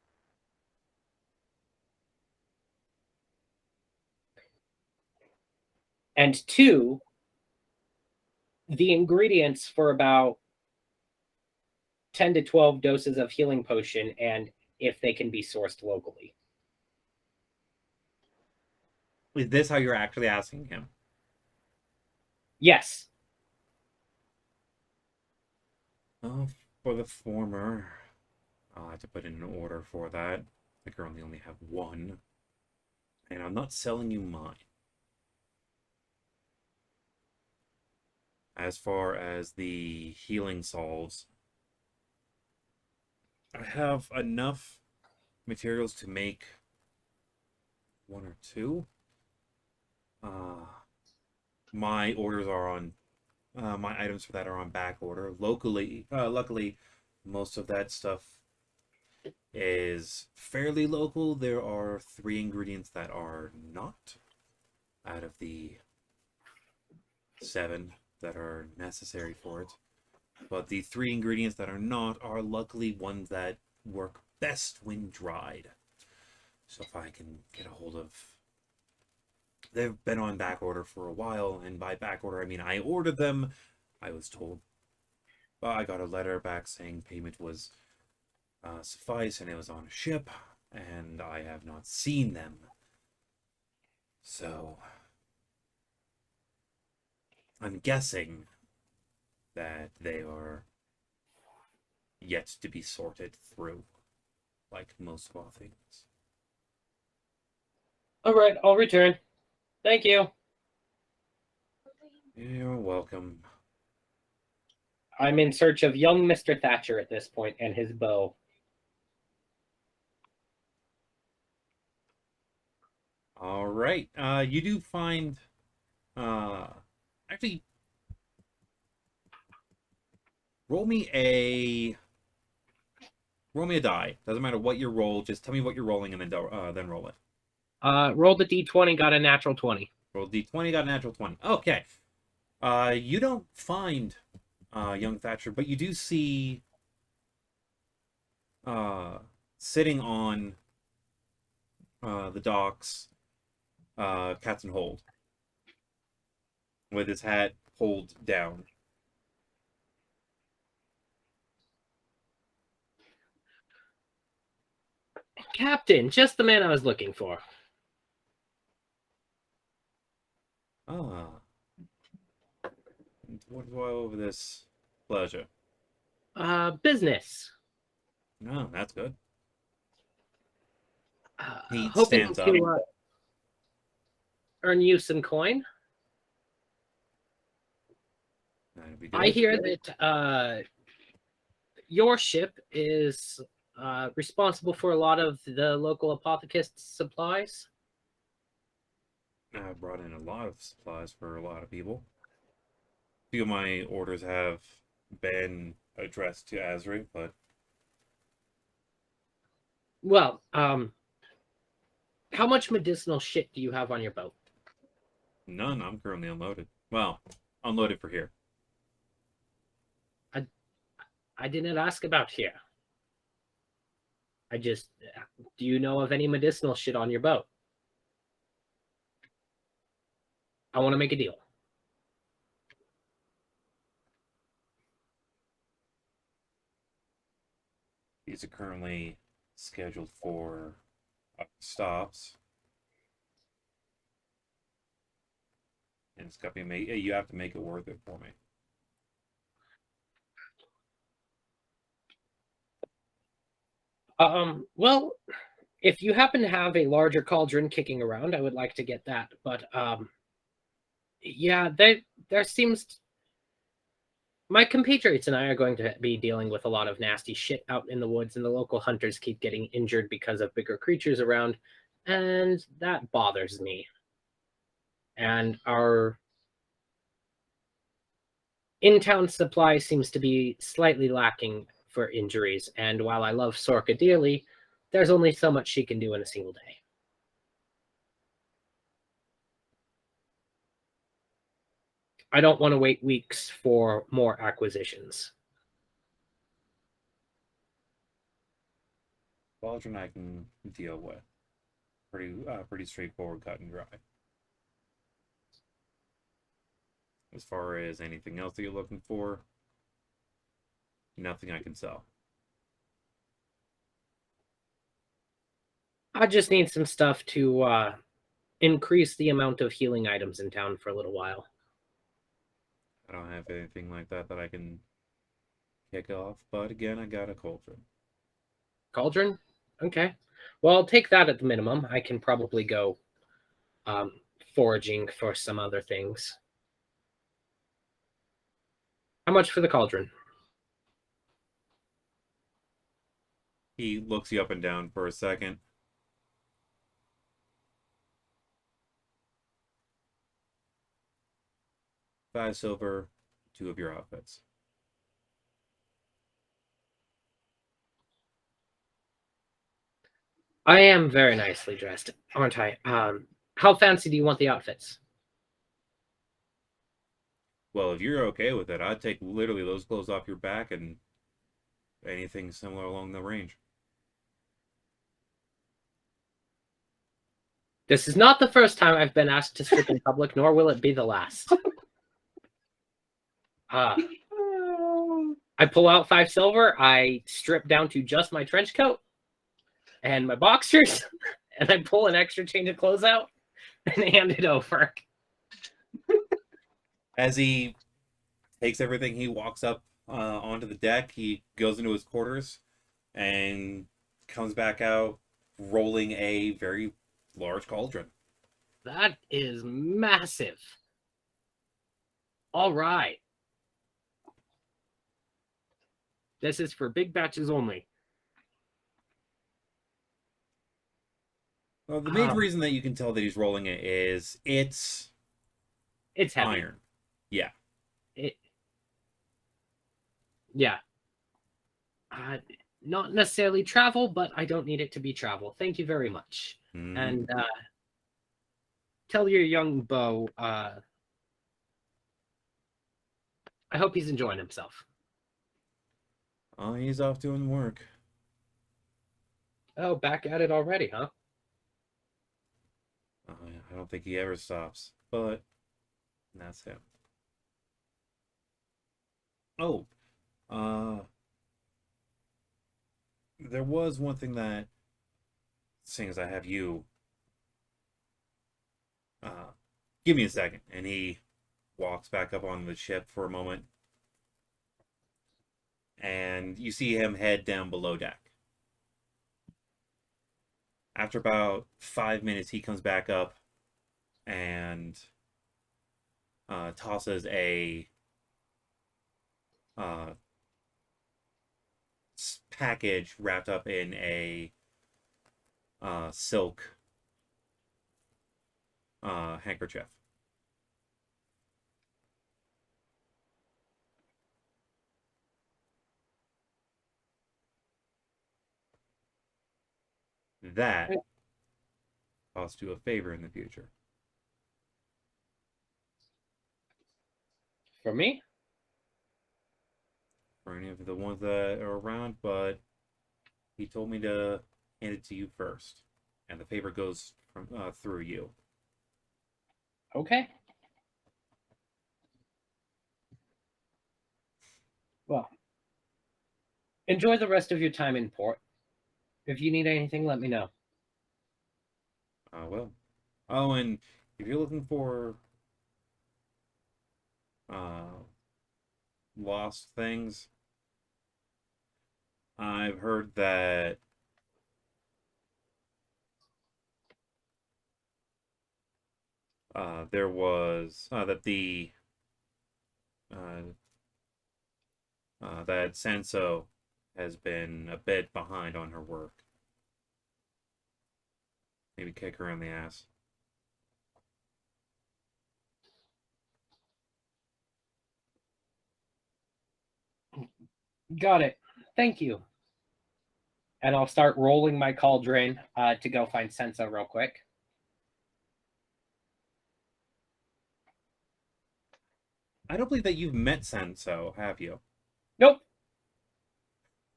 And two, the ingredients for about 10 to 12 doses of healing potion, and if they can be sourced locally. Is this how you're actually asking him? Yes. For the former, I'll have to put in an order for that. I currently only have one. And I'm not selling you mine. As far as the healing salves, I have enough materials to make 1 or 2. My orders are on my items for that are on back order. Luckily, most of that stuff is fairly local. There are 3 ingredients that are not out of the 7 that are necessary for it. But the 3 ingredients that are not are luckily ones that work best when dried. So if I can get a hold of... They've been on back order for a while, and by back order I mean I ordered them. I was told... I got a letter back saying payment was suffice and it was on a ship, and I have not seen them. So... I'm guessing that they are yet to be sorted through, like most of our things. All right, I'll return. Thank you. You're welcome. I'm in search of young Mr. Thatcher at this point and his bow. All right. You do find... Actually... Roll me a die. Doesn't matter what you roll. Just tell me what you're rolling and then roll it. Rolled a d20, got a natural 20. Roll d20, got a natural 20. Okay. You don't find young Thatcher, but you do see sitting on the docks Captain Hold with his hat pulled down. Captain, just the man I was looking for. What do I owe over this pleasure? Business. No, that's good. He Hoping stands to earn you some coin. That'd be good. I hear that your ship is responsible for a lot of the local apothecist supplies. I brought in a lot of supplies for a lot of people. A few of my orders have been addressed to Azri, but... Well, how much medicinal shit do you have on your boat? None. I'm currently unloaded. Well, unloaded for here. I didn't ask about here. I just, do you know of any medicinal shit on your boat? I want to make a deal. These are currently scheduled for stops. And it's got to be made. You have to make it worth it for me. Well, if you happen to have a larger cauldron kicking around, I would like to get that. But yeah, there seems my compatriots and I are going to be dealing with a lot of nasty shit out in the woods, and the local hunters keep getting injured because of bigger creatures around, and that bothers me. And our in-town supply seems to be slightly lacking for injuries, and while I love Sorka dearly, there's only so much she can do in a single day. I don't want to wait weeks for more acquisitions. Cauldron I can deal with. Pretty straightforward, cut and dry. As far as anything else that you're looking for, nothing I can sell. I just need some stuff to increase the amount of healing items in town for a little while. I don't have anything like that that I can kick off, but again, I got a cauldron. Cauldron? Okay. Well, I'll take that at the minimum. I can probably go foraging for some other things. How much for the cauldron? He looks you up and down for a second. $5 silver, 2 of your outfits. I am very nicely dressed, aren't I? How fancy do you want the outfits? Well, if you're okay with it, I'd take literally those clothes off your back and anything similar along the range. This is not the first time I've been asked to strip in public, nor will it be the last. I pull out 5 silver, I strip down to just my trench coat and my boxers, and I pull an extra change of clothes out and hand it over. As he takes everything, he walks up onto the deck. He goes into his quarters and comes back out rolling a very large cauldron. That is massive. All right. This is for big batches only. Well, the main reason that you can tell that he's rolling it is it's heavy. iron. Yeah. Yeah. Not necessarily travel, but I don't need it to be travel. Thank you very much. And tell your young beau, I hope he's enjoying himself. Oh, he's off doing work. Oh, back at it already, huh? I don't think he ever stops, but that's him. Oh, there was one thing that, seeing as I have you, give me a second. And he walks back up onto the ship for a moment. And you see him head down below deck. After about 5 minutes, he comes back up and tosses a package wrapped up in a silk handkerchief. That costs you a favor in the future. For me? For any of the ones that are around, but he told me to hand it to you first, and the favor goes from through you. Okay. Well, enjoy the rest of your time in port. If you need anything, let me know. Well. Oh, and if you're looking for lost things, I've heard that there was that Sanso has been a bit behind on her work. Maybe kick her in the ass. Got it. Thank you. And I'll start rolling my cauldron to go find Sensa real quick. I don't believe that you've met Sanso, have you? Nope.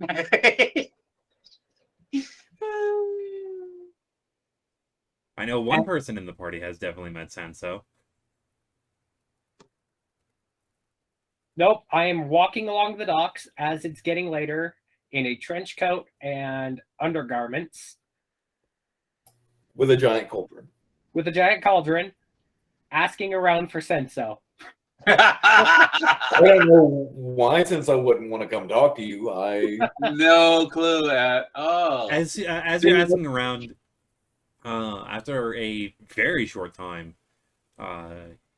I know one person in the party has definitely met Sanso. Nope. I am walking along the docks as it's getting later in a trench coat and undergarments With a giant cauldron. with a giant cauldron, asking around for Senso. I don't know why, since I wouldn't want to come talk to you. No clue at all. As you're asking around, after a very short time,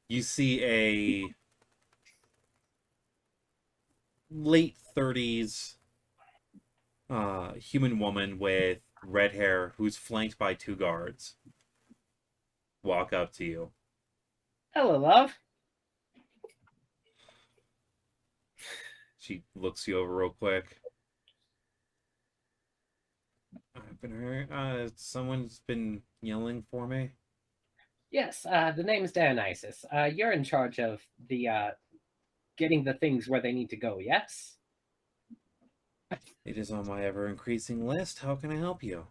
you see a late 30s human woman with red hair who's flanked by 2 guards walk up to you. Hello, love. She looks you over real quick. I've been hearing, someone's been yelling for me. Yes, the name's Dionysus. You're in charge of the getting the things where they need to go, yes? It is on my ever-increasing list. How can I help you?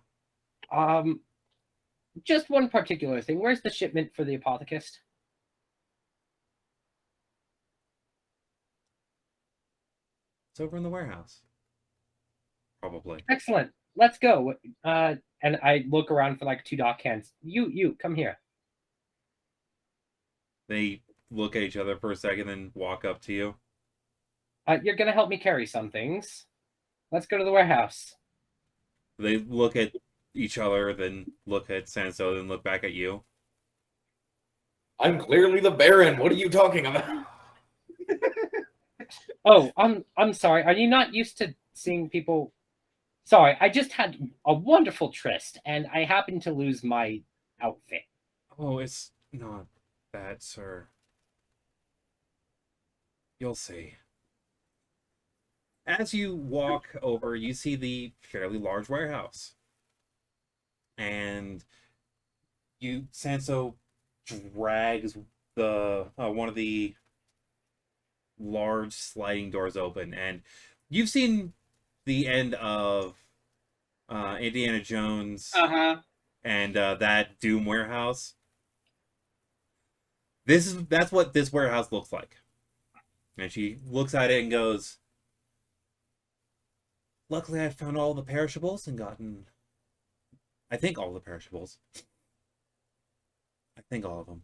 Just one particular thing. Where's the shipment for the apothecist? It's over in the warehouse. Probably. Excellent. Let's go. And I look around for like 2 dock hands. You, come here. They look at each other for a second, then walk up to you. You're gonna help me carry some things. Let's go to the warehouse. They look at each other, then look at Sanso, then look back at you. I'm clearly the Baron. What are you talking about? Oh, I'm sorry. Are you not used to seeing people? Sorry, I just had a wonderful tryst, and I happened to lose my outfit. Oh, it's not that, sir. You'll see. As you walk over, you see the fairly large warehouse. And Sanso drags the one of the large sliding doors open, and you've seen the end of Indiana Jones and that Doom warehouse. That's what this warehouse looks like. And she looks at it and goes, "Luckily, I found all the perishables and gotten, I think, all the perishables. I think all of them.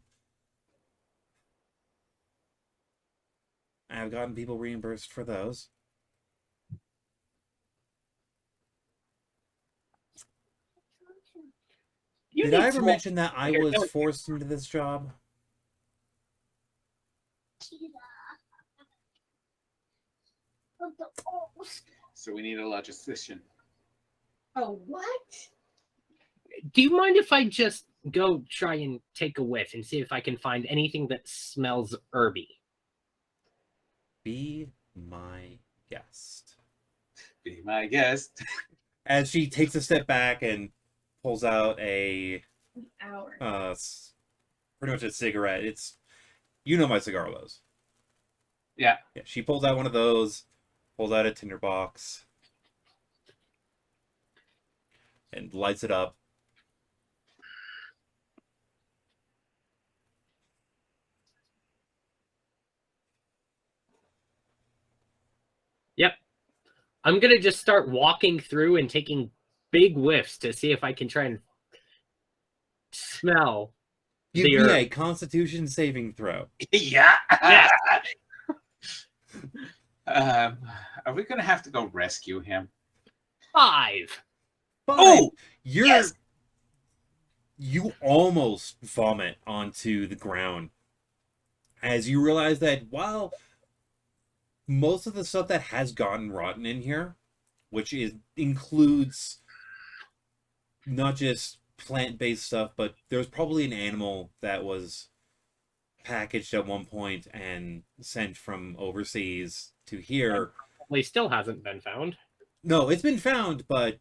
I've gotten people reimbursed for those." You Did need I ever some- mention that I Here, was don't- forced into this job? So we need a logistician. Oh, what? Do you mind if I just go try and take a whiff and see if I can find anything that smells herby? Be my guest. Be my guest. As she takes a step back and pulls out a Hour. pretty much a cigarette. It's, you know, my cigar lows. Yeah. Yeah, she pulls out one of those, pulls out a tinderbox, and lights it up. Yep. I'm gonna just start walking through and taking big whiffs to see if I can try and smell Give the me herb. a Constitution saving throw. Yeah. Yes. Are we gonna have to go rescue him? 5. Fine. You're yes! you almost vomit onto the ground as you realize that while most of the stuff that has gotten rotten in here, which includes not just plant-based stuff, but there's probably an animal that was packaged at one point and sent from overseas to here. Well, he still hasn't been found. No, it's been found, but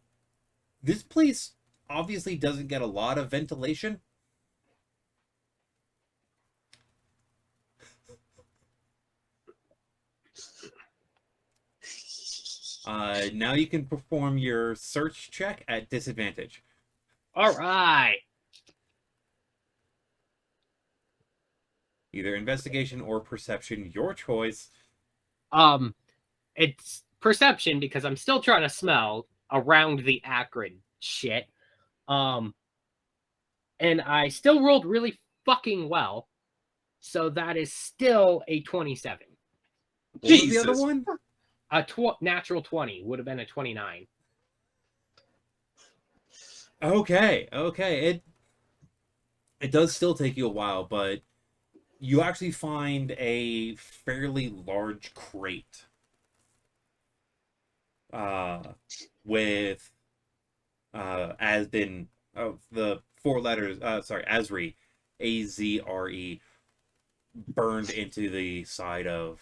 this place obviously doesn't get a lot of ventilation. Now you can perform your search check at disadvantage. All right. Either investigation or perception, your choice. It's perception because I'm still trying to smell around the acrid shit. And I still rolled really fucking well. So that is still a 27. What was the Jesus. other one? A natural 20 would have been a 29. Okay. It does still take you a while, but you actually find a fairly large crate. With Asden of the 4 letters, Azri, Azre, burned into the side of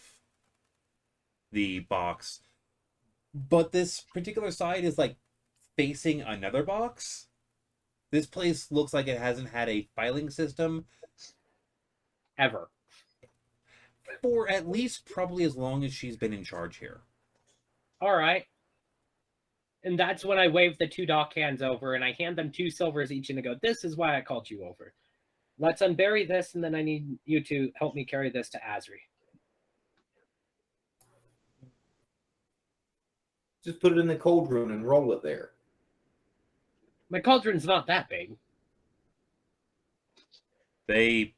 the box. But this particular side is like facing another box. This place looks like it hasn't had a filing system Ever. for at least probably as long as she's been in charge here. All right. And that's when I wave the 2 dock hands over and I hand them 2 silvers each and I go, this is why I called you over. Let's unbury this and then I need you to help me carry this to Azri. Just put it in the cauldron and roll it there. My cauldron's not that big. They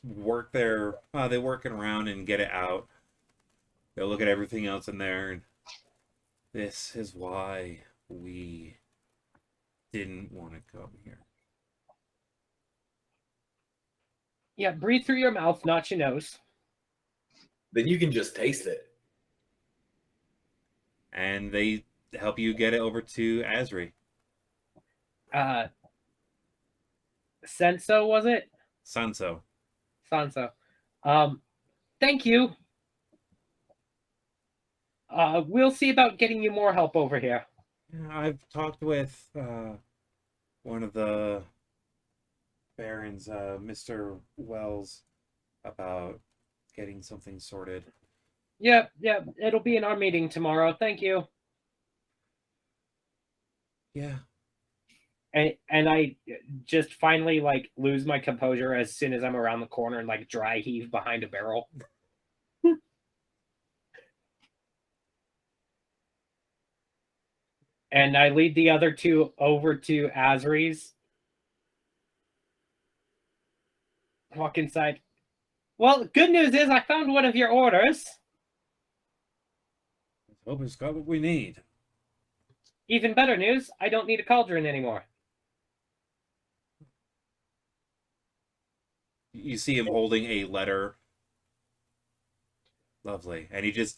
work they working around and get it out. They'll look at everything else in there, and this is why we didn't want to come here. Yeah, breathe through your mouth, not your nose. Then you can just taste it. And they help you get it over to Azri. Senso, was it? Sanso. Sanso. Thank you. We'll see about getting you more help over here. I've talked with one of the barons, Mr. Wells, about getting something sorted. Yep, it'll be in our meeting tomorrow. Thank you. Yeah. And I just finally like lose my composure as soon as I'm around the corner and like dry heave behind a barrel. And I lead the other 2 over to Azri's. Walk inside. Well, good news is I found one of your orders. Let's hope it's got what we need. Even better news, I don't need a cauldron anymore. You see him holding a letter. Lovely. And he just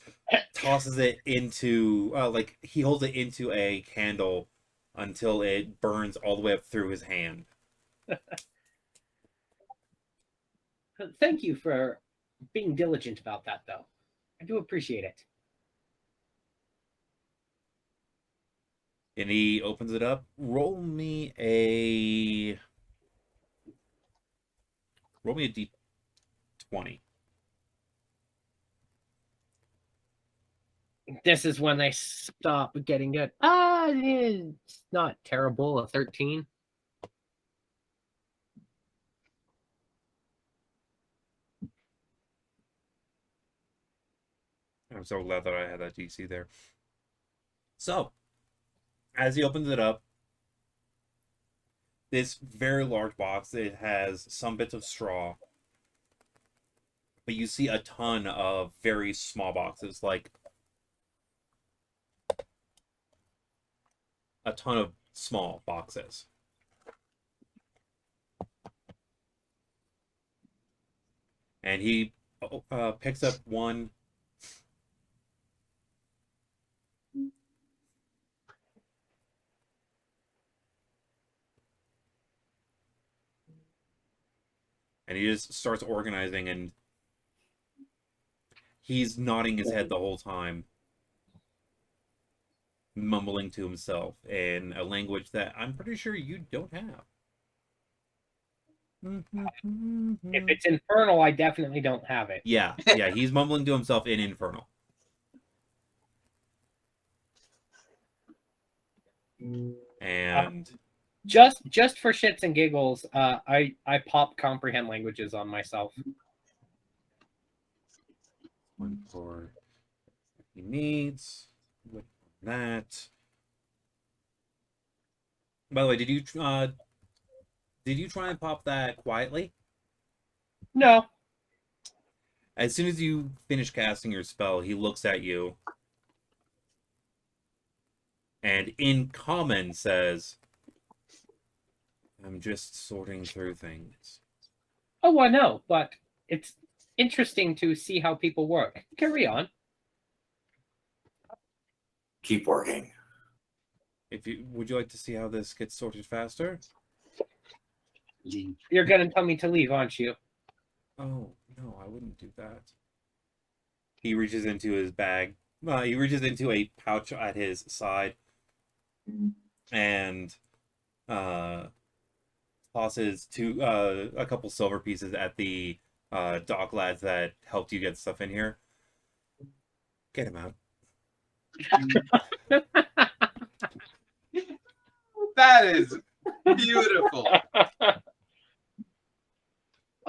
tosses it into, he holds it into a candle until it burns all the way up through his hand. Thank you for being diligent about that, though. I do appreciate it. And he opens it up. Roll me a D20. this is when they stop getting good. It's not terrible. A 13. I'm so glad that I had that DC there. So, as he opens it up, this very large box, it has some bits of straw, but you see a ton of very small boxes, like a ton of small boxes. And he picks up one. And he just starts organizing, and he's nodding his head the whole time, mumbling to himself in a language that I'm pretty sure you don't have. If it's infernal, I definitely don't have it. Yeah, he's mumbling to himself in Infernal. And Just for shits and giggles, I pop comprehend languages on myself. one for he needs with that. By the way, did you try and pop that quietly? No. As soon as you finish casting your spell, he looks at you and in common says, I'm just sorting through things. Oh, I know, but it's interesting to see how people work. Carry on. Keep working. Would you like to see how this gets sorted faster? You're gonna tell me to leave, aren't you? Oh, no, I wouldn't do that. He reaches into his bag. He reaches into a pouch at his side and tosses a couple silver pieces at the dock lads that helped you get stuff in here. Get him out. That is beautiful.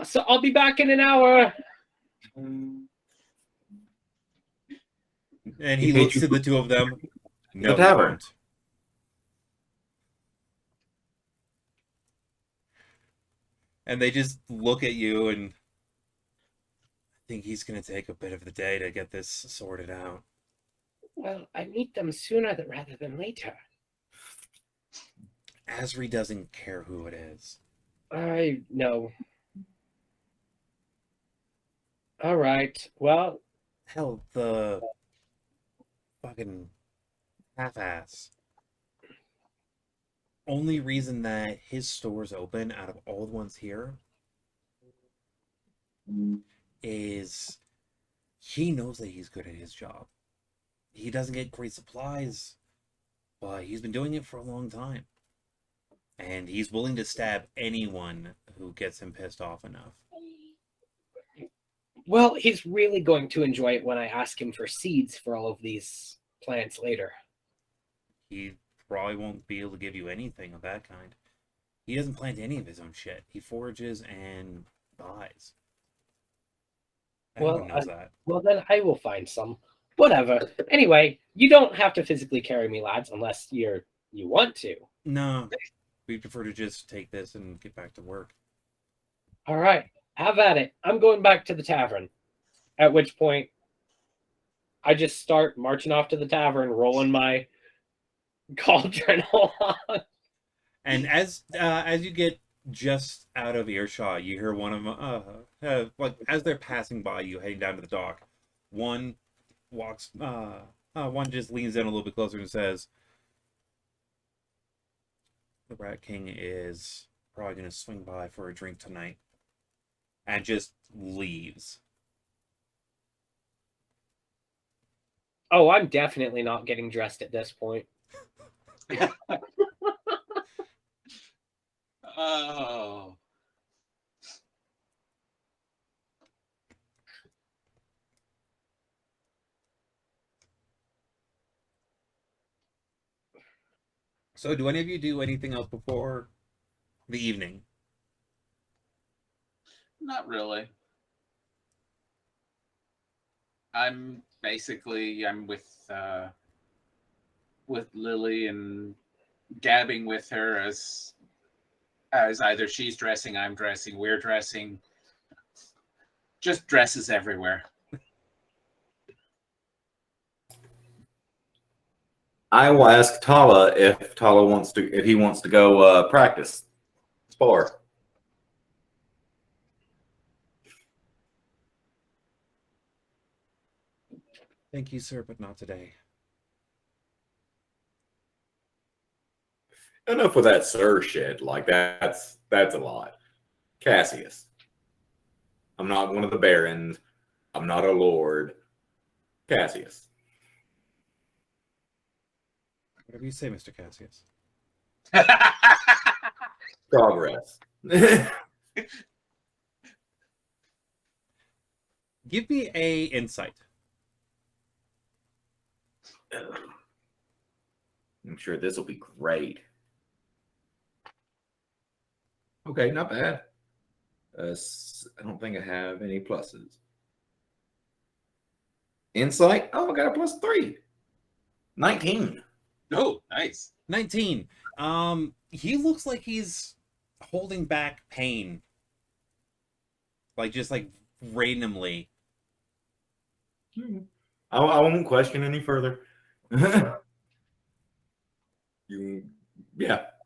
So I'll be back in an hour. And he He paid looks you to the two of them. No, the tavern. he won't. And they just look at you, and I think he's going to take a bit of the day to get this sorted out. Well, I need them sooner rather than later. Asri doesn't care who it is. I know. All right. Well, Hell, the fucking half-ass. Only reason that his store's open out of all the ones here is he knows that he's good at his job. He doesn't get great supplies, but he's been doing it for a long time. And he's willing to stab anyone who gets him pissed off enough. well, he's really going to enjoy it when I ask him for seeds for all of these plants later. He probably won't be able to give you anything of that kind. He doesn't plant any of his own shit. He forages and buys. Everyone knows that. Well, then I will find some. Whatever. Anyway, you don't have to physically carry me, lads, unless you want to. No, we prefer to just take this and get back to work. All right, have at it. I'm going back to the tavern. At which point, I just start marching off to the tavern, rolling my cauldron on. And as you get just out of earshot, you hear one of them, like as they're passing by you, heading down to the dock. One walks, one just leans in a little bit closer and says, "The Rat King is probably going to swing by for a drink tonight," and just leaves. Oh, I'm definitely not getting dressed at this point. Oh. So, do any of you do anything else before the evening? Not really. I'm with Lily and gabbing with her as either she's dressing, I'm dressing, we're dressing. Just dresses everywhere. I will ask Tala if he wants to go practice spar. Thank you, sir, but not today. Enough with that sir shit. Like that's a lot. Cassius. I'm not one of the barons. I'm not a lord. Cassius. Whatever you say, Mr. Cassius. Progress. Give me a insight. I'm sure this will be great. Okay, not bad. I don't think I have any pluses. Insight? Oh, I got a +3. 19. Oh, nice. 19. He looks like he's holding back pain. Like, just like randomly. I won't question any further. Yeah.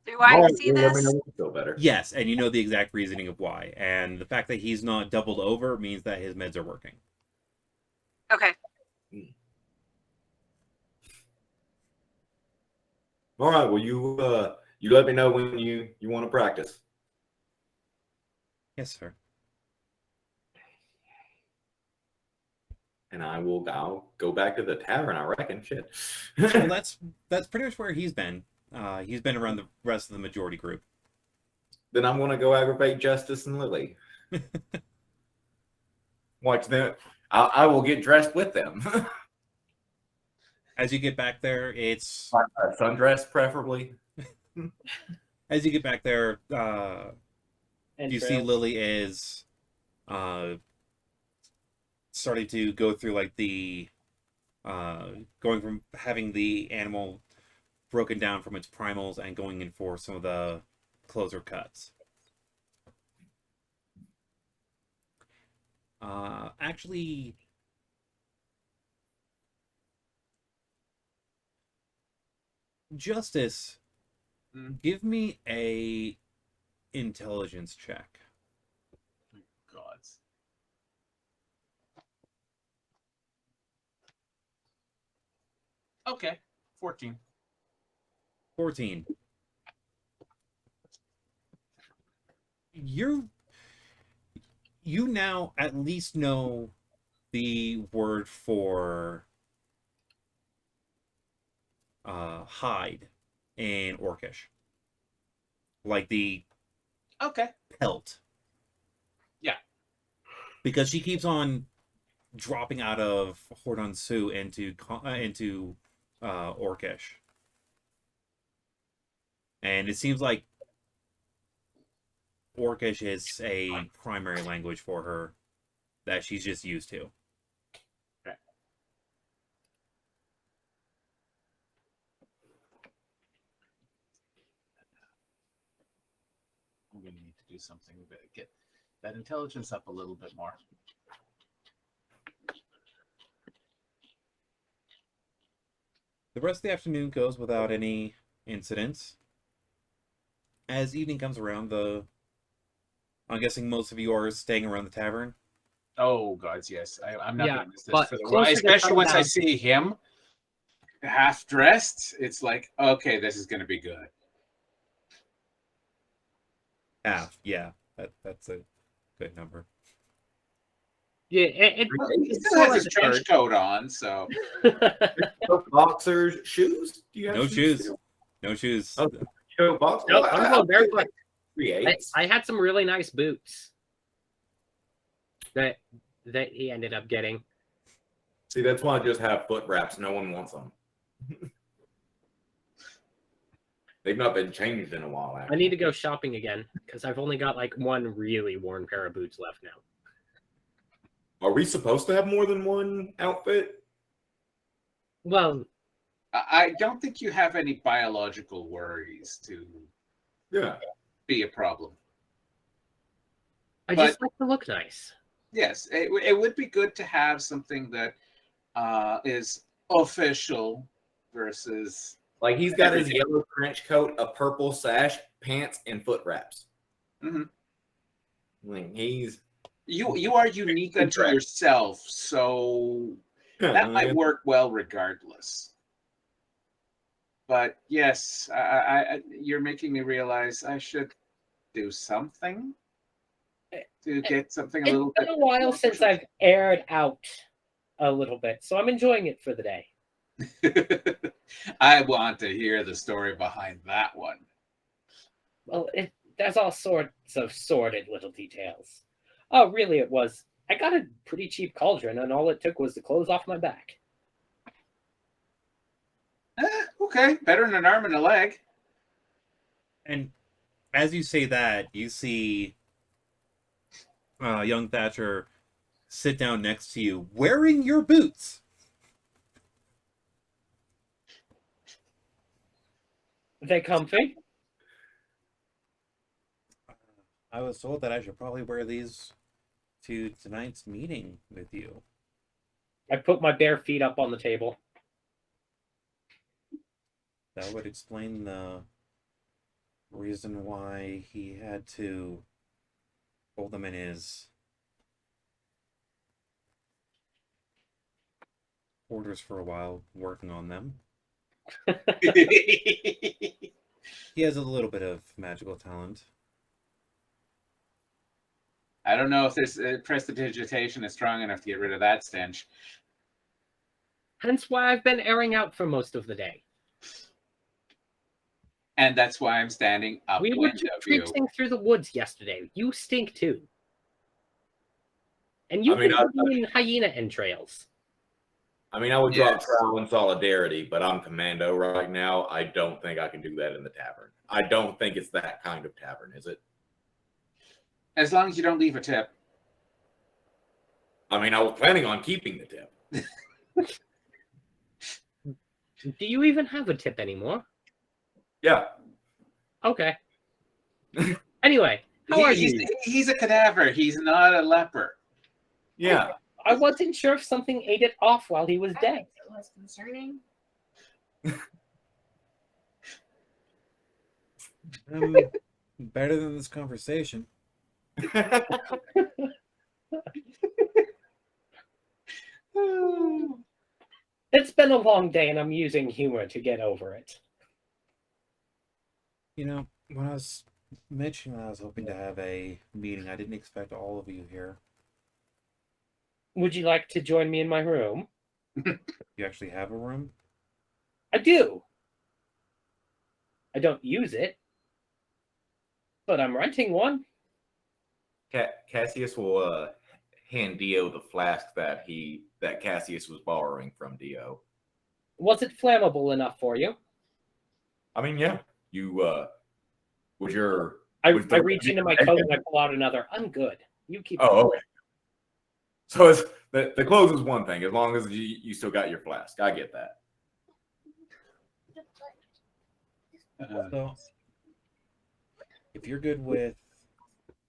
Do I All right, see well, let me this? know when you feel better. Yes, and you know the exact reasoning of why. And the fact that he's not doubled over means that his meds are working. Okay. All right. Well, you let me know when you want to practice. Yes, sir. And I'll go back to the tavern, I reckon. Shit. Well, that's pretty much where he's been. He's been around the rest of the majority group. Then I'm gonna go aggravate Justice and Lily. Watch them. I will get dressed with them. As you get back there, it's Sundress, preferably. as you get back there, And you see trails. Lily is starting to go through like the going from having the animal broken down from its primals and going in for some of the closer cuts. Actually, Justice, give me a intelligence check. Gods. Okay, 14. 14. You now at least know the word for hide in Orcish. Like the Okay. pelt. Yeah. Because she keeps on dropping out of Hordon Su into Orcish. And it seems like Orcish is a primary language for her that she's just used to. Okay. I'm going to need to do something to get that intelligence up a little bit more. The rest of the afternoon goes without any incidents. As evening comes around, I'm guessing most of you are staying around the tavern. Oh, gods, yes. I'm not Yeah, going to miss this but for the closer to especially once I sundown- see him half dressed. It's like, okay, this is going to be good. Half, yeah, that's a good number. Yeah, He it's still more has like his a trench coat on, so Boxers, shoes? Do you have No shoes. still? No shoes. Oh. Show box. No, I'm going barefoot. Create. I had some really nice boots that he ended up getting. See, that's why I just have foot wraps. No one wants them. They've not been changed in a while. I Actually. need to go shopping again because I've only got like one really worn pair of boots left now. Are we supposed to have more than one outfit? Well, I don't think you have any biological worries to Yeah. be a problem. I just like to look nice. Yes, it would be good to have something that is official versus. Like he's got his Everything. yellow trench coat, a purple sash, pants, and foot wraps. Mhm. Like he's You are unique unto Correct. yourself, so that might work well regardless. But yes, you're making me realize I should do something to get something a It's little been bit. a while since I've aired out a little bit, so I'm enjoying it for the day. I want to hear the story behind that one. Well, there's all sorts of sordid little details. Oh, really, it was. I got a pretty cheap cauldron, and all it took was the clothes off my back. Okay, better than an arm and a leg. And as you say that, you see young Thatcher sit down next to you, wearing your boots. Are they comfy? I was told that I should probably wear these to tonight's meeting with you. I put my bare feet up on the table. That would explain the reason why he had to hold them in his quarters for a while, working on them. He has a little bit of magical talent. I don't know if this prestidigitation is strong enough to get rid of that stench. Hence why I've been airing out for most of the day. And that's why I'm standing We were upwind of you. traipsing through the woods yesterday. You stink too. And you I mean, can be in hyena entrails. I mean, I would drop Yes. trowel in solidarity, but I'm commando right now. I don't think I can do that in the tavern. I don't think it's that kind of tavern, is it? As long as you don't leave a tip. I mean, I was planning on keeping the tip. Do you even have a tip anymore? Yeah. Okay. Anyway, how are you? He's a cadaver. He's not a leper. Yeah. I wasn't sure if something ate it off while he was I dead. think it was concerning. Better than this conversation. It's been a long day and I'm using humor to get over it. You know, when I was mentioning I was hoping to have a meeting, I didn't expect all of you here. Would you like to join me in my room? You actually have a room? I do. I don't use it, but I'm renting one. Cassius will hand Dio the flask that Cassius was borrowing from Dio. Was it flammable enough for you? I mean, yeah. You was your I was the- reach into my coat and I pull out another. I'm good. You keep. Oh, okay. So it's the clothes is one thing, as long as you still got your flask. I get that. So, if you're good with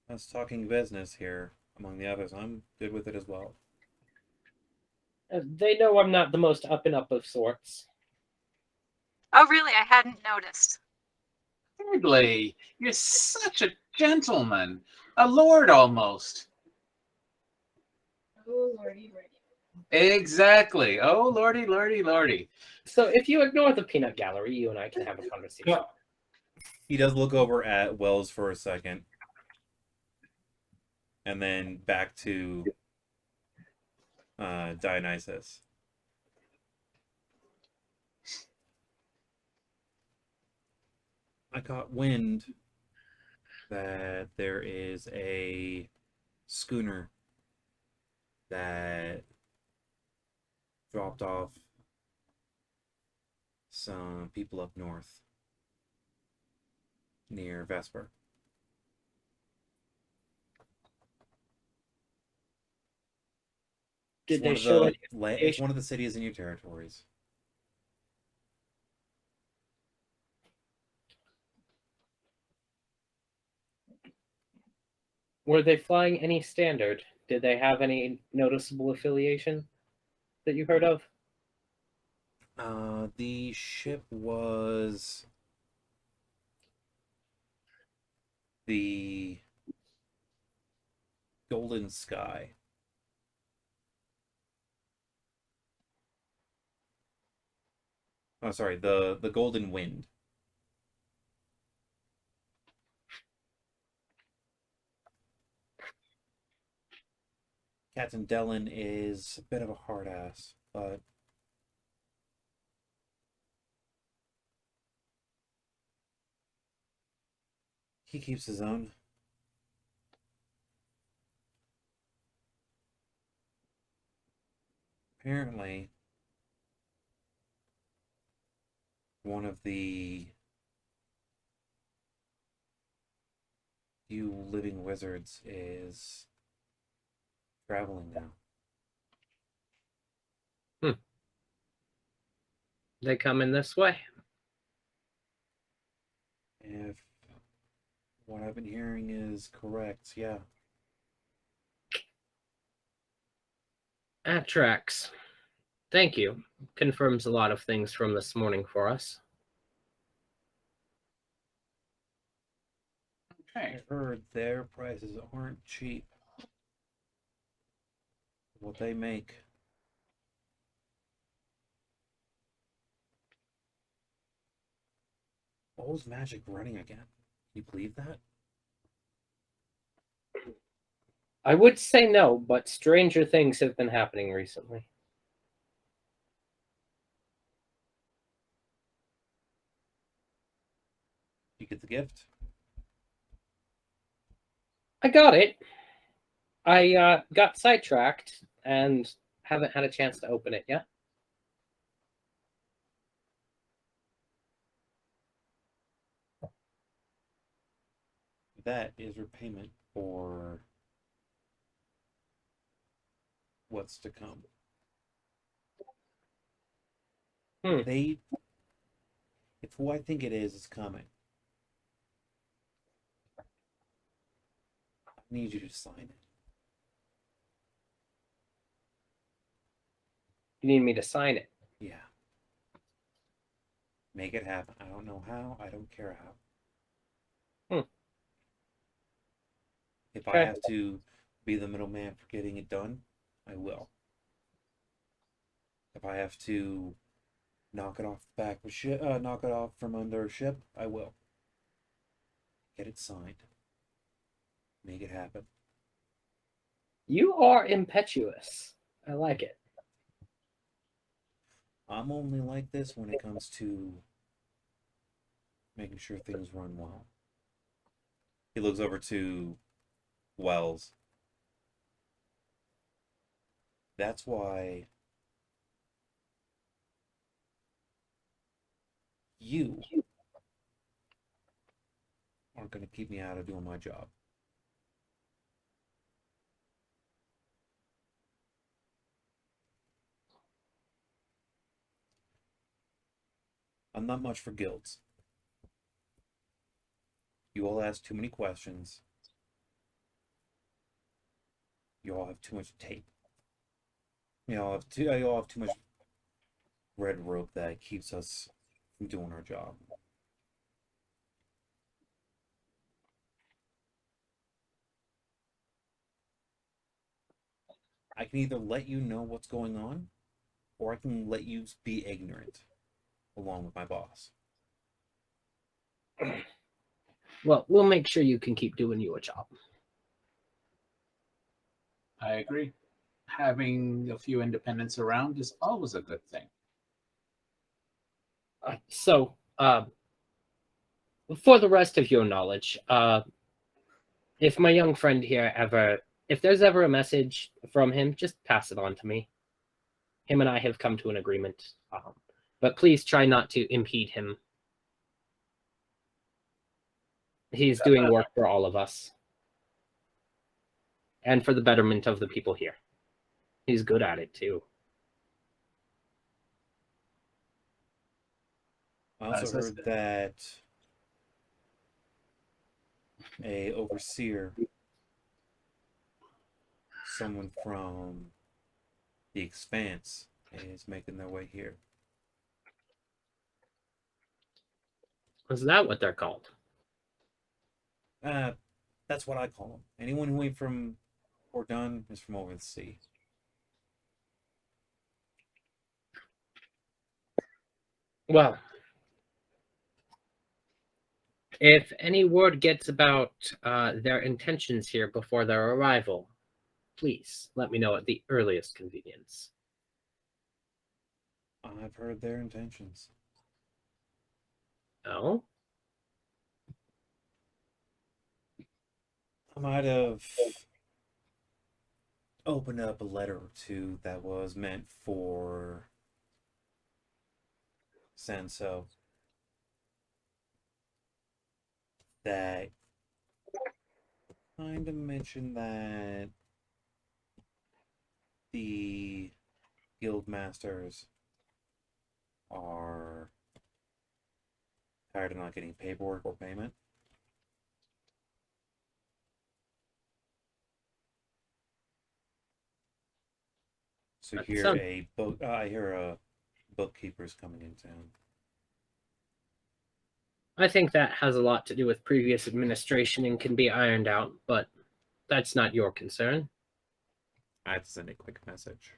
us talking business here, among the others, I'm good with it as well. They know I'm not the most up and up of sorts. Oh, really? I hadn't noticed. Thirdly, you're such a gentleman. A lord almost. Oh, lordy, lordy. Exactly. Oh, lordy, lordy, lordy. So if you ignore the peanut gallery, you and I can have a conversation. Yeah. He does look over at Wells for a second. And then back to Dionysus. I caught wind that there is a schooner that dropped off some people up north. near Vesper. Did they It's show one any of the it's affiliation? one of the cities in your territories. Were they flying any standard? Did they have any noticeable affiliation that you heard of? The ship was the Golden Sky. Oh, sorry, the Golden Wind. Captain Dellin is a bit of a hard ass, but he keeps his own. Apparently, one of the few living wizards is traveling now. They come in this way. If what I've been hearing is correct, yeah. That tracks. Thank you. Confirms a lot of things from this morning for us. Okay. I heard their prices aren't cheap. What they make. What was magic running again? Can you believe that? I would say no, but stranger things have been happening recently. You get the gift? I got it. I got sidetracked and haven't had a chance to open it yet. That is repayment for what's to come. If who I think it is coming, I need you to sign it. You need me to sign it. Yeah. Make it happen. I don't know how. I don't care how. If I Okay. have to be the middleman for getting it done, I will. If I have to knock it off the back of a ship, knock it off from under a ship, I will. Get it signed. Make it happen. You are impetuous. I like it. I'm only like this when it comes to making sure things run well. He looks over to Wells. That's why you aren't going to keep me out of doing my job. I'm not much for guilds. You all ask too many questions. You all have too much tape. You all have too much red rope that keeps us from doing our job. I can either let you know what's going on, or I can let you be ignorant, along with my boss. Well, we'll make sure you can keep doing your job. I agree. Having a few independents around is always a good thing. So, for the rest of your knowledge, if my young friend here if there's ever a message from him, just pass it on to me. Him and I have come to an agreement, but please try not to impede him. He's doing work for all of us. And for the betterment of the people here. He's good at it, too. I also As I heard said. that a overseer, someone from the Expanse, is making their way here. Is that what they're called? That's what I call them. Anyone who ain't from Ordun is from over the sea. Well, if any word gets about their intentions here before their arrival, please let me know at the earliest convenience. I've heard their intentions. Oh? I might have opened up a letter or two that was meant for Sanso that kind of mentioned that the guild masters are tired of not getting paperwork or payment. So That here sound- I hear a bookkeeper's coming in town. I think that has a lot to do with previous administration and can be ironed out, but that's not your concern. I have to send a quick message.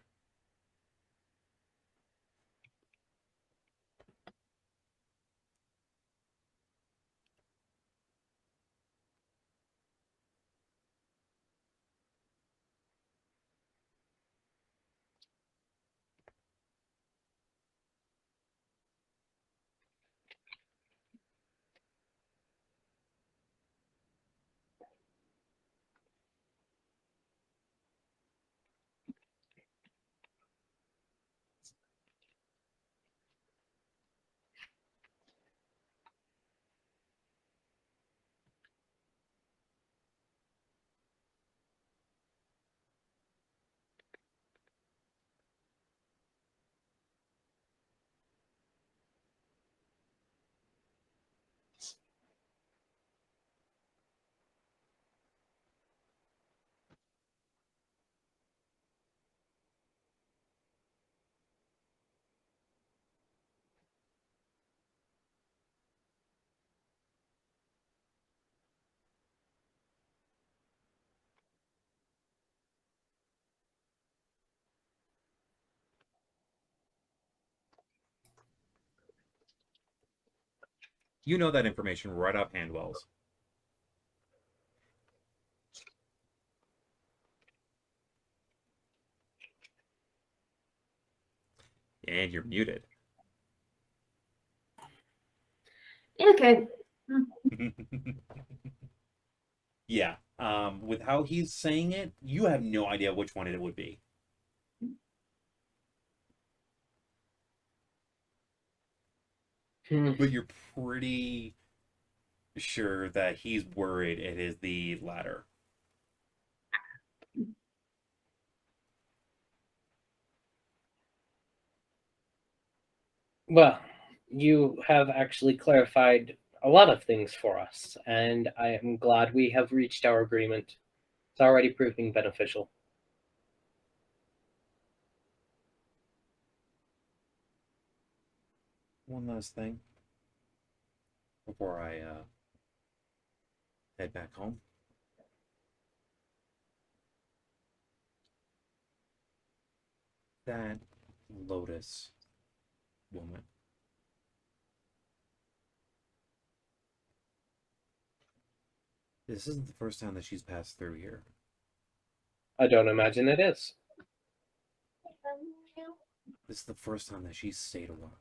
You know that information right off Handwells. And you're muted. Okay. Yeah. With how he's saying it, you have no idea which one it would be. But you're pretty sure that he's worried it is the latter. Well, you have actually clarified a lot of things for us, and I am glad we have reached our agreement. It's already proving beneficial. One last thing before I head back home. That Lotus woman. This isn't the first time that she's passed through here. I don't imagine it is. This is the first time that she's stayed a while.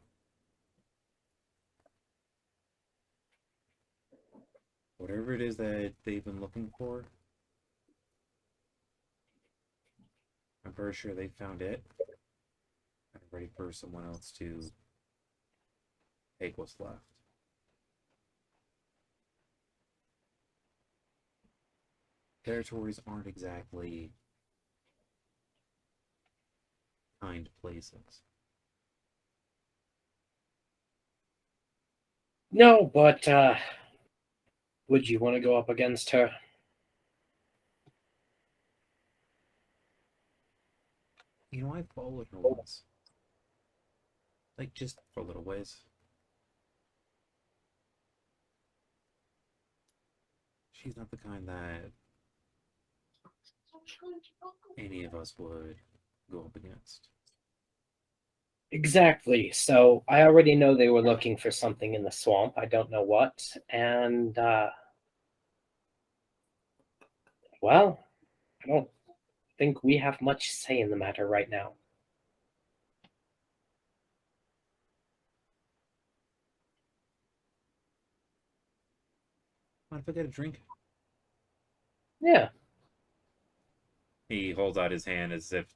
Whatever it is that they've been looking for, I'm pretty sure they found it. I'm ready for someone else to take what's left. Territories aren't exactly kind places. No, but would you want to go up against her? You know, I followed her once. Like, just for a little ways. She's not the kind that any of us would go up against. Exactly. So I already know they were looking for something in the swamp. I don't know what. And, well, I don't think we have much say in the matter right now. Mind if I get a drink? Yeah. He holds out his hand as if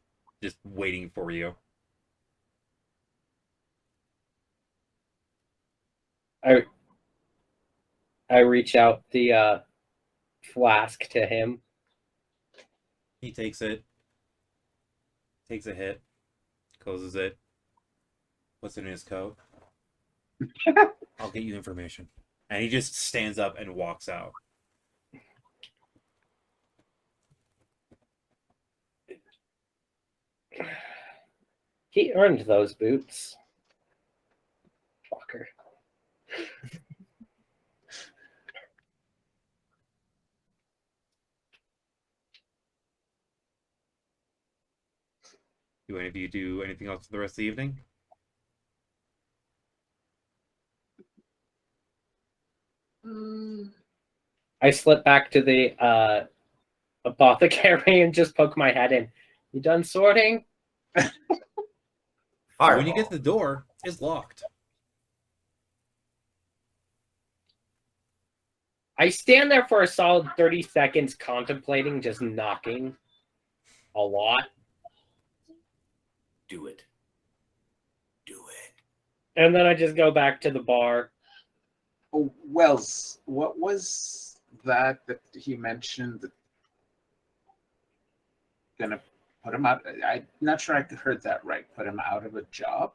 just waiting for you. I reach out the flask to him. He takes it, takes a hit, closes it, puts it in his coat. I'll get you information. And he just stands up and walks out. He earned those boots. Fucker. Do any of you do anything else for the rest of the evening? I slip back to the apothecary and just poke my head in. You done sorting? Fireball. When you get to the door, it's locked. I stand there for a solid 30 seconds contemplating, just knocking a lot. Do it. Do it. And then I just go back to the bar. Oh, Wells, what was that he mentioned? That gonna put him out? I'm not sure I heard that right. Put him out of a job?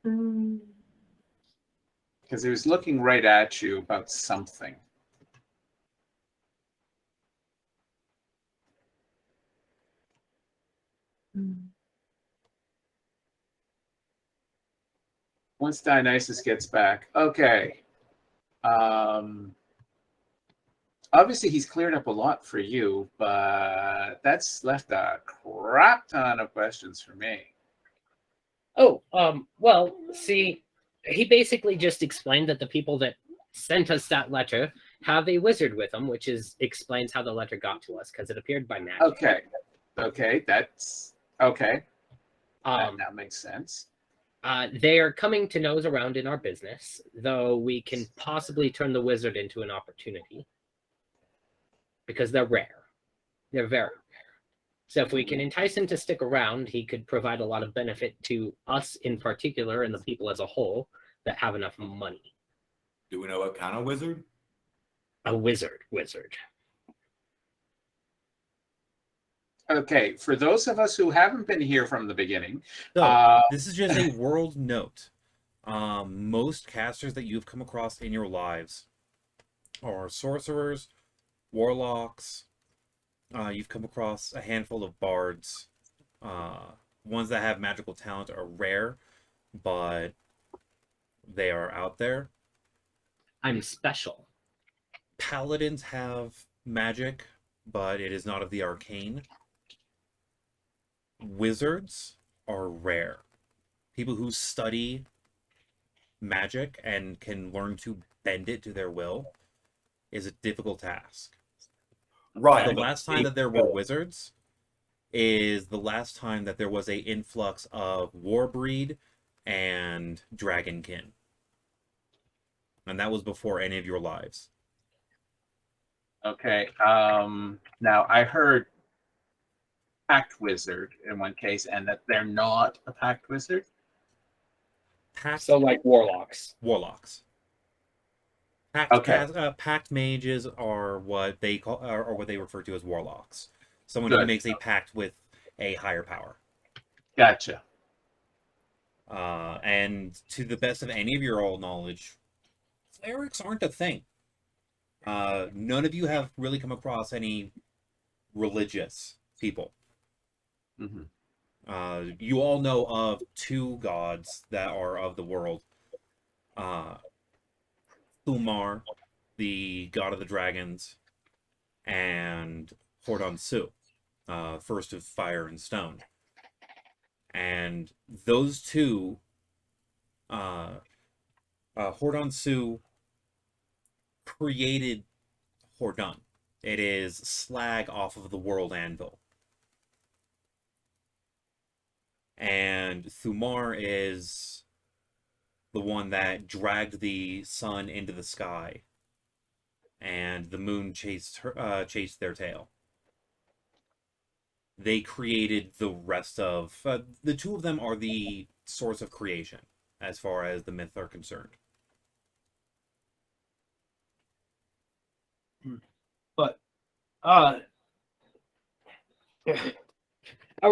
Because he was looking right at you about something. Once Dionysus gets back, okay. Obviously, he's cleared up a lot for you, but that's left a crap ton of questions for me. Oh, well, see, he basically just explained that the people that sent us that letter have a wizard with them, which explains how the letter got to us, because it appeared by magic. Okay, that's okay. That Um, now makes sense. They are coming to nose around in our business, though we can possibly turn the wizard into an opportunity. Because they're rare. They're very rare. So if we can entice him to stick around, he could provide a lot of benefit to us in particular and the people as a whole that have enough money. Do we know what kind of wizard? A wizard. Okay, for those of us who haven't been here from the beginning, So, this is just a world note. Most casters that you've come across in your lives are sorcerers, warlocks. You've come across a handful of bards. Ones that have magical talent are rare, but they are out there. I'm special. Paladins have magic, but it is not of the arcane. Wizards are rare. People who study magic and can learn to bend it to their will is a difficult task. Right. The last time that there were wizards is the last time that there was a influx of Warbreed and Dragonkin. And that was before any of your lives. okay. Now I heard pact wizard in one case, and that they're not a pact wizard. Pact So like warlocks. warlocks. Pact, Okay. pact mages are what they call, or what they refer to as warlocks. Someone who Good. makes a pact with a higher power. Gotcha. And to the best of any of your old knowledge, clerics aren't a thing. None of you have really come across any religious people. Hmm. You all know of two gods that are of the world. Thumar, the god of the dragons, and Hordon-Su, first of fire and stone. And those two, Hordon-Su created Hordon. It is slag off of the world anvil. And Thumar is the one that dragged the sun into the sky, and the moon chased their tail. They created the rest of the two of them are the source of creation as far as the myth are concerned. But our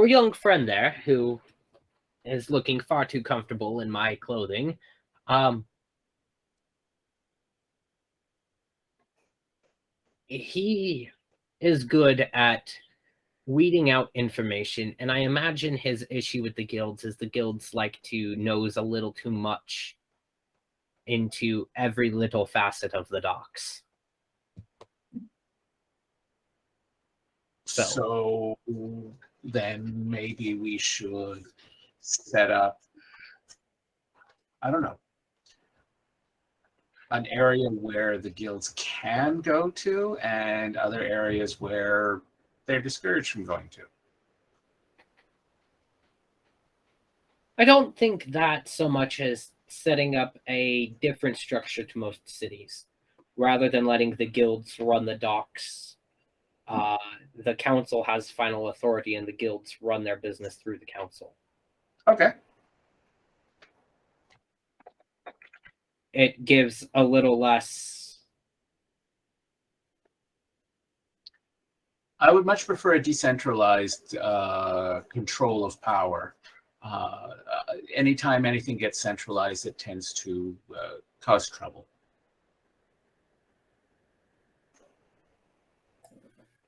young friend there, who is looking far too comfortable in my clothing, he is good at weeding out information, and I imagine his issue with the guilds is the guilds like to nose a little too much into every little facet of the docks. So then maybe we should set up, I don't know, an area where the guilds can go to and other areas where they're discouraged from going to. I don't think that so much as setting up a different structure to most cities, rather than letting the guilds run the docks. The council has final authority, and the guilds run their business through the council. Okay. It gives a little less. I would much prefer a decentralized control of power. Anytime anything gets centralized, it tends to cause trouble.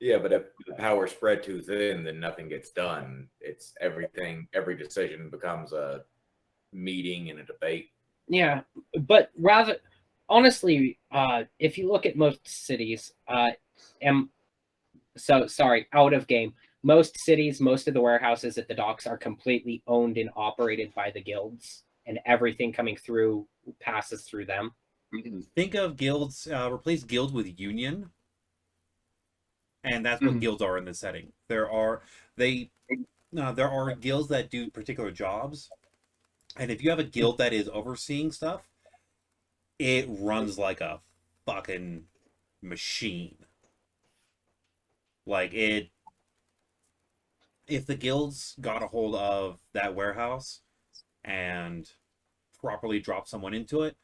Yeah, but if the power spread too thin, then nothing gets done. It's everything. Every decision becomes a meeting and a debate. Yeah, but rather, honestly, if you look at most cities, out of game. Most cities, most of the warehouses at the docks are completely owned and operated by the guilds, and everything coming through passes through them. Think of guilds, replace guild with union, and that's what guilds are in this setting. There are guilds that do particular jobs, and if you have a guild that is overseeing stuff, it runs like a fucking machine. Like it, if the guilds got a hold of that warehouse and properly dropped someone into it,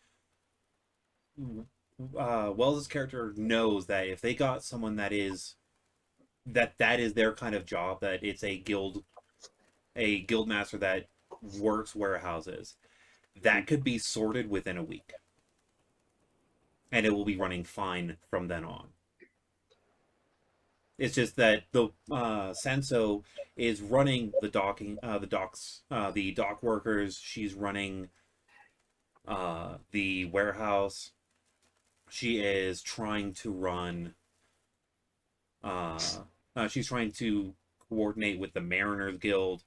Wells' character knows that if they got someone that is their kind of job, that it's a guild master that works warehouses, that could be sorted within a week, and it will be running fine from then on. It's just that the Senso is running the dock workers. She's running the warehouse. She is trying to run. She's trying to coordinate with the Mariners Guild.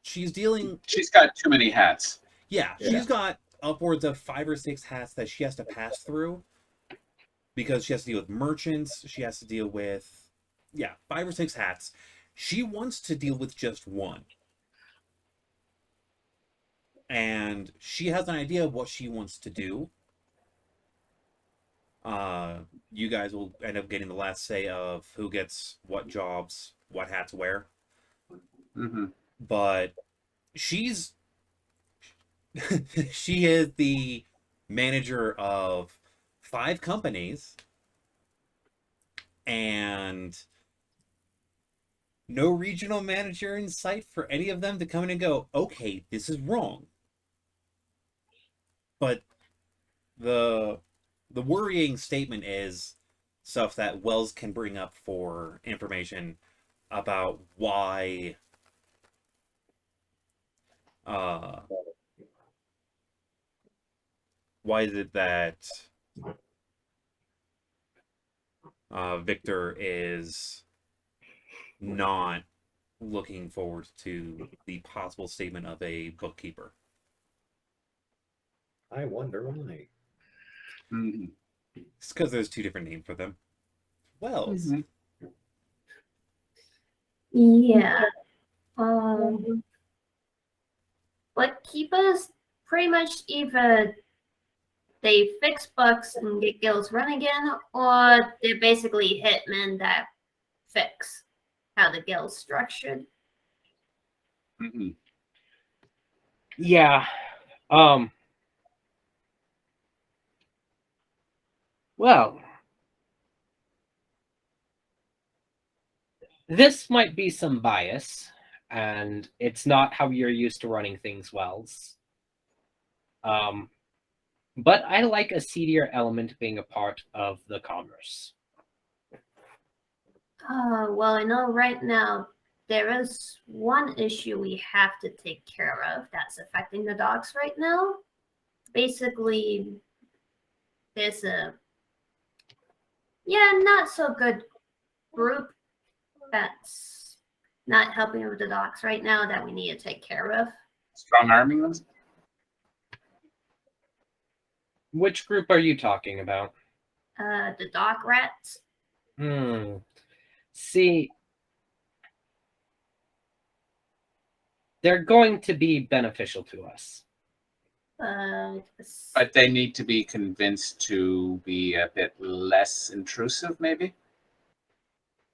She's got too many hats. Yeah, she's got upwards of 5 or 6 hats that she has to pass through, because she has to deal with merchants. She has to deal with 5 or 6 hats. She wants to deal with just one, and she has an idea of what she wants to do. You guys will end up getting the last say of who gets what jobs, what hats where. But she is the manager of 5 companies, and no regional manager in sight for any of them to come in and go, okay, this is wrong. But the worrying statement is stuff that Wells can bring up for information about why is it that Victor is not looking forward to the possible statement of a bookkeeper. I wonder why. Mhm. It's because there's 2 different names for them. Wells. Mhm. Yeah. Bookkeepers pretty much either they fix bugs and get guilds run again, or they're basically hitmen that fix how the guild's structured. Mhm. Yeah. Well, this might be some bias, and it's not how you're used to running things, Wells. But I like a seedier element being a part of the commerce. Well, I know right now there is one issue we have to take care of that's affecting the docks right now. Basically, there's a not so good group that's not helping with the docks right now that we need to take care of. Strong arming them. Which group are you talking about? The dock rats. See, they're going to be beneficial to us. But they need to be convinced to be a bit less intrusive, maybe.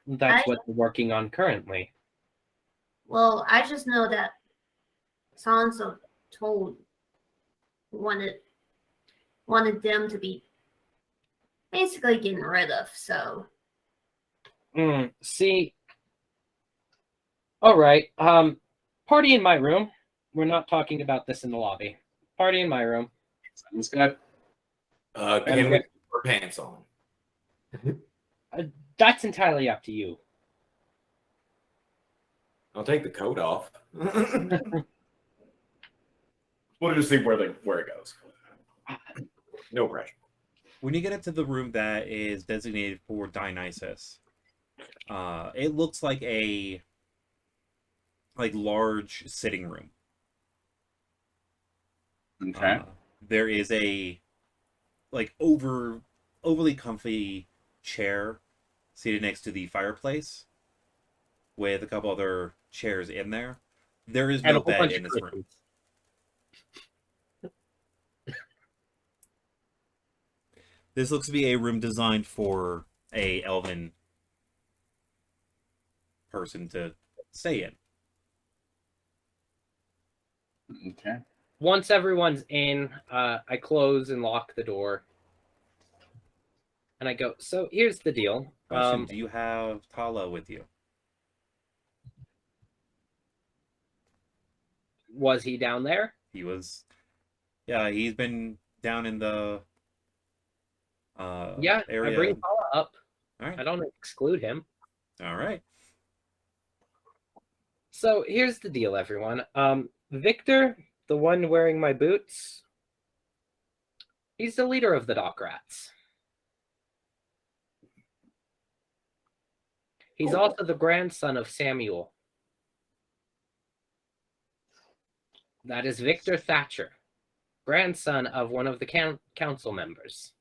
That's what we're working on currently. Well, I just know that Sansa wanted them to be basically getting rid of, so. See, all right. Party in my room. We're not talking about this in the lobby. Party in my room. Sounds good. Can we put our pants on? That's entirely up to you. I'll take the coat off. We'll just see where it goes. No pressure. When you get up to the room that is designated for Dionysus, it looks like a large sitting room. Okay. There is a overly comfy chair seated next to the fireplace with a couple other chairs in there. There is no bed in this room. This looks to be a room designed for a elven person to stay in. Okay. Once everyone's in, I close and lock the door. And I go, so here's the deal. Question, do you have Tala with you? Was he down there? He was... Yeah, he's been down in the Yeah, area. I bring Tala up. All right. I don't exclude him. All right. So here's the deal, everyone. Victor, the one wearing my boots, he's the leader of the Dock Rats. He's also the grandson of Samuel. That is Victor Thatcher, grandson of one of the council members.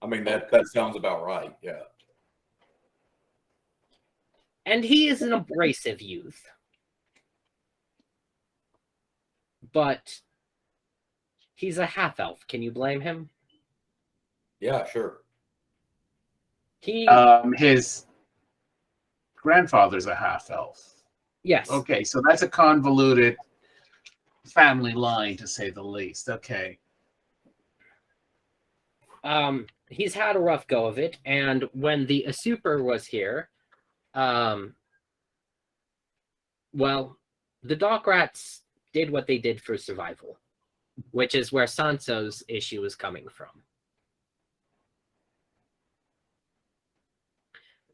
I mean, that sounds about right, yeah. And he is an abrasive youth. But he's a half-elf. Can you blame him? Yeah, sure. His grandfather's a half-elf. Yes. Okay, so that's a convoluted family line, to say the least. Okay. he's had a rough go of it, and when the Super was here, well, the dock rats did what they did for survival, which is where Sanso's issue is coming from.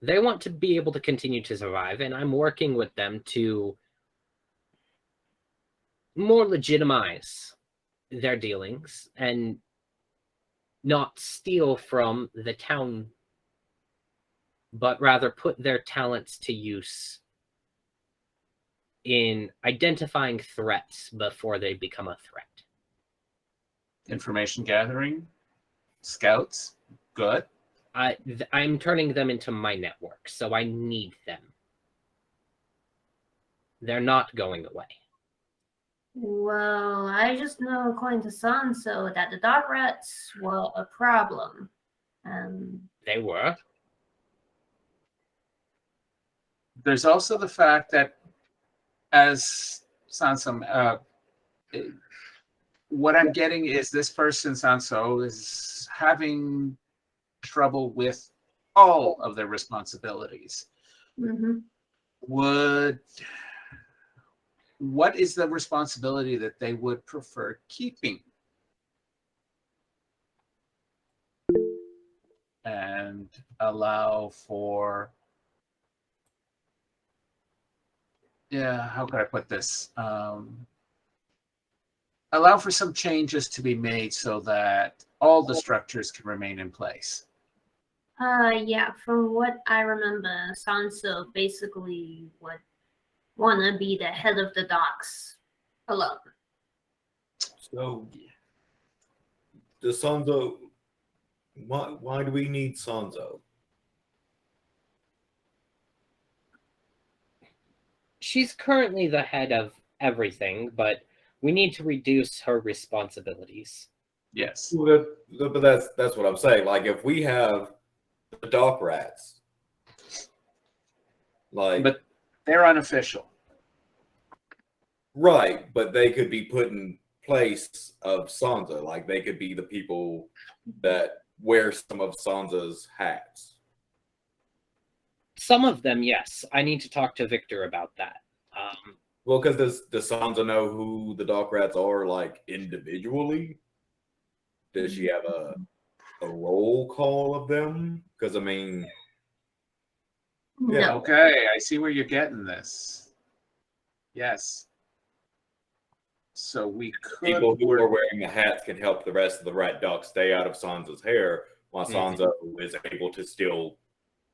They want to be able to continue to survive, and I'm working with them to more legitimize their dealings and not steal from the town, but rather put their talents to use in identifying threats before they become a threat. Information gathering, scouts, good. I'm turning them into my network, so I need them. They're not going away. Well, I just know, according to Sanso, that the dog rats were a problem. They were. There's also the fact that, as Sanso, what I'm getting is this person, Sanso, is having trouble with all of their responsibilities. Mm-hmm. What is the responsibility that they would prefer keeping? And allow for, how could I put this? Allow for some changes to be made so that all the structures can remain in place. Yeah, from what I remember, Sanso basically would want to be the head of the docks alone. So, the Sanso, why do we need Sanso? She's currently the head of everything, but we need to reduce her responsibilities. Yes. Well, but that's what I'm saying. Like, if we have the dock rats, like, But they're unofficial. right, but they could be put in place of Sansa. Like, they could be the people that wear some of Sansa's hats. Some of them, yes. I need to talk to Victor about that. Well, because does Sansa know who the dock rats are, like, individually? Does she have a roll call of them? Because, I mean, yeah. No. Okay, I see where you're getting this. Yes. So we could people who are wearing the hats can help the rest of the rat duck stay out of Sansa's hair, while Sansa is able to still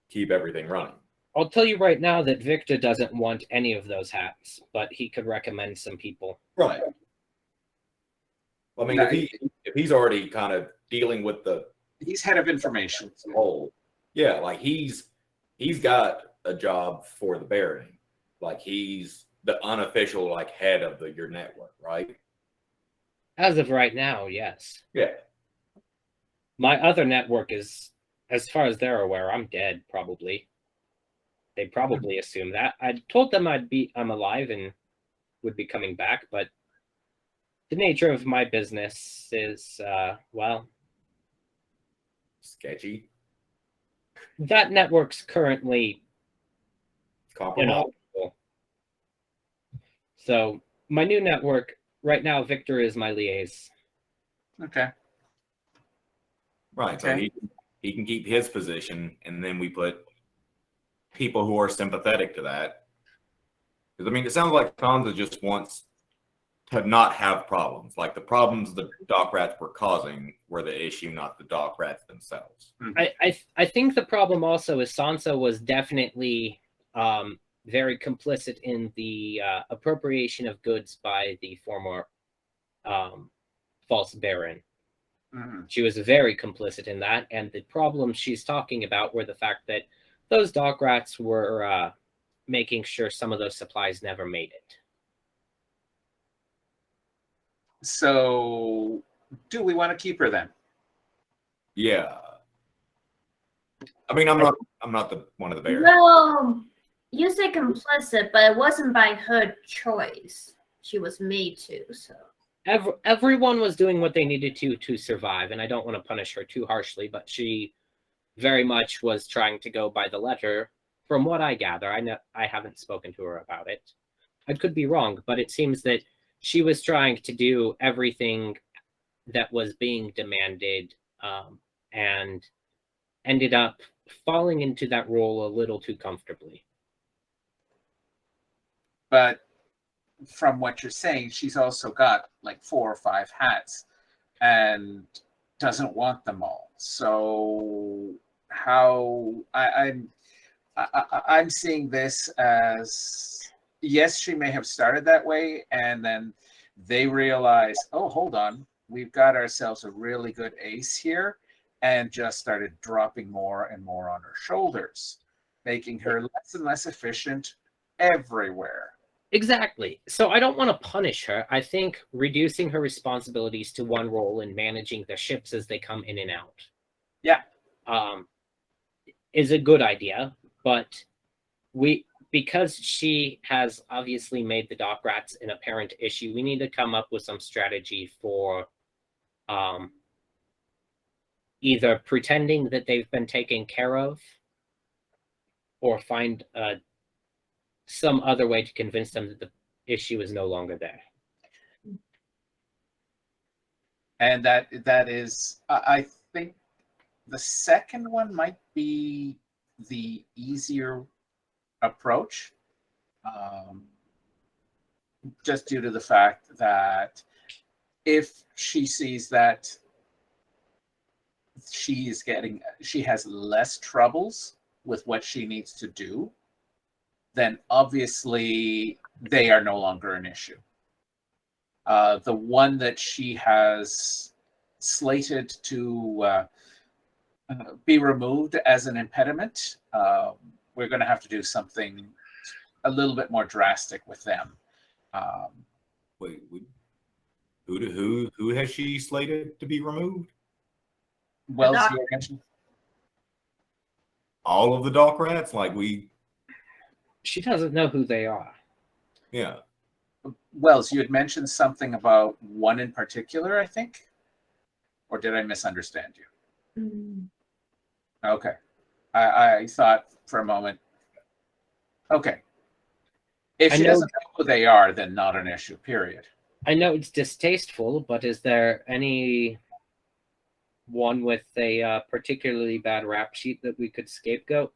keep everything running. I'll tell you right now that Victor doesn't want any of those hats, but he could recommend some people. Right. I mean, if he's already kind of dealing with he's head of information. whole, yeah, like he's got a job for the Barony. Like, he's the unofficial, like, head of your network, right? As of right now, yes. Yeah. My other network is, as far as they're aware, I'm dead, probably. They probably assume that. I told them I'm alive and would be coming back, but the nature of my business is, Sketchy. that network's currently Compromised. inoperable. So my new network, right now, Victor is my liaison. Okay. Right. Okay. So he can keep his position, and then we put people who are sympathetic to that. Because, I mean, it sounds like Sansa just wants to not have problems. Like, the problems the dock rats were causing were the issue, not the dock rats themselves. I think the problem also is Sansa was definitely very complicit in the appropriation of goods by the former false baron. Mhm. She was very complicit in that, and the problems she's talking about were the fact that those dock rats were making sure some of those supplies never made it. So, do we want to keep her then? Yeah. I mean, I'm not the one of the bears. Well, you say complicit, but it wasn't by her choice. She was made to, so. everyone was doing what they needed to survive, and I don't want to punish her too harshly, but she very much was trying to go by the letter. From what I gather, I haven't spoken to her about it. I could be wrong, but it seems that she was trying to do everything that was being demanded, and ended up falling into that role a little too comfortably. But from what you're saying, she's also got like 4 or 5 hats and doesn't want them all. So how I'm seeing this as, yes, she may have started that way, and then they realize, oh, hold on, we've got ourselves a really good ace here, and just started dropping more and more on her shoulders, making her less and less efficient everywhere. Exactly. So I don't want to punish her. I think reducing her responsibilities to one role and managing the ships as they come in and out, Yeah. is a good idea. But because she has obviously made the dock rats an apparent issue, we need to come up with some strategy for either pretending that they've been taken care of, or find some other way to convince them that the issue is no longer there. And that is, I think the second one might be the easier approach, just due to the fact that if she sees that she has less troubles with what she needs to do, then obviously they are no longer an issue. The one that she has slated to be removed as an impediment, we're going to have to do something a little bit more drastic with them. Wait, who has she slated to be removed? Wells, dock- you mentioned. All of the dock rats? She doesn't know who they are. Yeah. Wells, you had mentioned something about one in particular, I think, or did I misunderstand you? Mm. Okay, I thought for a moment. Okay, if I she know- doesn't know who they are, then not an issue. Period. I know it's distasteful, but is there any one with a particularly bad rap sheet that we could scapegoat?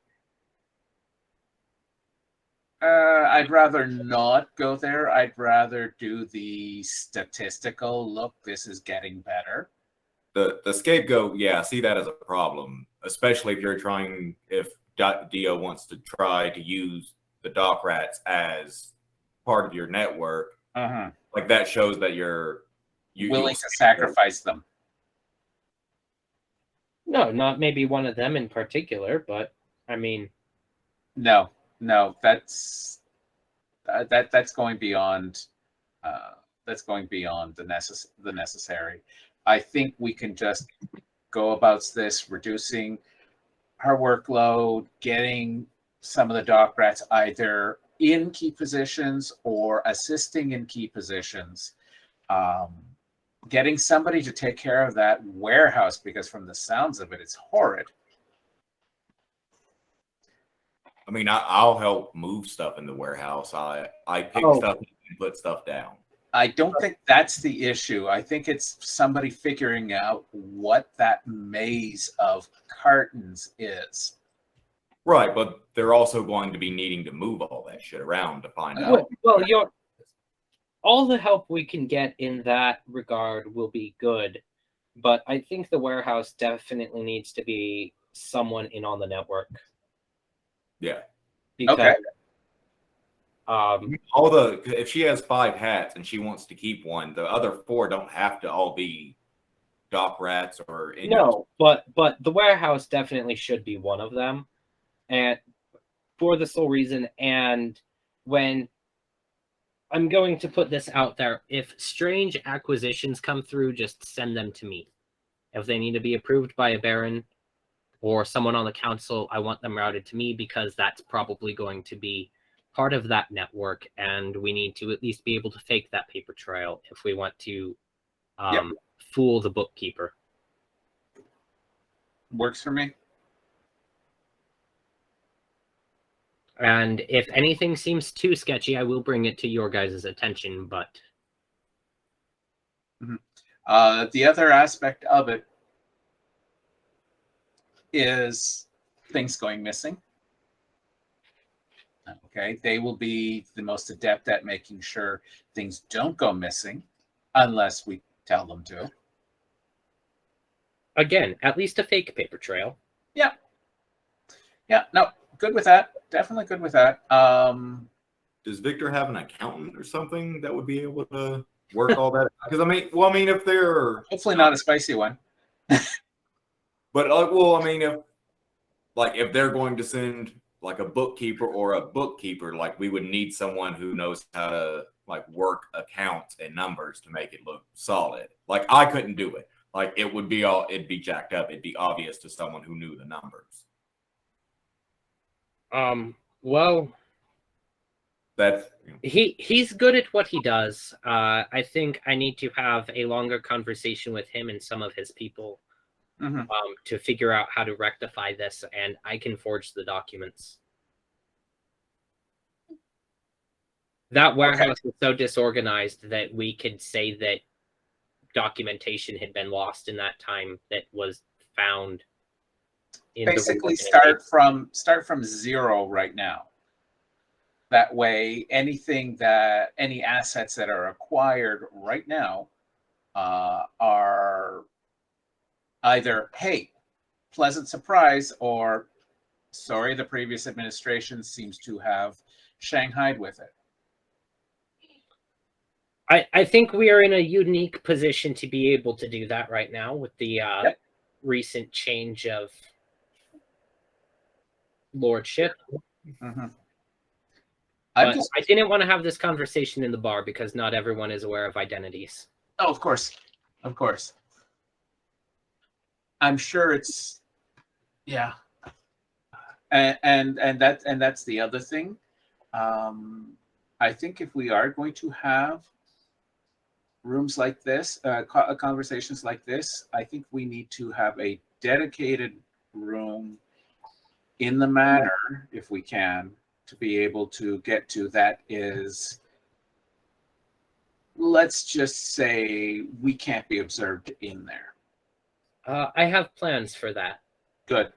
I'd rather not go there. I'd rather do the statistical look. This is getting better. The scapegoat, yeah, I see that as a problem, especially if Dio wants to try to use the dock rats as part of your network. Like that shows that you're Willing to sacrifice them. No, not maybe one of them in particular, but I mean, No, that's going beyond the necessary. I think we can just go about this, reducing her workload, getting some of the dock rats either in key positions or assisting in key positions, getting somebody to take care of that warehouse, because from the sounds of it, it's horrid. I mean, I'll help move stuff in the warehouse. I pick Oh. stuff and put stuff down. I don't think that's the issue. I think it's somebody figuring out what that maze of cartons is. Right, but they're also going to be needing to move all that shit around to find out. well, all the help we can get in that regard will be good, but I think the warehouse definitely needs to be someone in on the network. Yeah. Because, Okay. If she has 5 hats and she wants to keep one, the other 4 don't have to all be dock rats or any. No, but the warehouse definitely should be one of them, and for the sole reason. And when I'm going to put this out there, if strange acquisitions come through, just send them to me. If they need to be approved by a baron or someone on the council, I want them routed to me, because that's probably going to be part of that network, and we need to at least be able to fake that paper trail if we want to fool the bookkeeper. Works for me. And if anything seems too sketchy, I will bring it to your guys' attention, but The other aspect of it is things going missing. Okay, they will be the most adept at making sure things don't go missing unless we tell them to. again, at least a fake paper trail. Yeah. Yeah, no, good with that. Definitely good with that. Does Victor have an accountant or something that would be able to work all that? Because if they're Hopefully not a spicy one. but if they're going to send like a bookkeeper or a bookkeeper, like we would need someone who knows how to like work accounts and numbers to make it look solid. Like I couldn't do it. Like it'd be jacked up. It'd be obvious to someone who knew the numbers. Well, That's he's good at what he does. I think I need to have a longer conversation with him and some of his people Mhm. to figure out how to rectify this, and I can forge the documents. That warehouse is so disorganized that we could say that documentation had been lost in that time that was found. Basically start from zero right now. That way, any assets that are acquired right now are either, hey, pleasant surprise, or sorry, the previous administration seems to have shanghaied with it. I think we are in a unique position to be able to do that right now with the recent change of lordship. Mm-hmm. But I didn't want to have this conversation in the bar because not everyone is aware of identities. Oh, of course. I'm sure it's, yeah. And that's the other thing. I think if we are going to have rooms like this, conversations like this, I think we need to have a dedicated room in the manor, if we can, to be able to get to. That is, let's just say we can't be observed in there. I have plans for that. Good.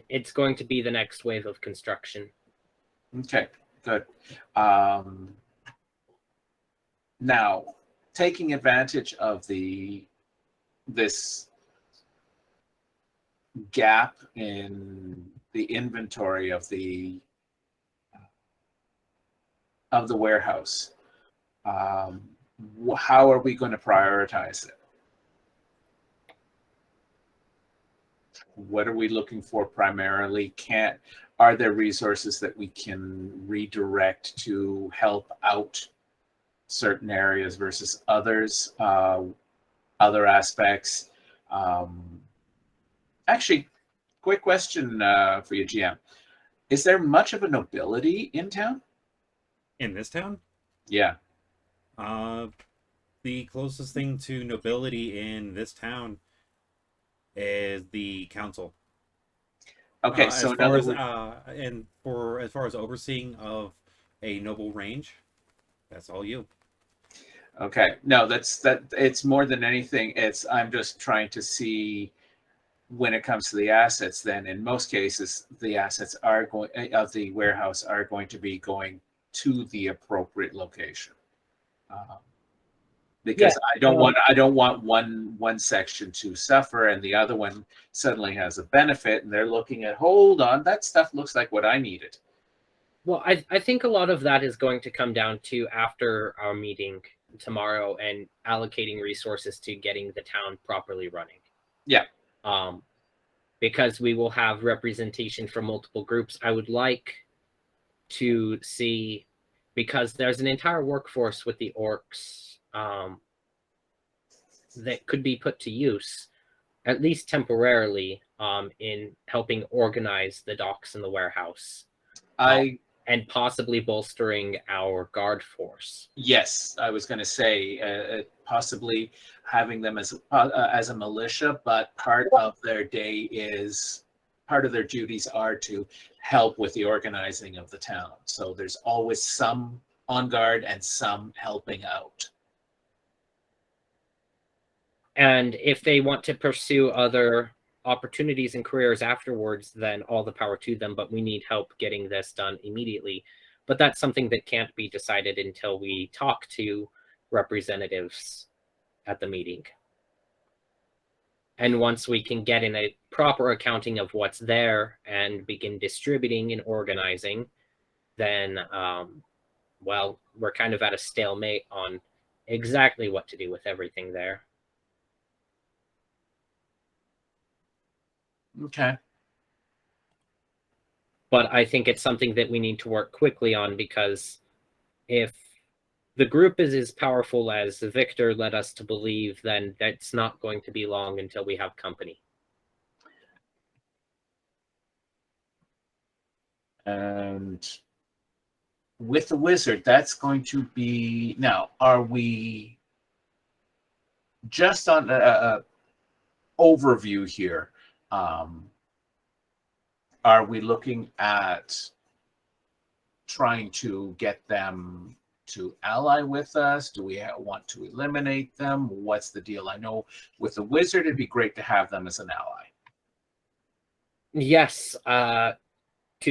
It's going to be the next wave of construction. Okay, good. Now, taking advantage of this gap in the inventory of the warehouse, how are we going to prioritize it? What are we looking for primarily? Are there resources that we can redirect to help out certain areas versus others, other aspects? Actually, quick question for you, GM. Is there much of a nobility in town? In this town? Yeah. The closest thing to nobility in this town is the council. Okay, so as far as overseeing of a noble range, that's all you. Okay, no, that. It's more than anything. I'm just trying to see when it comes to the assets. Then, in most cases, the assets of the warehouse are going to be going to the appropriate location. Because I don't want one section to suffer and the other one suddenly has a benefit, and they're looking at, hold on, that stuff looks like what I needed. Well, I think a lot of that is going to come down to after our meeting tomorrow and allocating resources to getting the town properly running. Yeah. Because we will have representation from multiple groups. I would like to see, because there's an entire workforce with the orcs that could be put to use, at least temporarily, in helping organize the docks and the warehouse. and possibly bolstering our guard force. Yes, I was going to say possibly having them as a militia, but part of their duties are to help with the organizing of the town. So there's always some on guard and some helping out. And if they want to pursue other opportunities and careers afterwards, then all the power to them, but we need help getting this done immediately. But that's something that can't be decided until we talk to representatives at the meeting. And once we can get in a proper accounting of what's there and begin distributing and organizing, then, well, we're kind of at a stalemate on exactly what to do with everything there. Okay. But I think it's something that we need to work quickly on, because if the group is as powerful as Victor led us to believe, then that's not going to be long until we have company. And with the wizard, that's going to be... Now, are we just on a overview here? Are we looking at trying to get them to ally with us? Do we want to eliminate them? What's the deal? I know with the wizard, it'd be great to have them as an ally. Yes, to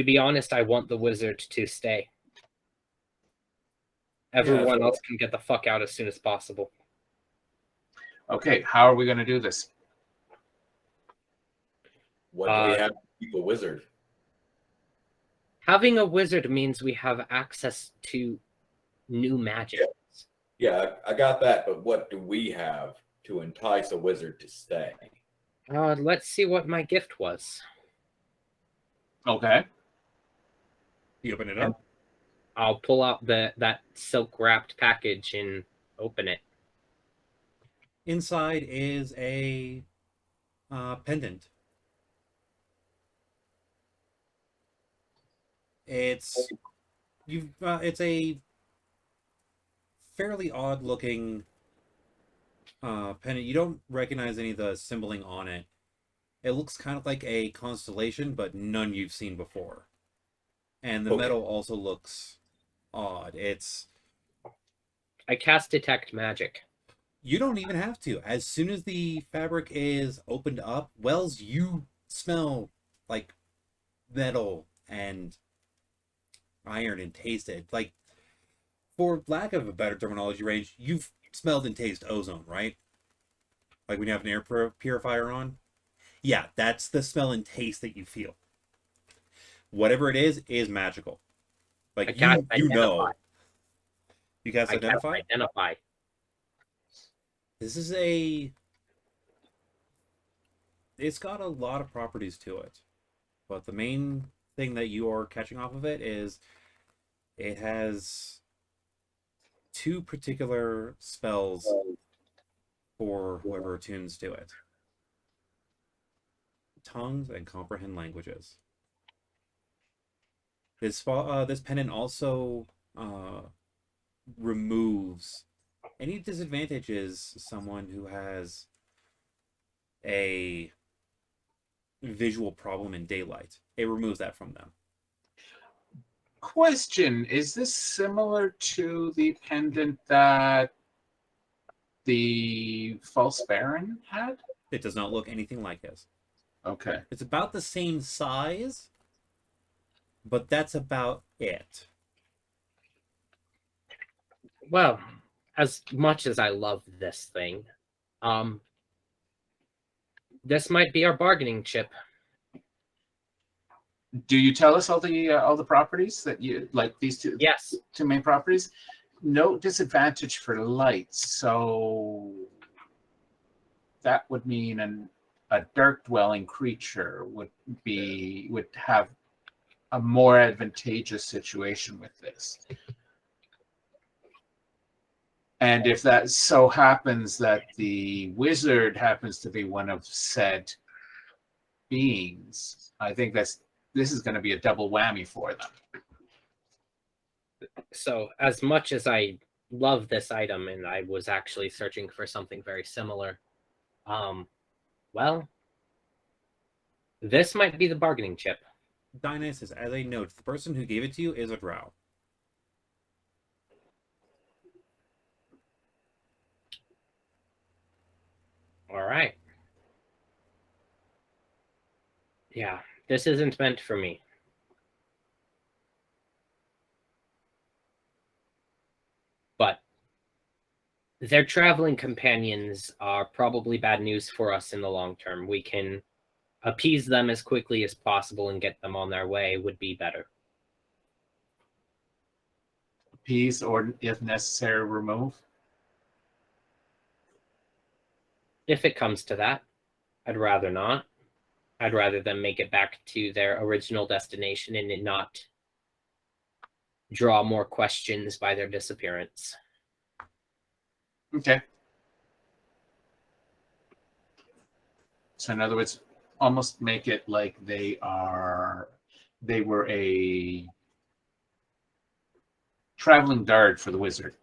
be honest, I want the wizard to stay. Everyone else can get the fuck out as soon as possible. Okay, how are we going to do this? What do we have to keep a wizard? Having a wizard means we have access to new magic. Yeah, I got that, but what do we have to entice a wizard to stay? Let's see what my gift was. Okay. You open it up. I'll pull out that silk wrapped package and open it. Inside is a pendant. It's a fairly odd looking pendant. You don't recognize any of the symboling on it. It looks kind of like a constellation, but none you've seen before. And the metal also looks odd. I cast detect magic. You don't even have to. As soon as the fabric is opened up, Wells, you smell like metal and iron and taste it. Like, for lack of a better terminology range, you've smelled and tasted ozone, right? Like when you have an air purifier on? Yeah, that's the smell and taste that you feel. Whatever it is magical. Like, you know. You cast Identify? Identify. This is it's got a lot of properties to it. But the main thing that you are catching off of it is it has two particular spells for whoever attunes to it. Tongues and comprehend languages. This pendant also removes any disadvantages someone who has a visual problem in daylight. It removes that from them. Question, is this similar to the pendant that the False Baron had? It does not look anything like his. Okay. It's about the same size, but that's about it. Well, as much as I love this thing, this might be our bargaining chip. Do you tell us all the properties that you like? These two, Yes. two main properties. No disadvantage for lights, so that would mean a dark dwelling creature would have a more advantageous situation with this. And if that so happens that the wizard happens to be one of said beings, I think this is going to be a double whammy for them. So, as much as I love this item, and I was actually searching for something very similar, well, this might be the bargaining chip. Dionysus, as a note, the person who gave it to you is a drow. All right. Yeah, this isn't meant for me. But their traveling companions are probably bad news for us in the long term. We can appease them as quickly as possible and get them on their way would be better. Peace, or if necessary, remove. If it comes to that, I'd rather not. I'd rather them make it back to their original destination and it not draw more questions by their disappearance. Okay. So in other words, almost make it like they were a traveling guard for the wizard.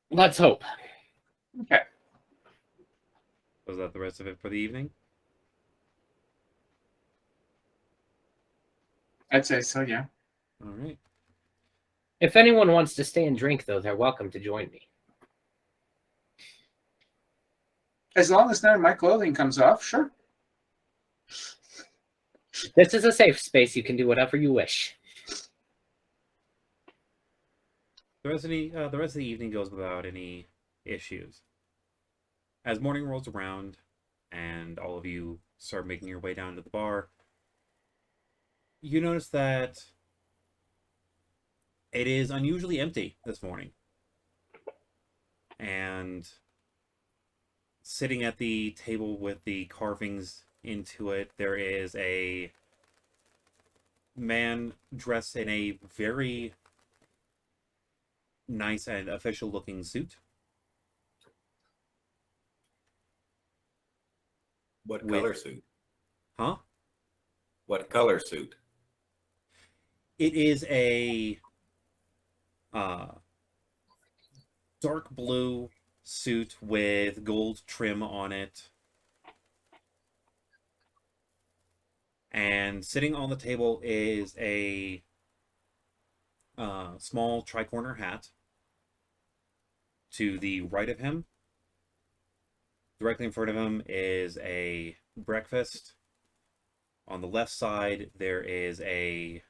Let's hope. Okay. Was that the rest of it for the evening? I'd say so, yeah. All right. If anyone wants to stay and drink, though, they're welcome to join me. As long as none of my clothing comes off, sure. This is a safe space. You can do whatever you wish. The rest of the evening goes without any issues. As morning rolls around, and all of you start making your way down to the bar, you notice that it is unusually empty this morning. And sitting at the table with the carvings into it, there is a man dressed in a very nice and official looking suit. What With- color suit? Huh? What color suit? It is a dark blue suit with gold trim on it. And sitting on the table is a small tricorner hat. To the right of him, directly in front of him, is a breakfast. On the left side, there is a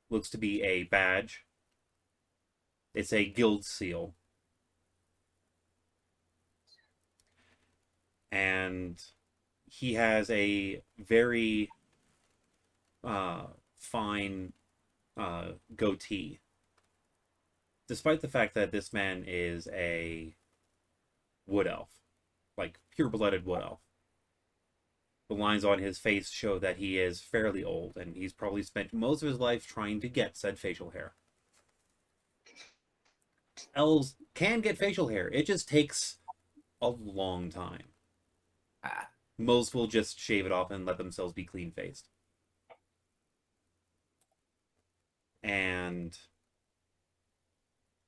looks to be a badge. It's a guild seal. And he has a very fine goatee. Despite the fact that this man is a wood elf, like pure-blooded wood elf. The lines on his face show that he is fairly old, and he's probably spent most of his life trying to get said facial hair. Elves can get facial hair, it just takes a long time. Ah. Most will just shave it off and let themselves be clean-faced. And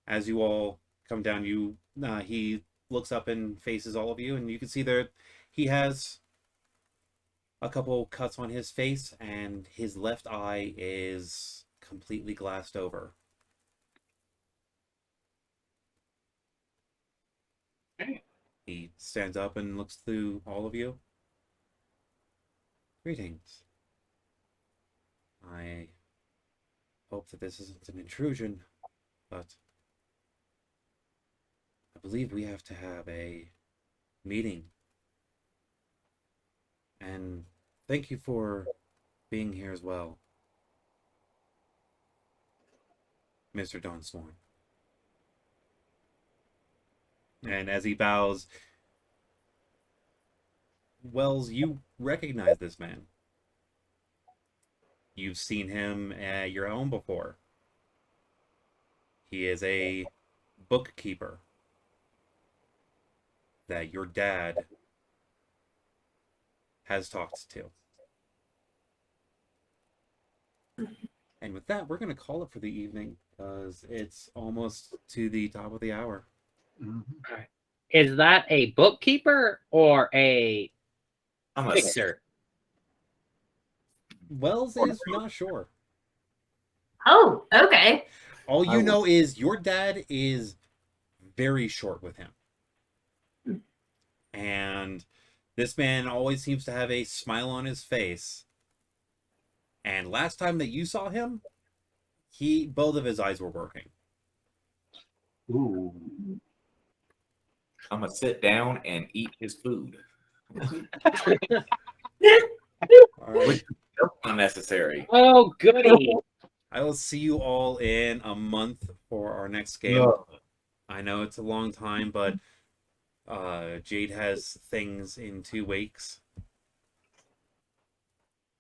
as you all come down, he looks up and faces all of you, and you can see there he has a couple cuts on his face, and his left eye is completely glassed over. Okay. He stands up and looks through all of you. Greetings. I hope that this isn't an intrusion, but I believe we have to have a meeting. And thank you for being here as well, Mr. Dawnsworn. And as he bows, Wells, you recognize this man. You've seen him at your home before. He is a bookkeeper that your dad has talked to. And with that, we're going to call it for the evening because it's almost to the top of the hour. Mhm. Is that a bookkeeper or a I'm a fixer? Wells is not sure. Oh, okay. All I you would- know is your dad is very short with him. And this man always seems to have a smile on his face. And last time that you saw him, both of his eyes were working. Ooh. I'm gonna sit down and eat his food. All right. Unnecessary. Oh, goody. I will see you all in a month for our next game. No. I know it's a long time, but Jade has things in 2 weeks.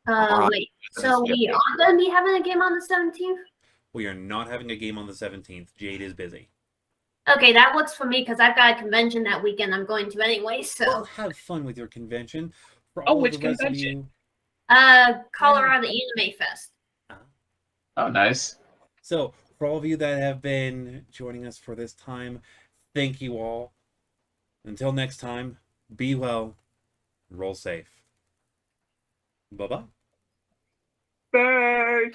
Alright. Wait. So we are going to be having a game on the 17th? We are not having a game on the 17th. Jade is busy. Okay, that works for me because I've got a convention that weekend I'm going to anyway. Well, So, have fun with your convention. For Oh, all of which the rest of convention? Colorado Anime Fest. Oh, nice. So, for all of you that have been joining us for this time, thank you all. Until next time, be well, roll safe. Bye-bye. Bye.